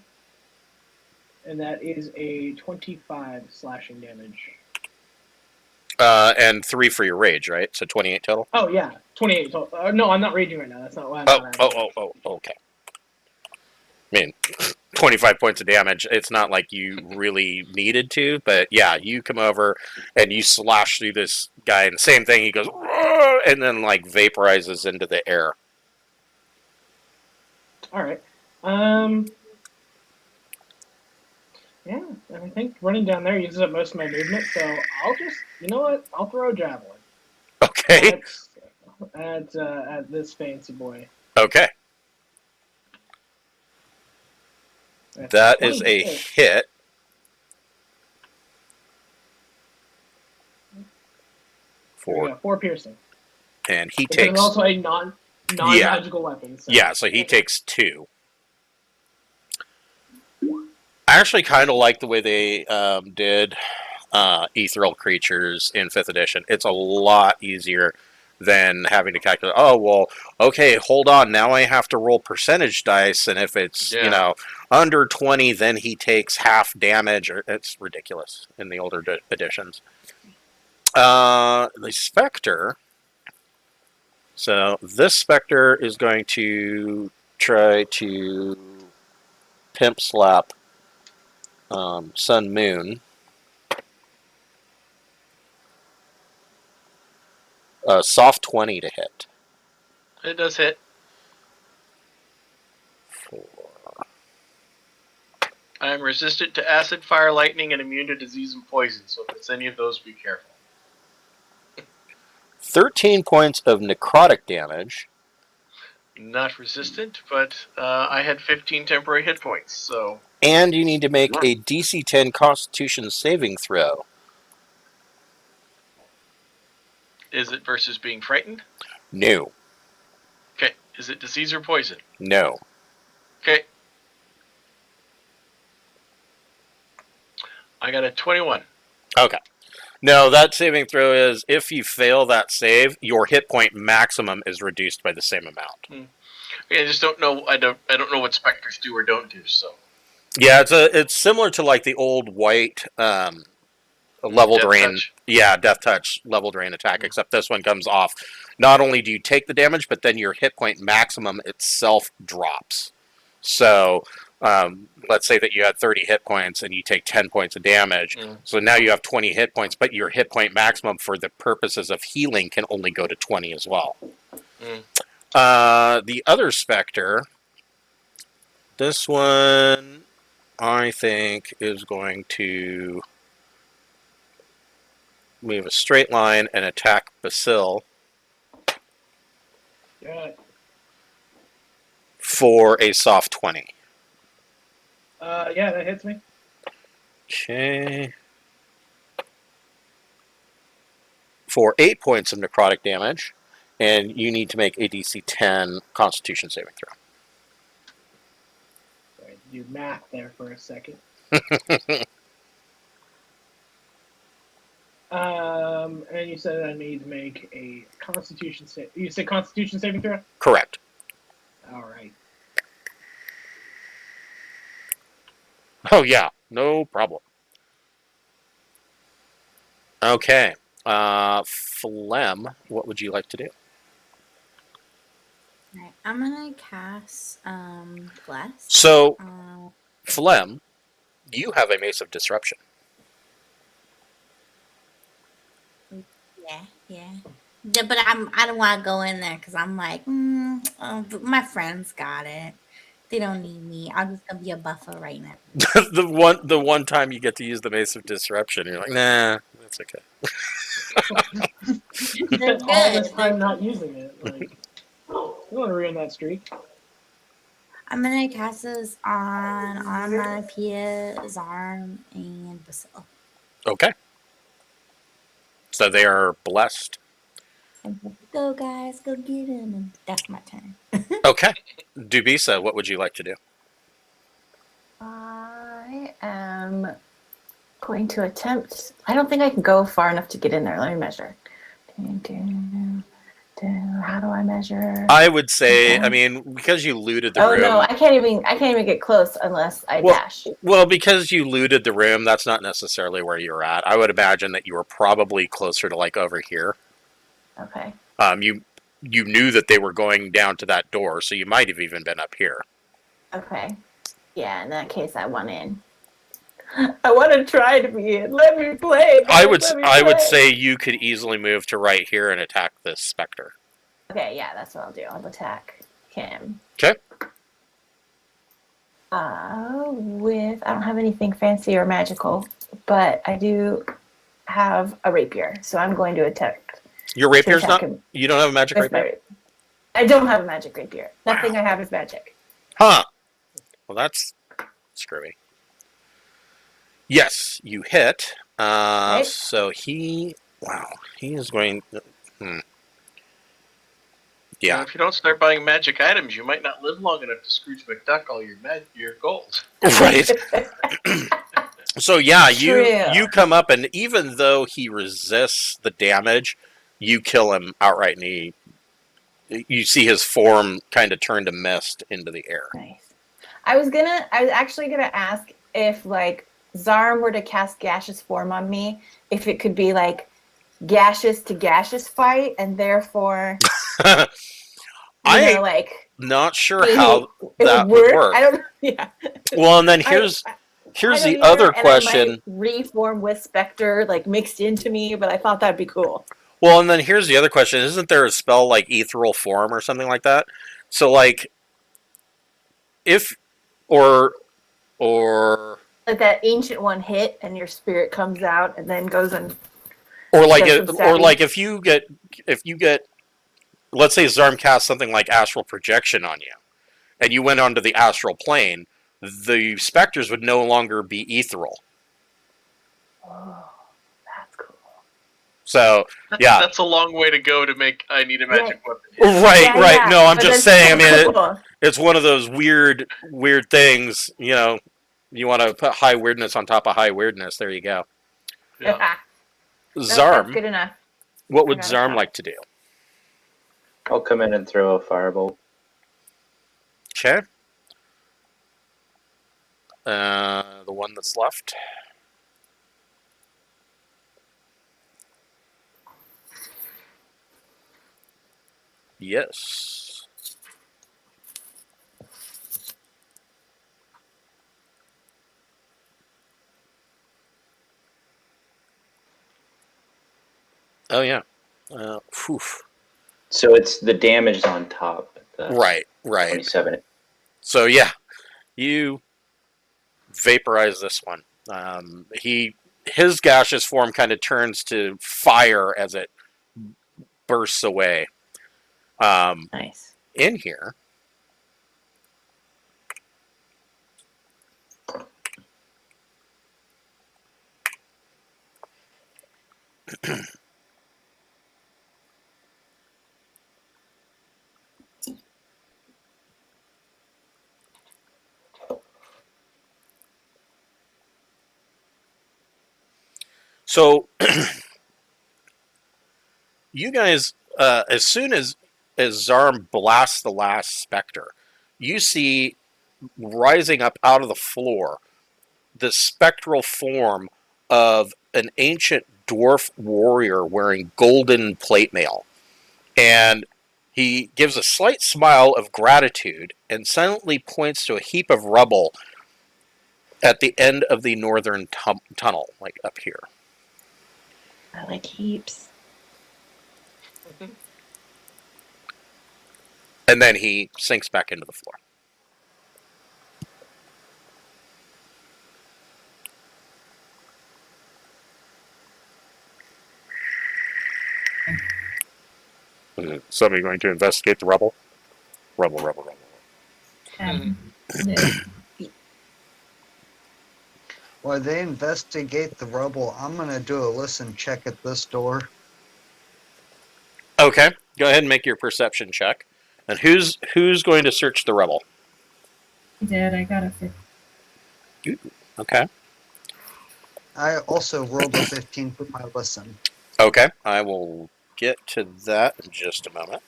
And that is a 25 slashing damage. And 3 for your rage, right? So 28 total? Oh, yeah. 28 total. No, I'm not raging right now. That's not why I'm not Okay. I mean, 25 points of damage. It's not like you really needed to, but yeah, you come over and you slash through this guy, and same thing, he goes, "Whoa," and then like vaporizes into the air. All right. Yeah, and I think running down there uses up most of my movement, so I'll just, you know what? I'll throw a javelin. Okay. at this fancy boy. Okay. That's That is a 26. hit. There we go, 4 piercing. And he Because it's takes... also a non-magical weapon. So. Yeah, so he takes 2. I actually kind of like the way they did ethereal creatures in 5th edition. It's a lot easier than having to calculate, oh, well, okay, hold on, now I have to roll percentage dice, and if it's, under 20, then he takes half damage. It's ridiculous in the older editions. The Spectre. So this Spectre is going to try to pimp slap Sun Moon. Soft 20 to hit. It does hit. 4. I am resistant to acid, fire, lightning, and immune to disease and poison. So if it's any of those, be careful. 13 points of necrotic damage. Not resistant, but I had 15 temporary hit points. So. And you need to make a DC 10 Constitution saving throw. Is it versus being frightened? No. Okay. Is it disease or poison? No. Okay. I got a 21. Okay. No, that saving throw is, if you fail that save, your hit point maximum is reduced by the same amount. Okay, I just don't know. I don't know what specters do or don't do. So. Yeah, it's similar to like the old white level Death drain. touch. Yeah, death touch level drain attack. Except this one comes off. Not only do you take the damage, but then your hit point maximum itself drops. So let's say that you had 30 hit points and you take 10 points of damage. So now you have 20 hit points, but your hit point maximum for the purposes of healing can only go to 20 as well. The other Spectre, this one, I think, is going to move a straight line and attack Basil for a soft 20. Yeah, that hits me. Okay. For 8 points of necrotic damage, and you need to make a DC 10 Constitution saving throw. Sorry, do math there for a second. And you said I need to make a Constitution save. You said Constitution saving throw? Correct. All right. Oh yeah, no problem. Okay. Phlegm, what would you like to do? Right, I'm gonna cast Bless. So, Phlegm, you have a Mace of Disruption. Yeah. But I don't want to go in there because I'm like, my friends got it. They don't need me. I'm just gonna be a buffer right now. the one time you get to use the Mace of Disruption, you're like, nah, that's okay. Spent all this time not using it. Like, you want to ruin that streak. I'm gonna cast this on Onomatopoeia, Zarm, and Basil. Okay. So they are blessed. Go guys, go get him. And that's my turn. Okay. Dubisa, what would you like to do? I am going to attempt. I don't think I can go far enough to get in there. Let me measure. How do I measure? I would say, I mean, because you looted the room. Oh no, I can't even get close unless I dash. Well, because you looted the room, that's not necessarily where you're at. I would imagine that you were probably closer to like over here. Okay. You knew that they were going down to that door, so you might have even been up here. Okay. Yeah, in that case, I want in. I want to try to be in. Let me play. I would say you could easily move to right here and attack this Spectre. Okay, yeah, that's what I'll do. I'll attack him. Okay. I don't have anything fancy or magical, but I do have a rapier, so I'm going to attack Your to rapier's attack not. him You don't have a magic with rapier. I don't have a magic rapier. Nothing I have is magic. Huh. Well, that's screwy. Yes, you hit. Right? So he. Wow. He is going. Yeah. If you don't start buying magic items, you might not live long enough to Scrooge McDuck all your gold. Right. So yeah, True. you come up, and even though he resists the damage, you kill him outright, and you see his form kind of turn to mist into the air. Nice. I was actually gonna ask if like Zarm were to cast gaseous form on me, if it could be like gaseous to gaseous fight, and therefore like not sure how that would work. I don't. Yeah. Well, and then here's the other question. I might reform with Spectre, like mixed into me, but I thought that'd be cool. Well, and then here's the other question: isn't there a spell like ethereal form or something like that? So, like, if or like that ancient one hit, and your spirit comes out, and then goes and if you get, let's say Zarm casts something like astral projection on you, and you went onto the astral plane, the specters would no longer be ethereal. Oh, that's cool. So yeah, that's a long way to go to make. I need a magic weapon. Right. Yeah. No, I'm just saying. I mean, cool. it's one of those weird things. You know, you want to put high weirdness on top of high weirdness. There you go. Yeah. Zarm. That's good enough. What would Zarm like to do? I'll come in and throw a firebolt. Okay. The one that's left. Yes. Oh yeah. Whew. So it's the damage on top. Right. 27. So yeah, you vaporize this one. His gaseous form kind of turns to fire as it bursts away. Nice. In here, so you guys, as soon as Zarm blasts the last specter, you see rising up out of the floor the spectral form of an ancient dwarf warrior wearing golden plate mail. And he gives a slight smile of gratitude and silently points to a heap of rubble at the end of the northern tunnel, like up here. I like heaps. And then he sinks back into the floor. Somebody going to investigate the rubble? Rubble. While they investigate the rubble, I'm going to do a listen check at this door. Okay, go ahead and make your perception check. And who's going to search the rubble? I did. I got a 50. Okay. I also rolled a 15 for my listen. Okay, I will get to that in just a moment.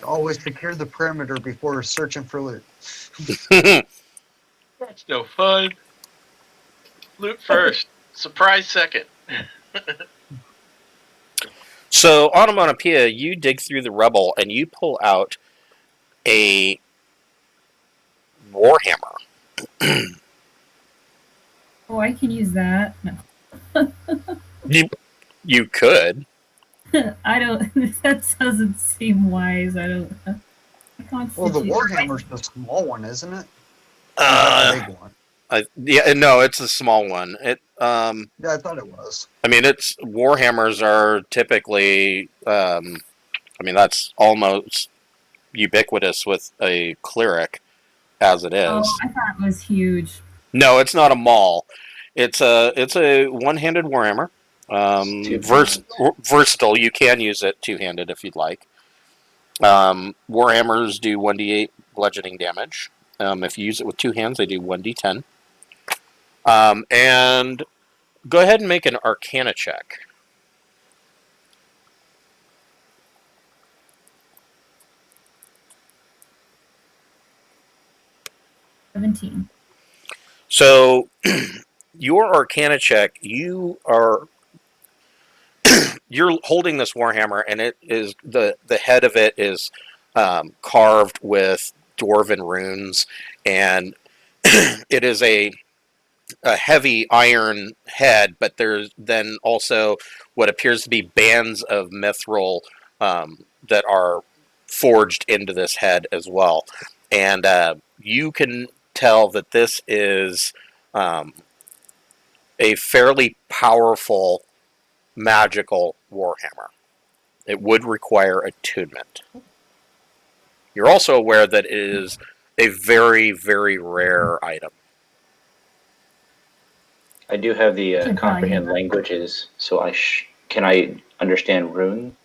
Always secure the perimeter before searching for loot. That's no fun. Loot first. Surprise second. So, Onomatopoeia, you dig through the rubble and you pull out a warhammer. Oh, I can use that. No. You could. I don't. That doesn't seem wise. I don't. Well, the warhammer's the small one, isn't it? Uh, the big one. Yeah, no, it's a small one. Yeah, I thought it was. I mean, it's warhammers are typically. I mean, that's almost ubiquitous with a cleric, as it Oh, is. I thought it was huge. No, it's not a maul. It's a one-handed warhammer. Two hands. Versatile. You can use it two-handed if you'd like. Warhammers do 1d8 bludgeoning damage. If you use it with two hands, they do 1d10. And go ahead and make an Arcana check. 17. So, your Arcana check, you're holding this warhammer, and it is the head of it is carved with dwarven runes, and it is a heavy iron head, but there's then also what appears to be bands of mithril that are forged into this head as well. And you can tell that this is a fairly powerful magical warhammer. It would require attunement. You're also aware that it is a very, very rare item. I do have the Should probably comprehend have that. languages, so can I understand rune?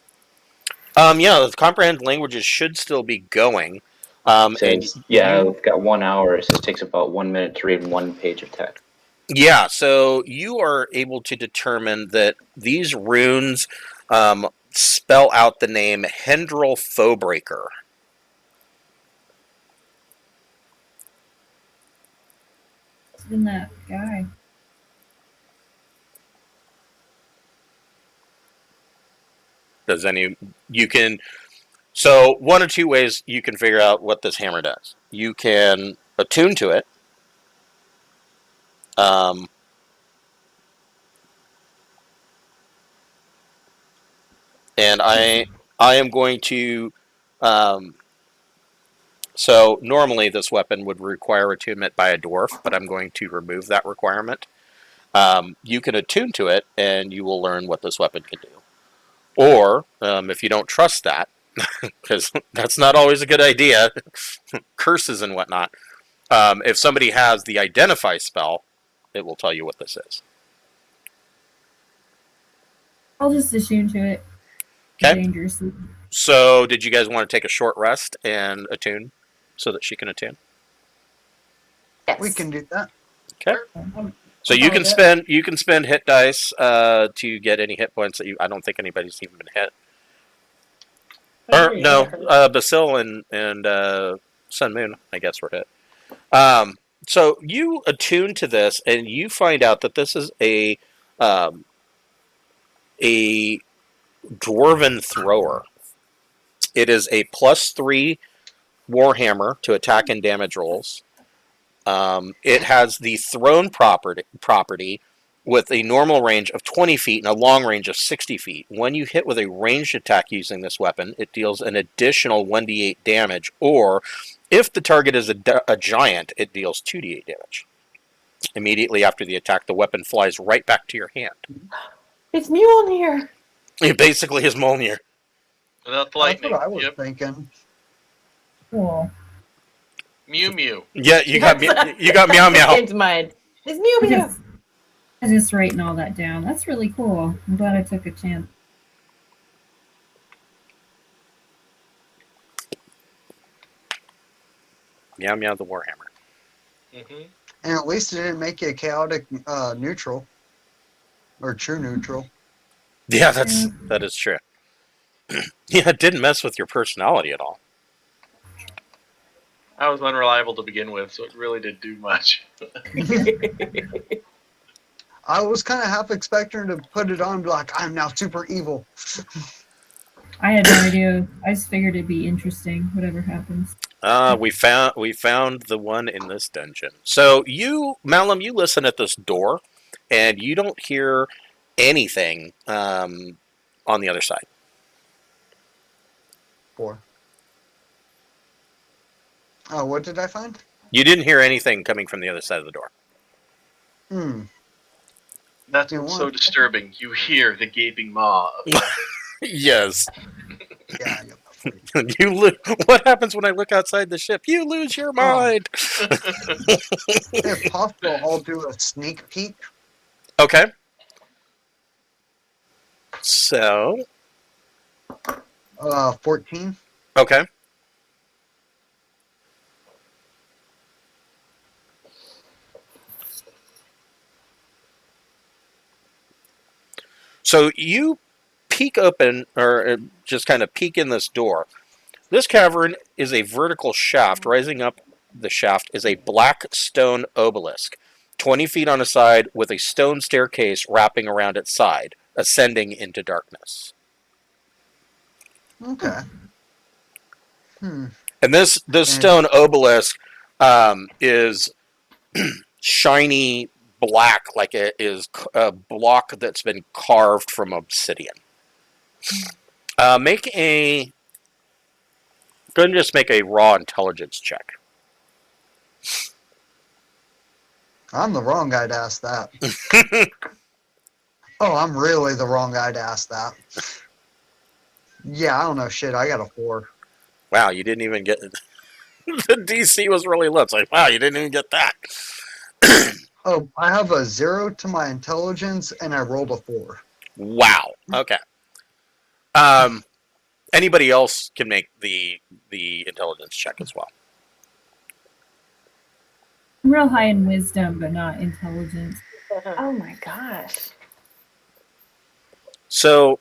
Yeah, the comprehend languages should still be going. Says, I've got 1 hour. It says takes about 1 minute to read 1 page of text. Yeah, so you are able to determine that these runes spell out the name Hendril Foebreaker. It's been that guy. So one of two ways you can figure out what this hammer does. You can attune to it. And I am going to. So normally this weapon would require attunement by a dwarf, but I'm going to remove that requirement. You can attune to it, and you will learn what this weapon can do. Or if you don't trust that, because that's not always a good idea, curses and whatnot. If somebody has the identify spell, it will tell you what this is. I'll just attune to it. Okay. Dangerously. So, did you guys want to take a short rest and attune so that she can attune? Yes. We can do that. Okay. So you can spend hit dice to get any hit points that I don't think anybody's even been hit. Or no, Basil and Sun Moon, I guess, were hit. So you attune to this, and you find out that this is a dwarven thrower. It is a +3 warhammer to attack and damage rolls. It has the thrown property with a normal range of 20 feet and a long range of 60 feet. When you hit with a ranged attack using this weapon, it deals an additional 1d8 damage, or if the target is a giant, it deals 2d8 damage. Immediately after the attack, the weapon flies right back to your hand. It's Mjolnir. It basically is Mjolnir. Without the That's lightning. what I was Yep. thinking. Cool. Mew Mew. Yeah, you got Meow Meow. Into mind. It's Mew Mew. I just writing all that down. That's really cool. I'm glad I took a chance. Meow Meow the Warhammer. Mm-hmm. And at least it didn't make you a chaotic neutral. Or true neutral. Yeah, that is true. Yeah, it didn't mess with your personality at all. I was unreliable to begin with, so it really did do much. I was kind of half expecting her to put it on and be like, I'm now super evil. I had no idea. I just figured it'd be interesting, whatever happens. We found the one in this dungeon. So you, Malum, you listen at this door, and you don't hear anything on the other side. 4. Oh, what did I find? You didn't hear anything coming from the other side of the door. Hmm. That's You what's want- so disturbing. You hear the gaping maw of death. Yes. Yeah, I got that for you. What happens when I look outside the ship? You lose your mind. If possible, I'll do a sneak peek. Okay. So, 14. okay. So you peek open, or just kind of peek in this door. This cavern is a vertical shaft. Rising up the shaft is a black stone obelisk, 20 feet on a side, with a stone staircase wrapping around its side, ascending into darkness. Okay. And this stone obelisk is shiny black, like it is a block that's been carved from obsidian. Make a. Go ahead and just make a raw intelligence check. I'm the wrong guy to ask that. Oh, I'm really the wrong guy to ask that. Yeah, I don't know shit. I got a 4. Wow, you didn't even get. The DC was really low. It's like, wow, you didn't even get that. Oh, I have a 0 to my intelligence, and I rolled a 4. Wow. Okay. Anybody else can make the intelligence check as well. I'm real high in wisdom, but not intelligence. Oh my gosh. So,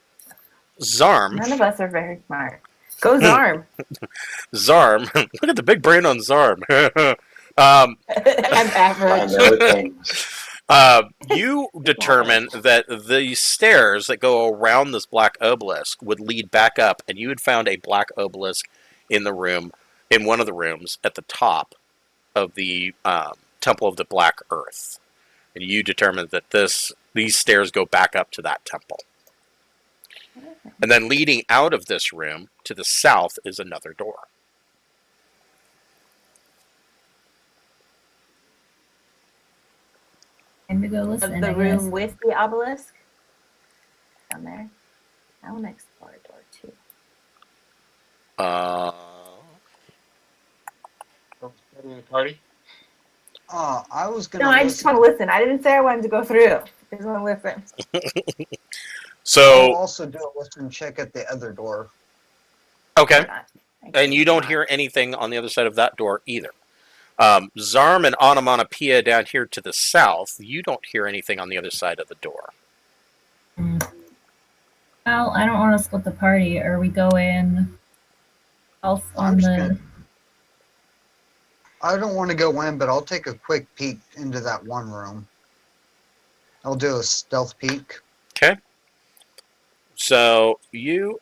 Zarm. None of us are very smart. Go Zarm. Zarm. Look at the big brain on Zarm. I'm I average. know things. You determine that the stairs that go around this black obelisk would lead back up, and you had found a black obelisk in the room, in one of the rooms at the top of the Temple of the Black Earth. And you determined that these stairs go back up to that temple. And then leading out of this room to the south is another door. Time to go listen. Of the I room guess. with the obelisk. Down there. I want to explore a door too. Party? I was gonna. No, I just want to listen. I didn't say I wanted to go through. I just want to listen. I'll So, also do a listen check at the other door. okay. Why not? And you don't hear anything on the other side of that door either. Zarm and Onomatopoeia down here to the south, you don't hear anything on the other side of the door. Well, I don't want to split the party, or we go in else on I'm just the. gonna- I don't want to go in, but I'll take a quick peek into that one room. I'll do a stealth peek. Okay. So you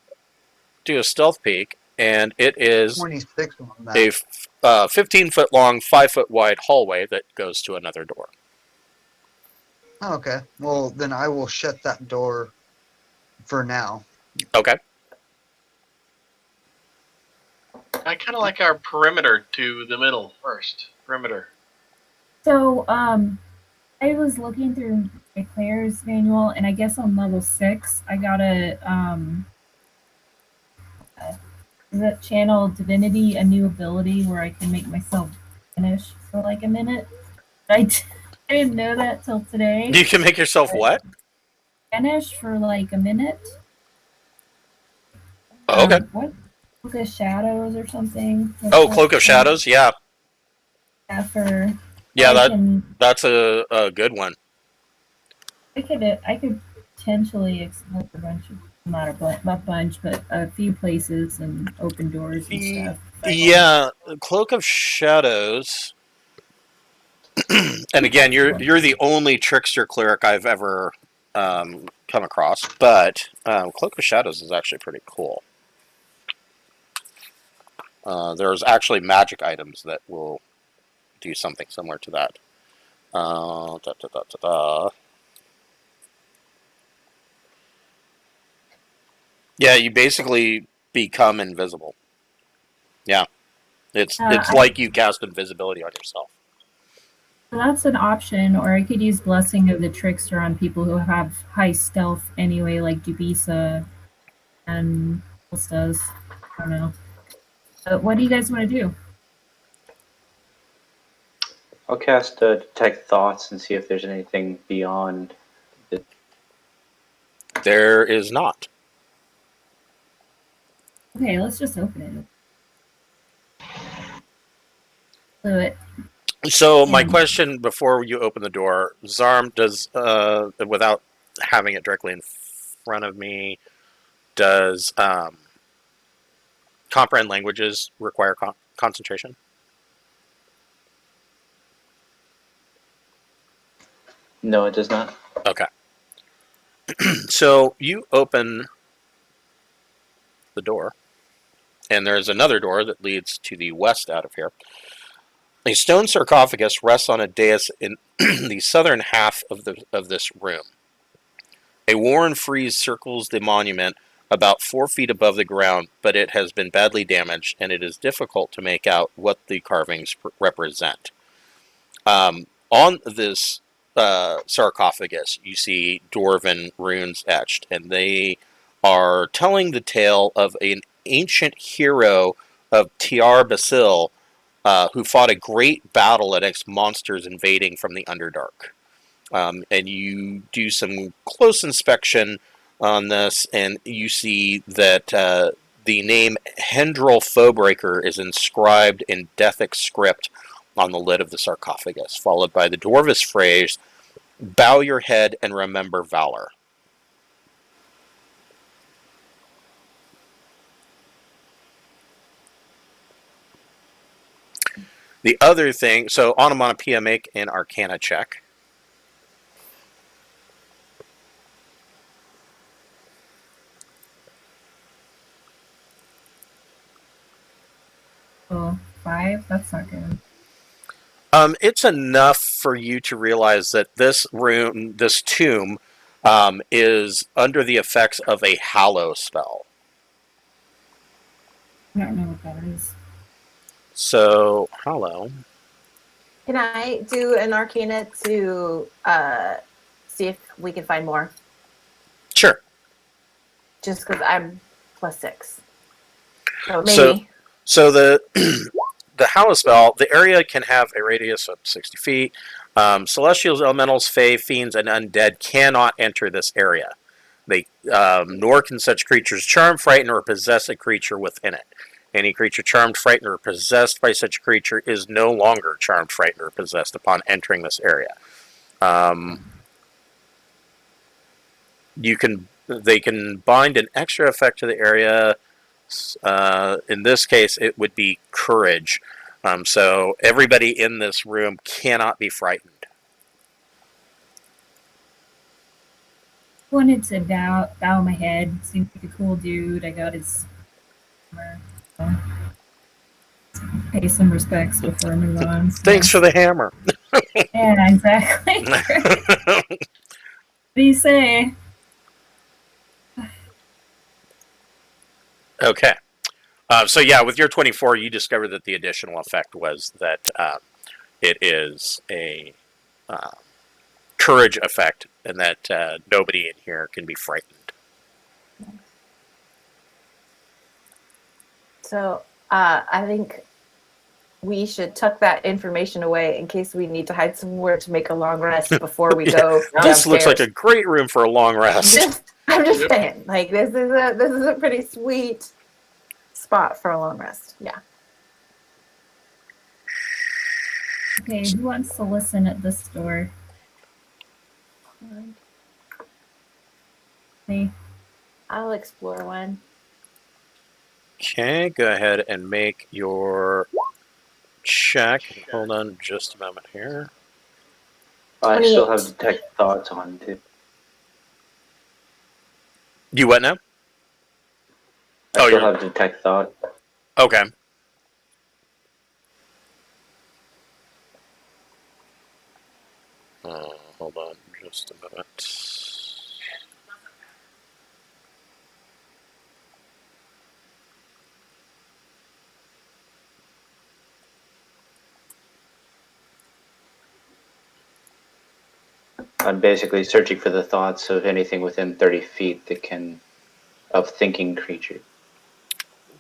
do a stealth peek, and it is 26 on that. a 15-foot long, 5-foot wide hallway that goes to another door. Okay. Well, then I will shut that door for now. Okay. I kind of like our perimeter to the middle first. Perimeter. So, I was looking through my player's manual, and I guess on level 6, I got a is it channel divinity, a new ability where I can make myself vanish for like a minute. I didn't know that till today. You can make yourself what? Vanish for like a minute. Oh, okay. What? Cloak of Shadows or something. Oh, Cloak of Shadows? Yeah. Yeah, for. Yeah, I can, that's a good one. I could potentially explore a bunch of, not a bunch, but a few places and open doors and stuff. Yeah, Cloak of Shadows. And again, you're the only trickster cleric I've ever come across, but Cloak of Shadows is actually pretty cool. There's actually magic items that will do something similar to that. Yeah, you basically become invisible. Yeah, it's like you cast invisibility on yourself. That's an option, or I could use Blessing of the Trickster on people who have high stealth anyway, like Dubisa and else does. I don't know. But what do you guys want to do? I'll cast Detect Thoughts and see if there's anything beyond. There is not. Okay, let's just open it. Do it. So my Yeah. question before you open the door, Zarm, does without having it directly in front of me, does comprehend languages require concentration? No, it does not. Okay. So you open the door, and there's another door that leads to the west out of here. A stone sarcophagus rests on a dais in the southern half of this room. A worn frieze circles the monument about 4 feet above the ground, but it has been badly damaged, and it is difficult to make out what the carvings represent. On this sarcophagus, you see dwarven runes etched, and they are telling the tale of an ancient hero of Tiar Basil who fought a great battle against monsters invading from the Underdark. And you do some close inspection on this, and you see that the name Hendril Foebreaker is inscribed in Dethic script on the lid of the sarcophagus, followed by the dwarvish phrase, "Bow your head and remember valor." The other thing, so onomatopoeia, make an Arcana check. Oh, 5? That's not good. It's enough for you to realize that this room, this tomb, is under the effects of a hallow spell. I don't know what that is. So, hallow. Can I do an Arcana to see if we can find more? Sure. Just because I'm +6. So maybe. So the the hallow spell, the area can have a radius of 60 feet. Celestials, elementals, fae, fiends, and undead cannot enter this area. Nor can such creatures charm, frighten, or possess a creature within it. Any creature charmed, frightened, or possessed by such a creature is no longer charmed, frightened, or possessed upon entering this area. They can bind an extra effect to the area. In this case, it would be courage. So everybody in this room cannot be frightened. Wanted to bow my head. Seemed like a cool dude. I got his pay some respects before I move on. So. Thanks for the hammer. Yeah, exactly. What do you say? Okay. So yeah, with your 24, you discover that the additional effect was that it is a courage effect, and that nobody in here can be frightened. So I think we should tuck that information away in case we need to hide somewhere to make a long rest before we go downstairs. This looks like a great room for a long rest. I'm just saying, like this is a pretty sweet spot for a long rest. Yeah. Okay, who wants to listen at this door? Me. I'll explore one. Okay, go ahead and make your check. Hold on just a moment here. I still have Detect Thoughts on too. You what now? I still have Detect Thought. Okay. Hold on just a minute. I'm basically searching for the thoughts of anything within 30 feet that can, of thinking creature.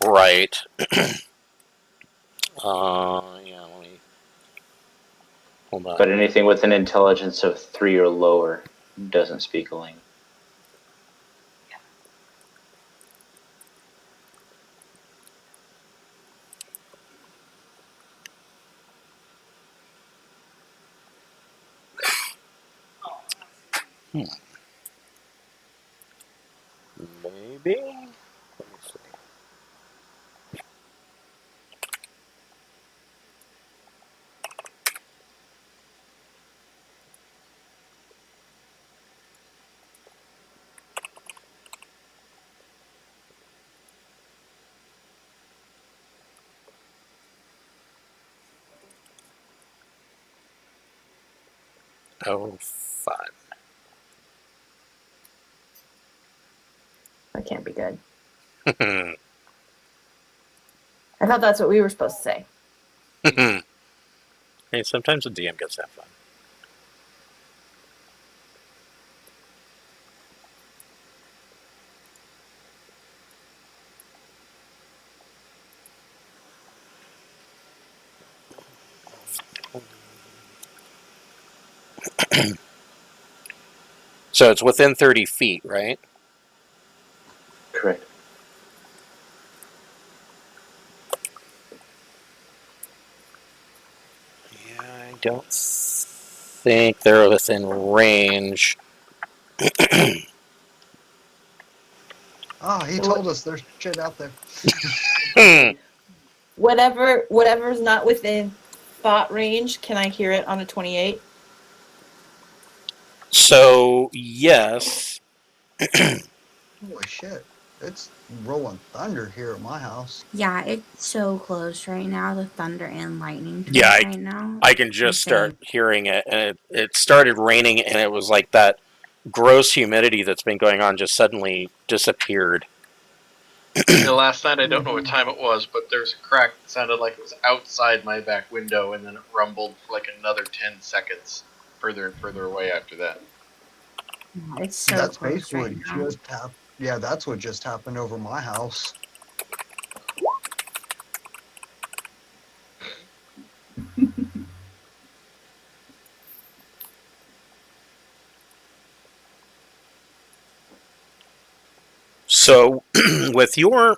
Right. Yeah, let me. Hold on. But anything with an intelligence of 3 or lower doesn't speak a language. Maybe. Let me see. Oh, 5. That can't be good. I thought that's what we were supposed to say. Hey, sometimes the DM gets that fun. So it's within 30 feet, right? Correct. Yeah, I don't think they're within range. Oh, he told us there's shit out there. Whatever's not within thought range, can I hear it on a 28? So, yes. Holy shit. It's rolling thunder here at my house. Yeah, it's so close right now. The thunder and lightning to Yeah, it right now. I can just Insane. start hearing it. And it started raining, and it was like that gross humidity that's been going on just suddenly disappeared. Last night, I don't know what time it was, but there was a crack that sounded like it was outside my back window, and then it rumbled for like another 10 seconds further and further away after that. Yeah, it's so That's close basically right now. just happened. Yeah, that's what just happened over my house. So, with your.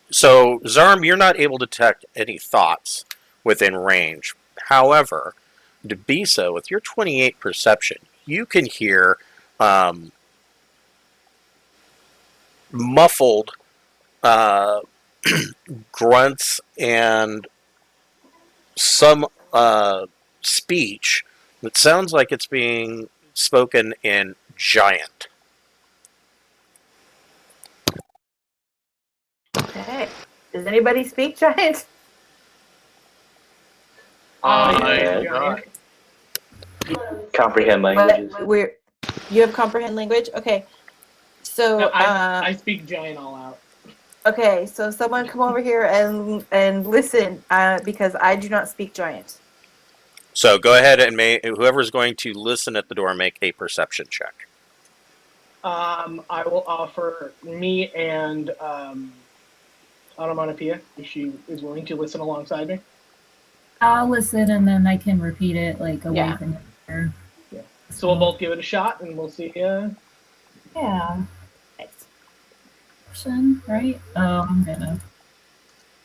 So, Zarm, you're not able to detect any thoughts within range. However, Debisa, with your 28 perception, you can hear muffled grunts and some speech that sounds like it's being spoken in giant. Okay. Does anybody speak giant? I Giant. Comprehend languages. But you have comprehend language? Okay. So No, I speak giant all out. okay, so someone come over here and listen, because I do not speak giant. So go ahead and whoever's going to listen at the door make a perception check. I will offer me and Onomatopoeia if she is willing to listen alongside me. I'll listen and then I can repeat it like away Yeah. from her. Yeah. So we'll both give it a shot and we'll see. Yeah. Nice. Option, right? Oh, I'm gonna.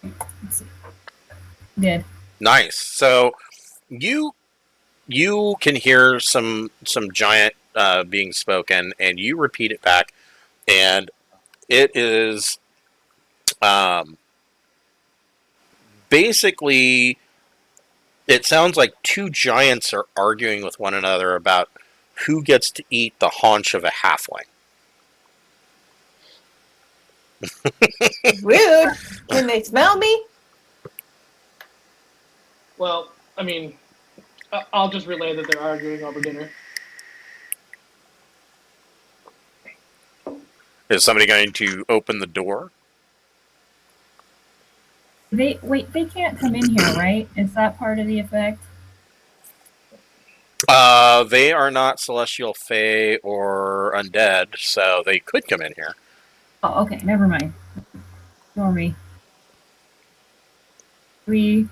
Let's see. Good. Nice. So you can hear some giant being spoken, and you repeat it back, and it is basically, it sounds like two giants are arguing with one another about who gets to eat the haunch of a halfling. Rude. Can they smell me? Well, I mean, I'll just relay that they're arguing over dinner. Is somebody going to open the door? They can't come in here, right? Is that part of the effect? They are not celestial, fae, or undead, so they could come in here. Oh, okay, never mind. Ignore me. We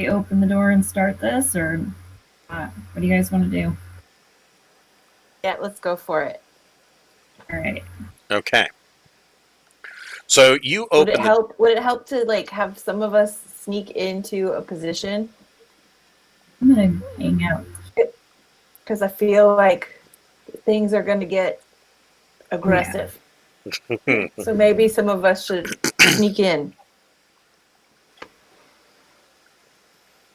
open the door and start this, or what do you guys want to do? Yeah, let's go for it. All right. Okay. So you Would it open the. help? Would it help to like have some of us sneak into a position? I'm gonna hang out. Because I feel like things are going to get aggressive. So maybe some of us should sneak in,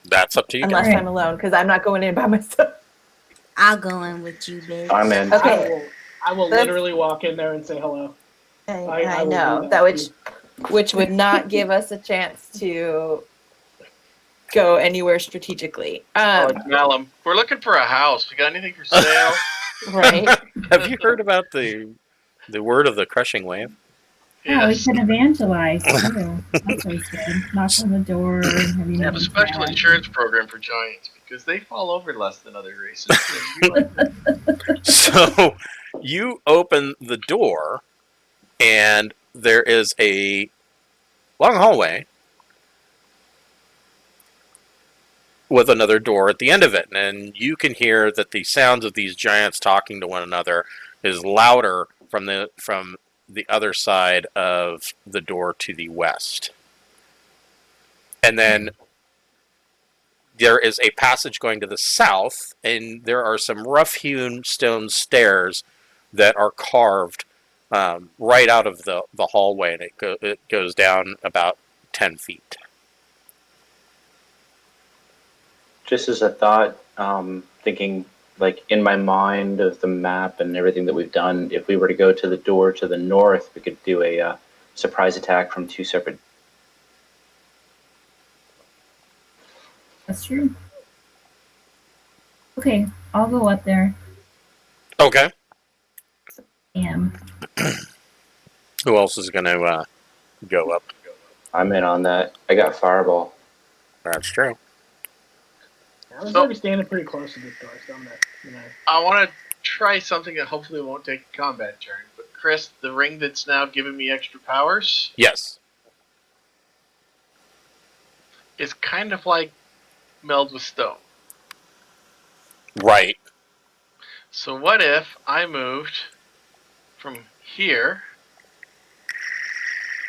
That's up to you unless guys. I'm alone, because I'm not going in by myself. I'll go in with you, bitch. I'm in. Okay. I will That's- literally walk in there and say hello. I will do know that which would not give us a chance to go anywhere strategically. Malum, we're looking for a house. We got anything for sale? Right? Have you heard about the word of the crushing wave? Yeah, we Yes. can evangelize too. That's always good. Knock on the door. Have you They have a met special Dad? insurance program for giants because they fall over less than other races. And we like So you open the door, and there is a long hallway with another door at the end of it, and you can hear that the sounds of these giants talking to one another is louder from the other side of the door to the west. And then there is a passage going to the south, and there are some rough-hewn stone stairs that are carved right out of the hallway, and it goes down about 10 feet. Just as a thought, thinking like in my mind of the map and everything that we've done, if we were to go to the door to the north, we could do a surprise attack from two separate. That's true. Okay, I'll go up there. Okay. And Who else is going to go up? I'm in on that. I got fireball. That's true. I was already standing pretty close to this door, so I'm not. I want to try something that hopefully won't take a combat turn. But Chris, the ring that's now giving me extra powers Yes. is kind of like meld with stone. Right. So what if I moved from here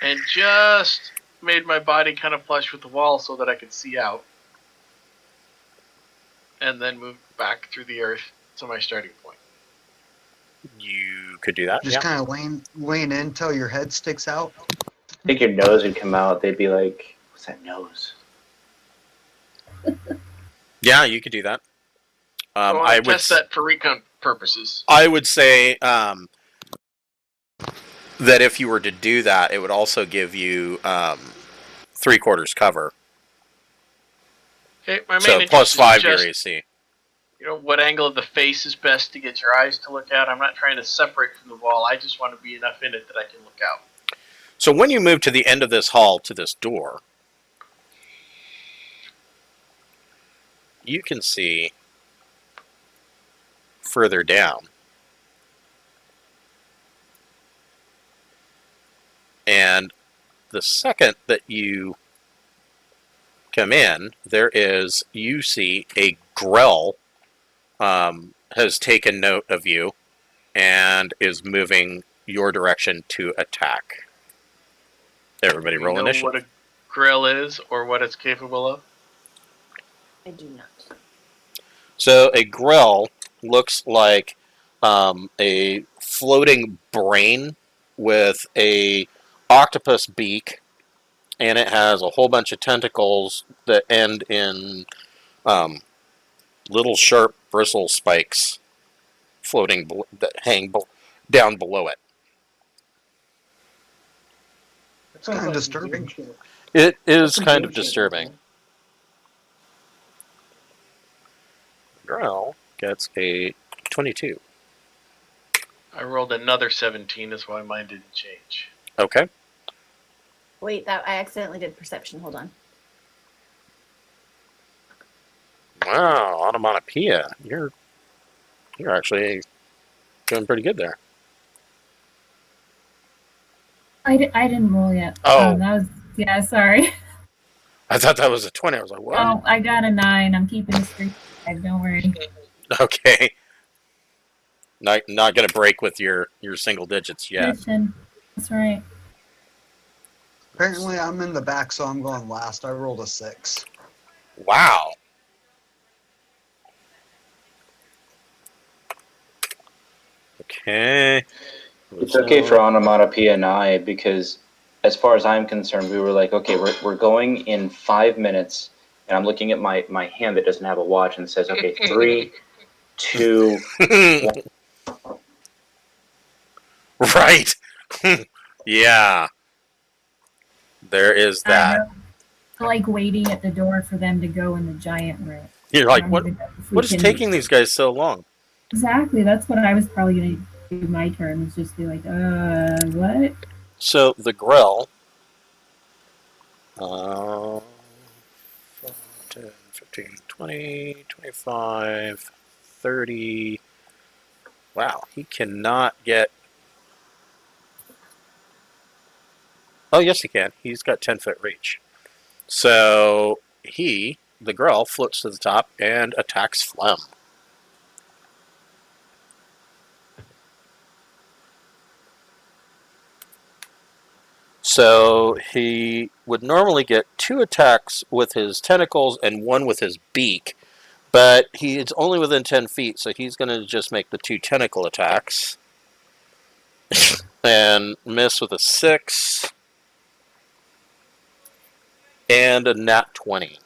and just made my body kind of flush with the wall so that I could see out, and then moved back through the earth to my starting point? You could do that. Just kind of lean in till your head sticks out. I think your nose would come out. They'd be like, "What's that nose?" Yeah, you could do that. I want I to would test that for recon purposes. I would say that if you were to do that, it would also give you 3/4 cover. Okay, my main So interest plus is 5 your just, AC. what angle of the face is best to get your eyes to look out. I'm not trying to separate from the wall. I just want to be enough in it that I can look out. So when you move to the end of this hall to this door, you can see further down. And the second that you come in, you see a Grell has taken note of you and is moving your direction to attack. Everybody Do roll you know initiative. what a grill is or what it's capable of? I do not. So a Grell looks like a floating brain with a octopus beak, and it has a whole bunch of tentacles that end in little sharp bristle spikes floating that hang down below it. That sounds Kinda like disturbing. some shit. It is Some kind of bullshit, disturbing. okay. Grell gets a 22. I rolled another 17, that's why mine didn't change. Okay. Wait, that I accidentally did perception. Hold on. Wow, onomatopoeia. You're actually doing pretty good there. I didn't roll yet. Oh. That was yeah. Sorry. I thought that was a 20. I was like, what? Oh, I got a 9. I'm keeping a straight 5. Don't worry. Okay. Not gonna break with your single digits yet. Tradition. That's right. Apparently, I'm in the back, so I'm going last. I rolled a 6. Wow. Okay. It's okay for onomatopoeia and I, because as far as I'm concerned, we were like, okay, we're going in 5 minutes, and I'm looking at my hand that doesn't have a watch and says, okay, 3, 2. Right. Yeah. There is I that. know. Like waiting at the door for them to go in the giant room. You're I like, don't what? even know if we What is can- taking these guys so long? Exactly. That's what I was probably going to do my turn. Is just be like, what? So the grill. 10, 15, 20, 25, 30. Wow, he cannot get. Oh, yes, he can. He's got 10-foot reach. So the grill, floats to the top and attacks Flem. So he would normally get 2 attacks with his tentacles and 1 with his beak, but he's only within 10 feet, so he's going to just make the 2 tentacle attacks and miss with a 6 and a nat 20.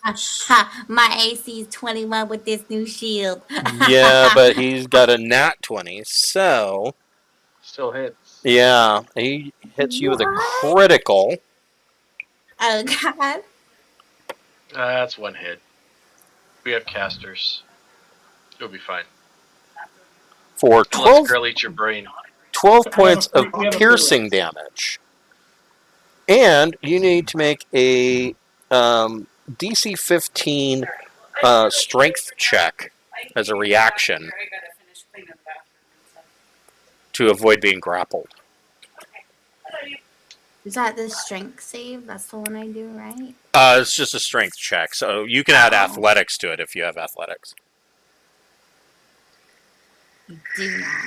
Ha, my AC is 21 with this new shield. Yeah, but he's got a nat 20, so Still hits. yeah, he hits you with a What? critical. Oh god. That's 1 hit. We have casters. You'll be fine. For Unless 12, girl eats your brain. 12 points we of have a free piercing list. damage. And you need to make a DC 15 strength check as a reaction to avoid being grappled. Is that the strength save? That's the one I do, right? It's just a strength check, so you can add Oh. athletics to it if you have athletics. Do not.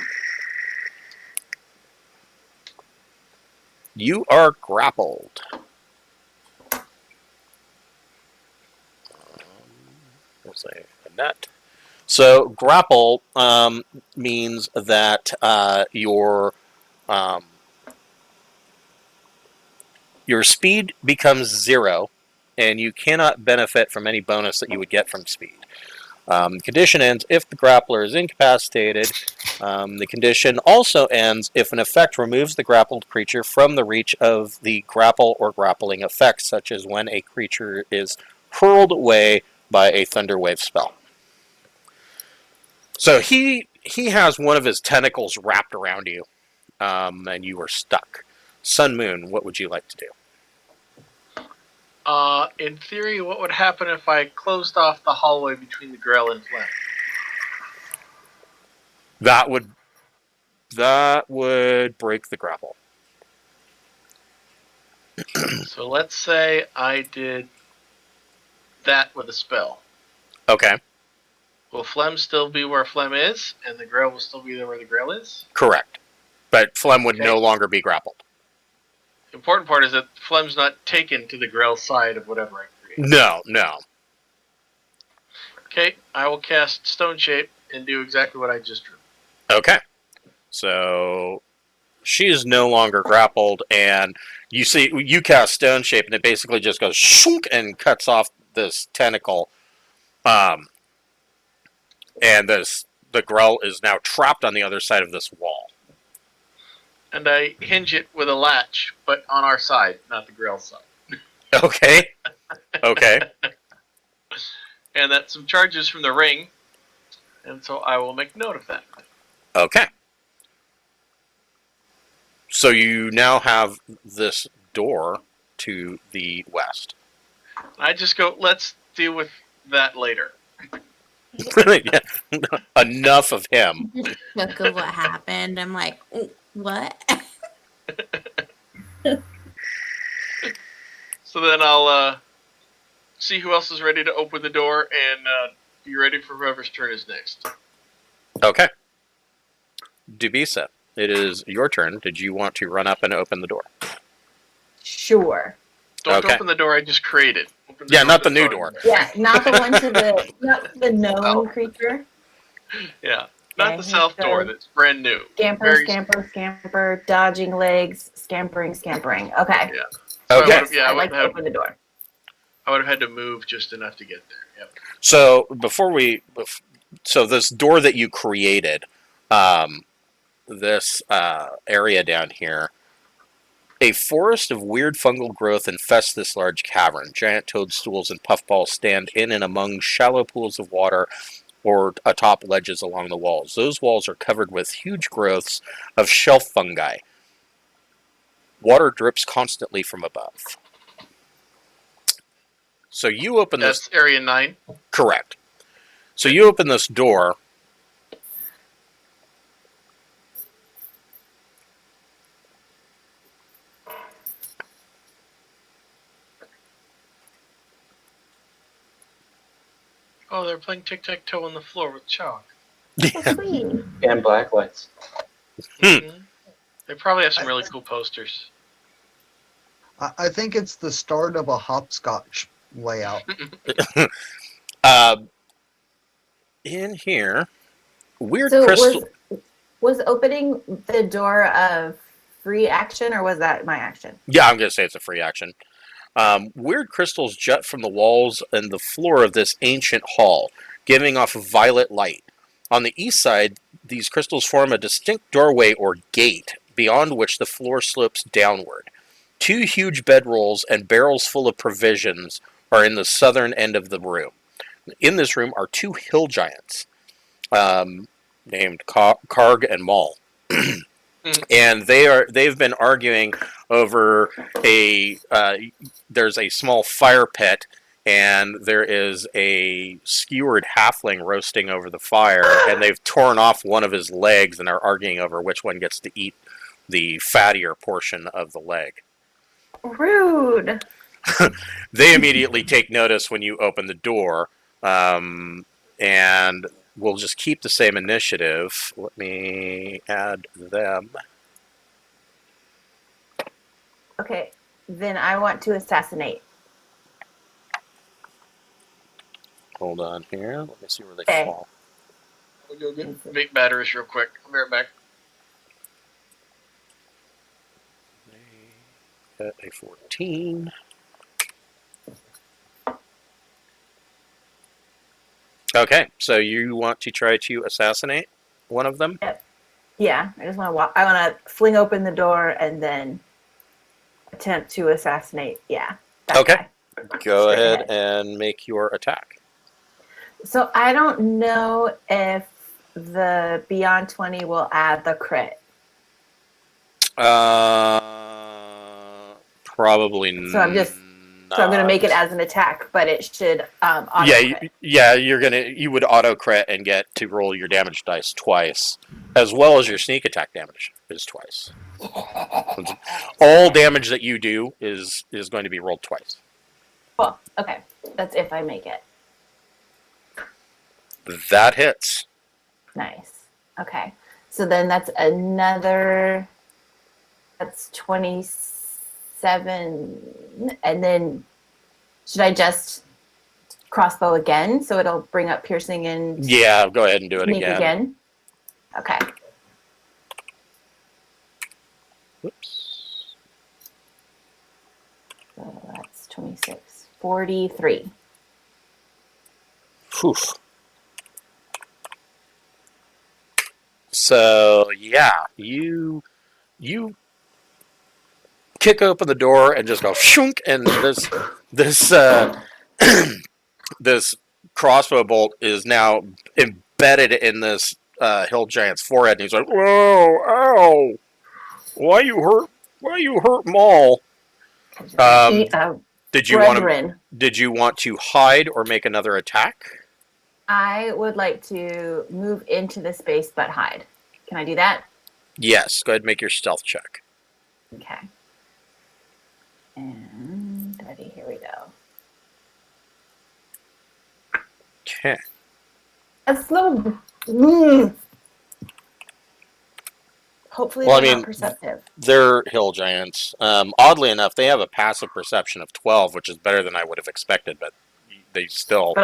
You are grappled. We'll say a net. So grapple means that your speed becomes 0, and you cannot benefit from any bonus that you would get from speed. The condition ends if the grappler is incapacitated. The condition also ends if an effect removes the grappled creature from the reach of the grapple or grappling effects, such as when a creature is hurled away by a Thunderwave spell. So he has one of his tentacles wrapped around you, and you are stuck. Sun Moon, what would you like to do? In theory, what would happen if I closed off the hallway between the Grell and Flem? That would break the grapple. So let's say I did that with a spell. Okay, Will Flem still be where Flem is, and the Grell will still be there where the Grell is? correct. But Flem would Okay. no longer be grappled. The important part is that Flem's not taken to the Grell side of whatever I create. No. Okay, I will cast Stone Shape and do exactly what I just drew. Okay. So she is no longer grappled, and you cast Stone Shape, and it basically just goes shunk and cuts off this tentacle. And the Grell is now trapped on the other side of this wall. And I hinge it with a latch, but on our side, not the Grell side. Okay. And that's some charges from the ring, and so I will make note of that. Okay. So you now have this door to the west. I just go, let's deal with that later. Yeah. Enough of him. Just shook of what happened. I'm like, what? So then I'll see who else is ready to open the door and be ready for whoever's turn is next. Okay. Dubisa, it is your turn. Did you want to run up and open the door? Sure. Don't Okay. open the door I just created. Open Yeah, door not the that's new already door. there. Yeah, not the one to the known Oh. creature. Yeah, not Okay, the south so- door that's brand new. Scamper, Very- scamper, scamper, dodging legs, scampering, scampering. Okay. Yeah. So Okay. I I'd would like to have open the door. I would have had to move just enough to get there. Yep. So so this door that you created, this area down here, a forest of weird fungal growth infests this large cavern. Giant toadstools and puffballs stand in and among shallow pools of water or atop ledges along the walls. Those walls are covered with huge growths of shelf fungi. Water drips constantly from above. So you open this. That's area 9. Correct. So you open this door. Oh, they're playing tic-tac-toe on the floor with chalk. Oh, sweet. And black lights. Mhm. They probably have some really cool posters. I think it's the start of a hopscotch layout. In here, weird So crystal. was opening the door a free action or was that my action? Yeah, I'm going to say it's a free action. Weird crystals jut from the walls and the floor of this ancient hall, giving off a violet light. On the east side, these crystals form a distinct doorway or gate, beyond which the floor slopes downward. 2 huge bedrolls and barrels full of provisions are in the southern end of the room. In this room are 2 hill giants, named Karg and Maul. And they've been arguing over there's a small fire pit, and there is a skewered halfling roasting over the fire, and they've torn off one of his legs and are arguing over which one gets to eat the fattier portion of the leg. Rude. They immediately take notice when you open the door, and we'll just keep the same initiative. Let me add them. Okay. Then I want to assassinate. Hold on here. Let me see where they Okay. fall. We'll go get vape batteries real quick. I'll be right back. At a 14. Okay, so you want to try to assassinate one of them? Yeah, I just want to walk. I want to fling open the door and then attempt to assassinate. Yeah. that Okay. guy. Go Straight ahead ahead. and make your attack. So I don't know if the Beyond 20 will add the crit. Probably So I'm just- not. So I'm going to make it as an attack, but it should auto Yeah, crit. you would auto crit and get to roll your damage dice twice, as well as your sneak attack damage is twice. All damage that you do is going to be rolled twice. Cool. Okay. That's if I make it. That hits. Nice. Okay. So then that's another, that's 27. And then should I just crossbow again? So it'll bring up piercing and Yeah, go ahead and do it sneak again. again. Okay. Whoops. So that's 26. 43. Whew. So yeah, you kick open the door and just go shunk, and this this crossbow bolt is now embedded in this hill giant's forehead, and he's like, "Whoa, ow! Why you hurt Maul?" Eat a Did you want to? brethren. Did you want to hide or make another attack? I would like to move into the space but hide. Can I do that? Yes. Go ahead and make your stealth check. Okay. And ready, here we go. Okay. A slow. Hopefully Well, I they're mean, not perceptive. They're hill giants. Oddly enough, they have a passive perception of 12, which is better than I would have expected, but they still. But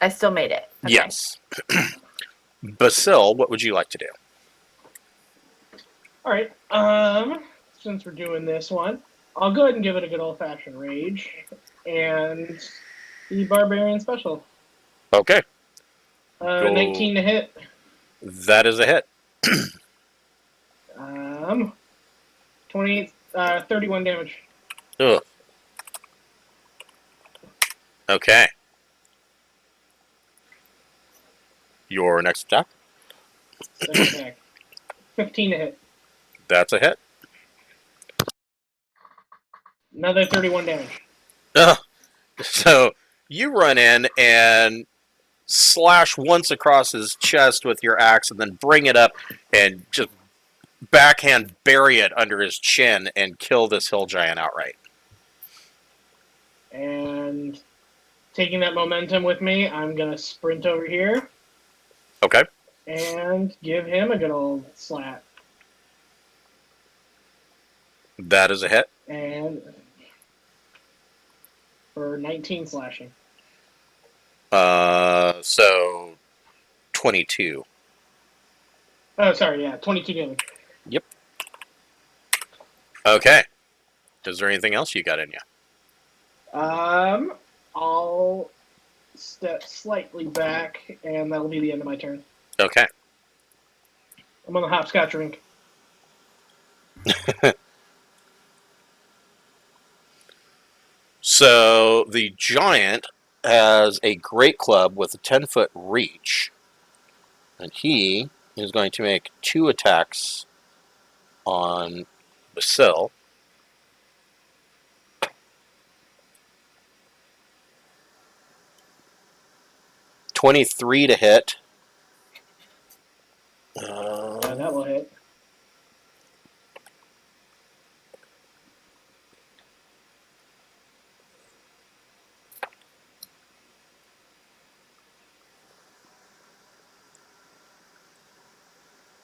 I still made it. Okay. Yes. Basil, what would you like to do? All right. Since we're doing this one, I'll go ahead and give it a good old-fashioned rage, and the barbarian special. Okay. 19 to hit. That is a hit. 31 damage. Ugh. Okay. Your next attack? Second attack. 15 to hit. That's a hit. Another 31 damage. Ugh. So you run in and slash once across his chest with your axe and then bring it up and just backhand bury it under his chin and kill this hill giant outright. And taking that momentum with me, I'm going to sprint over here. Okay. And give him a good old slap. That is a hit. And for 19 slashing. So 22. Oh, sorry, yeah, 22 damage. Yep. Okay. Is there anything else you got in you? I'll step slightly back, and that'll be the end of my turn. Okay. I'm on the hopscotch rink. So the giant has a great club with a 10-foot reach, and he is going to make 2 attacks on Basil. .23 to hit. Yeah, that will hit.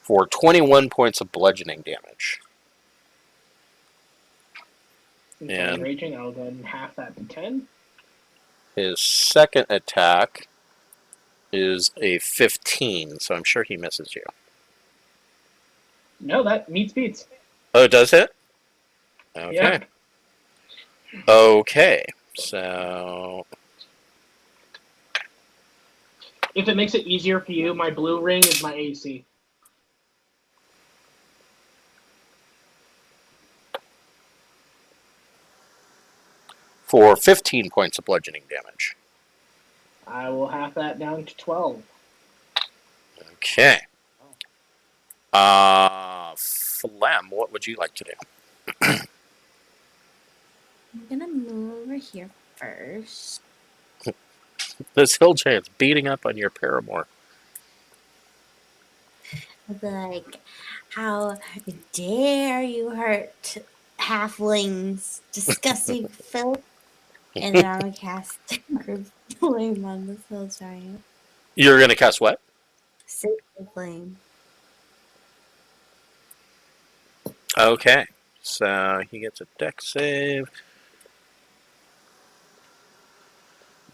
For 21 points of bludgeoning damage. Since And- I'm raging, I'll go ahead and half that to 10. His second attack is a 15, so I'm sure he misses you. No, that meets beats. Oh, it does hit? Okay. Yeah. Okay, so... If it makes it easier for you, my blue ring is my AC. For 15 points of bludgeoning damage. I will half that down to 12. Okay. Phlegm, what would you like to do? I'm gonna move over here first. This hill giant's beating up on your paramour. I'll be like, how dare you hurt halflings, disgusting filth. And then I'm gonna cast Sacred Flame on this hill giant. You're going to cast what? Sacred Flame. Okay, so he gets a dex save.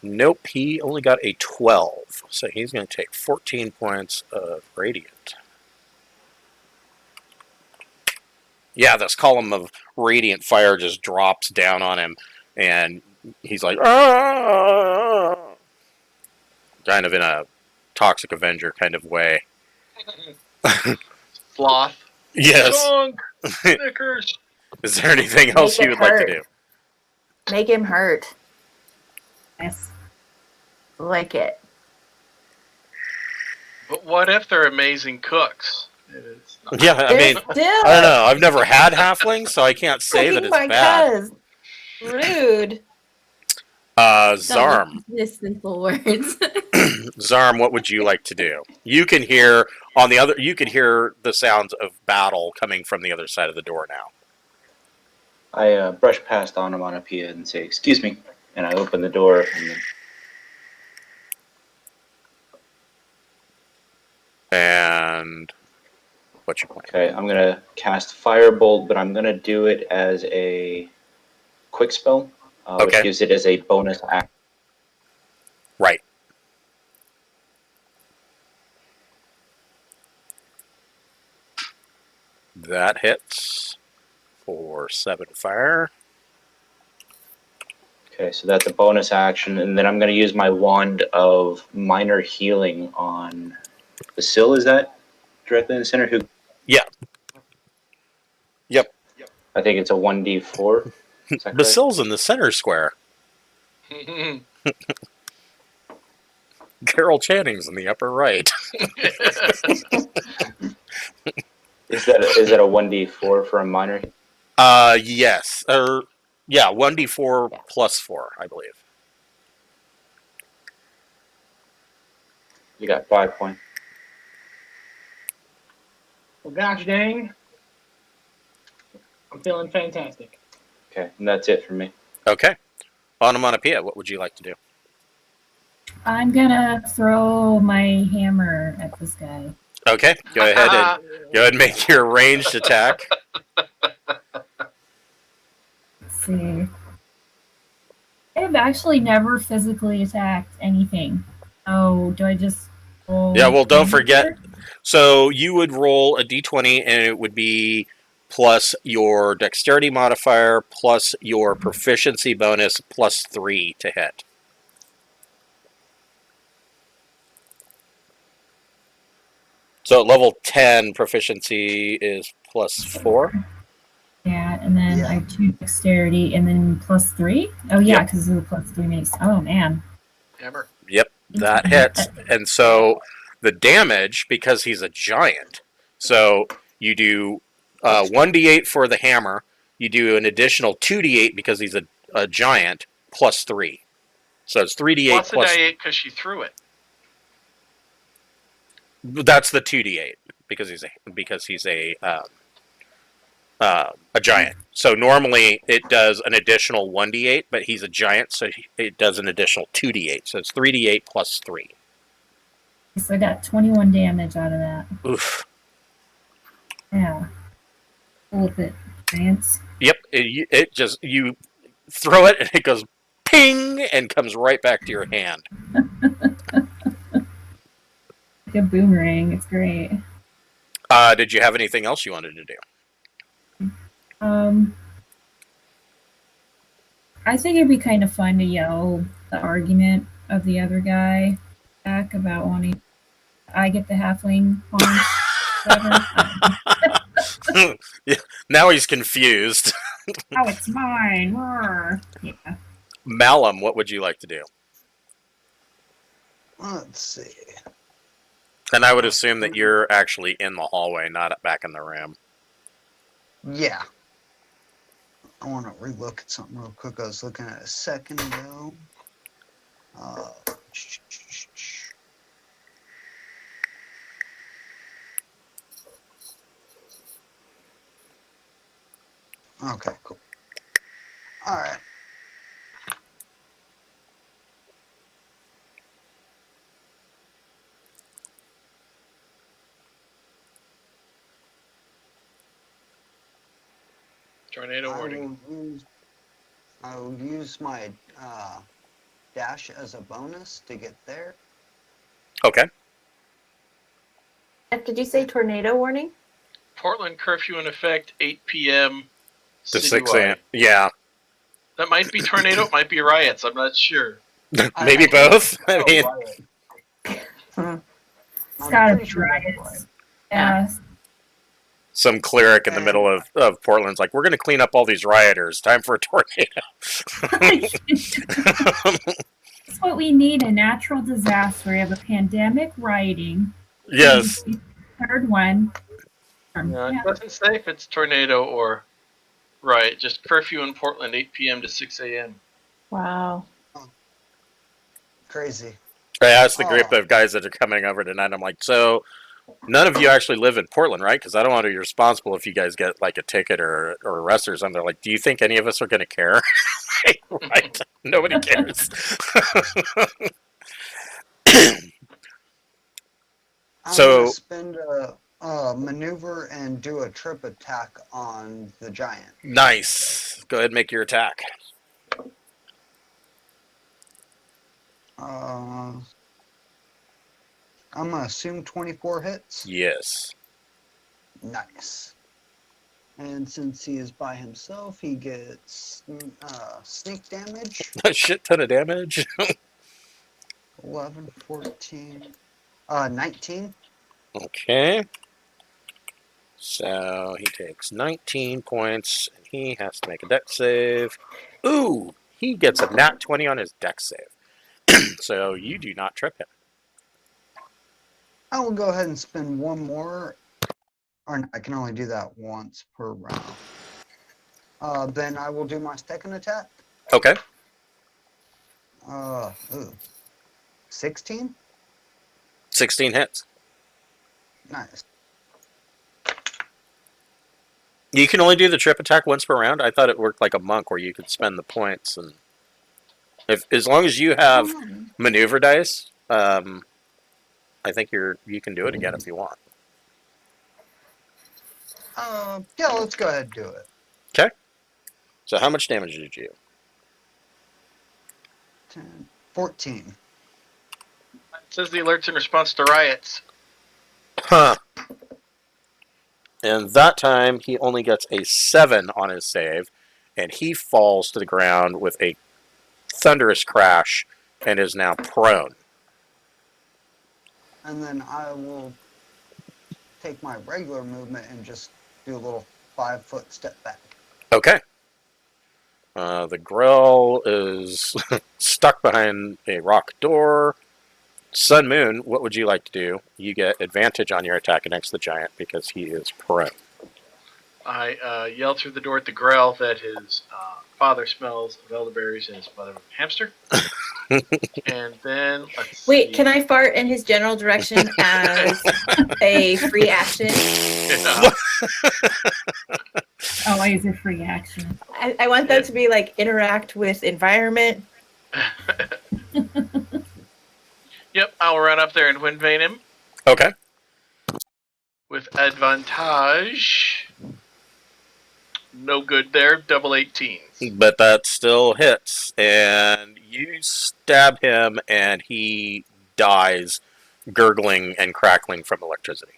Nope, he only got a 12, so he's going to take 14 points of radiant. Yeah, this column of radiant fire just drops down on him, and he's like, "Ah!" Kind of in a Toxic Avenger kind of way. Sloth. Yes. Skunk. Snickers. Is there anything else Make you it would like to hurt. do? Make him hurt. Yes. Like it. But what if they're amazing cooks? It's not- Yeah, I mean, They're still I don't know. I've never had halflings, so I can't say that cooking it's my bad. cuz. Rude. Zarm. Just simple words. Zarm, what would you like to do? You can hear on the other. You can hear the sounds of battle coming from the other side of the door now. I brush past Onomatopoeia and say, "Excuse me," and I open the door. And And what's your plan? okay, I'm gonna cast Firebolt, but I'm gonna do it as a quick spell, which Okay. gives it as a bonus action. Right. That hits for 7 fire. Okay, so that's a bonus action, and then I'm gonna use my wand of minor healing on Basil. Is that directly in the center? Who? Yeah. Yep. I think it's a 1d4. Is that correct? Basil's in the center square. Carol Channing's in the upper right. Is that a 1d4 for a minor? Yes. Yeah, 1d4 plus 4, I believe. You got 5 points. Well, gosh dang. I'm feeling fantastic. Okay, and that's it for me. Okay. Onomatopoeia, what would you like to do? I'm gonna throw my hammer at this guy. Okay, go ahead and make your ranged attack. Let's see. I have actually never physically attacked anything. Oh, do I just roll? Yeah, well, don't damage forget. here? So you would roll a d20, and it would be plus your dexterity modifier plus your proficiency bonus plus 3 to hit. So at level 10, proficiency is plus 4. Yeah, and then Yeah. I have 2 dexterity, and then plus 3. Oh yeah, Yep. because of the plus 3 makes. Oh man. Hammer. Yep, that hits. And so the damage, because he's a giant, so you do 1d8 for the hammer, you do an additional 2d8 because he's a giant, plus 3. So it's 3d8 Plus a plus. die 8 because she threw it. That's the 2d8 because he's a giant. So normally it does an additional 1d8, but he's a giant, so it does an additional 2d8. So it's 3d8 plus 3. So I got 21 damage out of that. Oof. Yeah. Cool with it, Vance. Yep. It just, you throw it and it goes ping and comes right back to your hand. Like a boomerang. It's great. Did you have anything else you wanted to do? I think it'd be kind of fun to yell the argument of the other guy back about wanting. I get the halfling haunch. Yeah, now he's confused. Oh, it's mine. Roar. Yeah. Malum, what would you like to do? Let's see. And I would assume that you're actually in the hallway, not back in the room. Yeah. I want to relook at something real quick. I was looking at a second ago. Okay, cool. All right. Tornado warning. I will use my dash as a bonus to get there. Okay. Did you say tornado warning? Portland curfew in effect, 8 p.m. To 6 citywide. a.m. Yeah. That might be tornado, it might be riots. I'm not sure. Maybe both. I mean, It's gotta be riots. Yeah. some cleric in the middle of Portland's like, we're going to clean up all these rioters. Time for a tornado. That's what we need, a natural disaster. We have a pandemic, rioting. Yes. Third one. No, it doesn't say if it's tornado or riot. Just curfew in Portland, 8 p.m. to 6 a.m. Wow. Okay. crazy. I asked the group Oh. of guys that are coming over tonight. I'm like, so none of you actually live in Portland, right? Because I don't want to be responsible if you guys get like a ticket or arrested or something. They're like, do you think any of us are going to care? Right? Nobody cares. I'm gonna So spend a maneuver and do a trip attack on the giant. nice. Go ahead and make your attack. I'm gonna assume 24 hits. Yes. Nice. And since he is by himself, he gets sneak damage. A shit ton of damage. 11, 14, 19. Okay. So he takes 19 points, and he has to make a dex save. Ooh, he gets a nat 20 on his dex save. So you do not trip him. I will go ahead and spend one more. Or no, I can only do that once per round. Then I will do my second attack. Okay. 16? 16 hits. Nice. You can only do the trip attack once per round. I thought it worked like a monk where you could spend the points, and as long as you have maneuver dice, I think you can do it again if you want. Yeah, let's go ahead and do it. Okay. So how much damage did you? 10, 14. It says the alerts in response to riots. Huh. And that time he only gets a 7 on his save, and he falls to the ground with a thunderous crash and is now prone. And then I will take my regular movement and just do a little 5-foot step back. Okay. The grill is stuck behind a rock door. Sun Moon, what would you like to do? You get advantage on your attack against the giant because he is prone. I yell through the door at the Grell that his father smells of elderberries and his mother of a hamster. And then let's see. Can I fart in his general direction as a free action? Yeah. Always a free action. I want that to be like interact with environment. Yep, I'll run up there and wind vane him Okay. with advantage. No good there. Double 18s. But that still hits. And you stab him, and he dies, gurgling and crackling from electricity.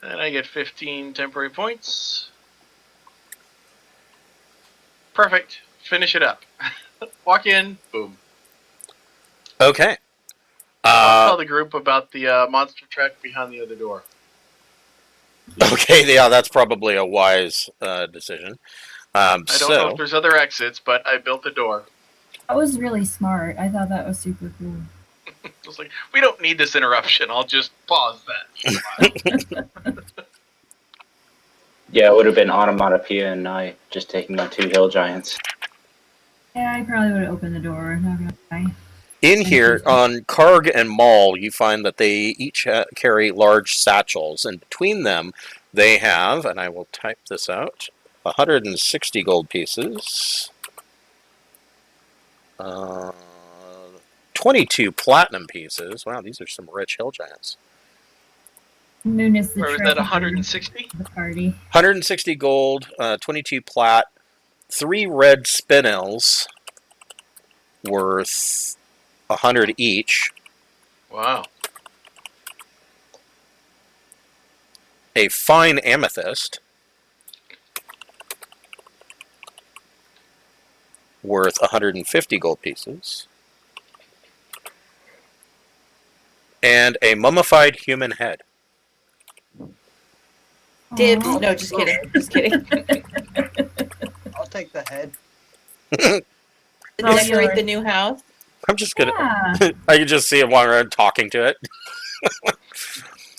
And I get 15 temporary points. Perfect. Finish it up. Walk in. Boom. Okay. I'll tell the group about the monster truck behind the other door. Okay, yeah, that's probably a wise decision. I don't know if there's other exits, but I built the door. That was really smart. I thought that was super cool. I was like, we don't need this interruption. I'll just pause that. Yeah, it would have been Onomatopoeia and I just taking on 2 hill giants. Yeah, I probably would have opened the door. Not gonna lie. In here, on Karg and Maul, you find that they each carry large satchels, and between them, they have, and I will type this out, 160 gold pieces, 22 platinum pieces. Wow, these are some rich hill giants. Moon is the Or was that 160? the party. 160 gold, 22 plat, 3 red spinels worth 100 each. Wow. A fine amethyst worth 150 gold pieces. And a mummified human head. Dibs. Aw. No, just kidding. Just kidding. I'll take the head. Decorate the new house. I'm just gonna. Yeah. I can just see him walking around talking to it.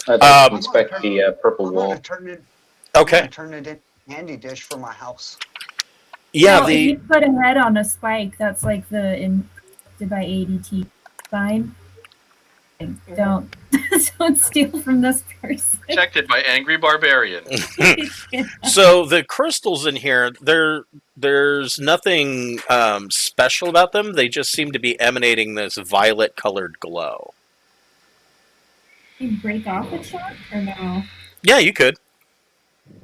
I'd like to inspect the purple I'm wall. gonna turn it. Okay. Turn it into a handy dish for my house. Yeah. No, if you put a head on a spike, that's like the in by ADT. Fine. Don't don't steal from this person. Protected by angry barbarian. So the crystals in here, there's nothing special about them. They just seem to be emanating this violet-colored glow. You break off a chunk or no? Yeah, you could.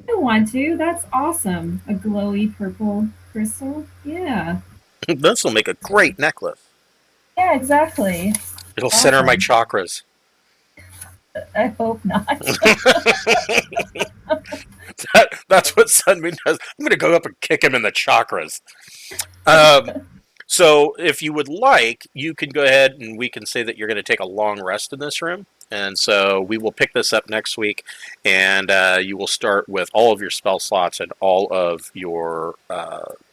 I want to. That's awesome. A glowy purple crystal. Yeah. This will make a great necklace. Yeah, exactly. It'll center my chakras. I hope not. That's what Sunbeam does. I'm going to go up and kick him in the chakras. So if you would like, you can go ahead and we can say that you're going to take a long rest in this room. And so we will pick this up next week, and you will start with all of your spell slots and all of your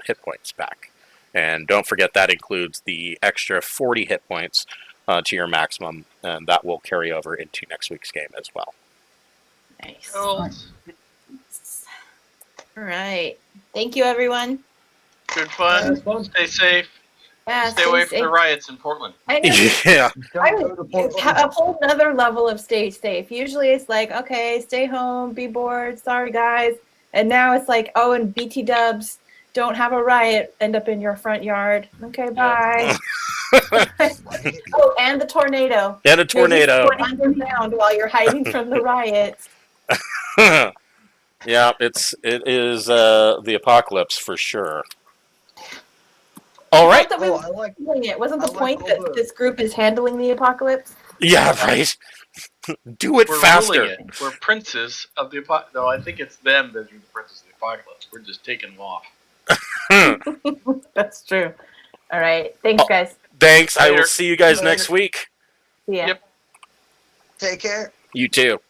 hit points back. And don't forget that includes the extra 40 hit points to your maximum, and that will carry over into next week's game as well. Nice. Cool. All right. Thank you, everyone. Good fun. Stay safe. Yeah, Stay away from safe. the riots in Portland. I know. Yeah. I Don't go to would Portland. a whole nother level of stay safe. Usually it's like, okay, stay home, be bored, sorry guys. And now it's like, oh, and BT dubs, don't have a riot end up in your front yard. Okay, bye. Oh, and the tornado. And a tornado. Maybe underground while you're hiding from the riots. Yeah, it is the apocalypse for sure. All right. Not that we Oh, were I like. handling it. Wasn't I the like point all that the- this group is handling the apocalypse? Yeah, right. Do it We're faster. ruling it. We're princes of the apocalypse. No, I think it's them that are the princes of the apocalypse. We're just taking them off. That's true. All right. Thanks, Oh. guys. Thanks. I will Later. see you guys Later. next week. See ya. Yep. Take care. You too.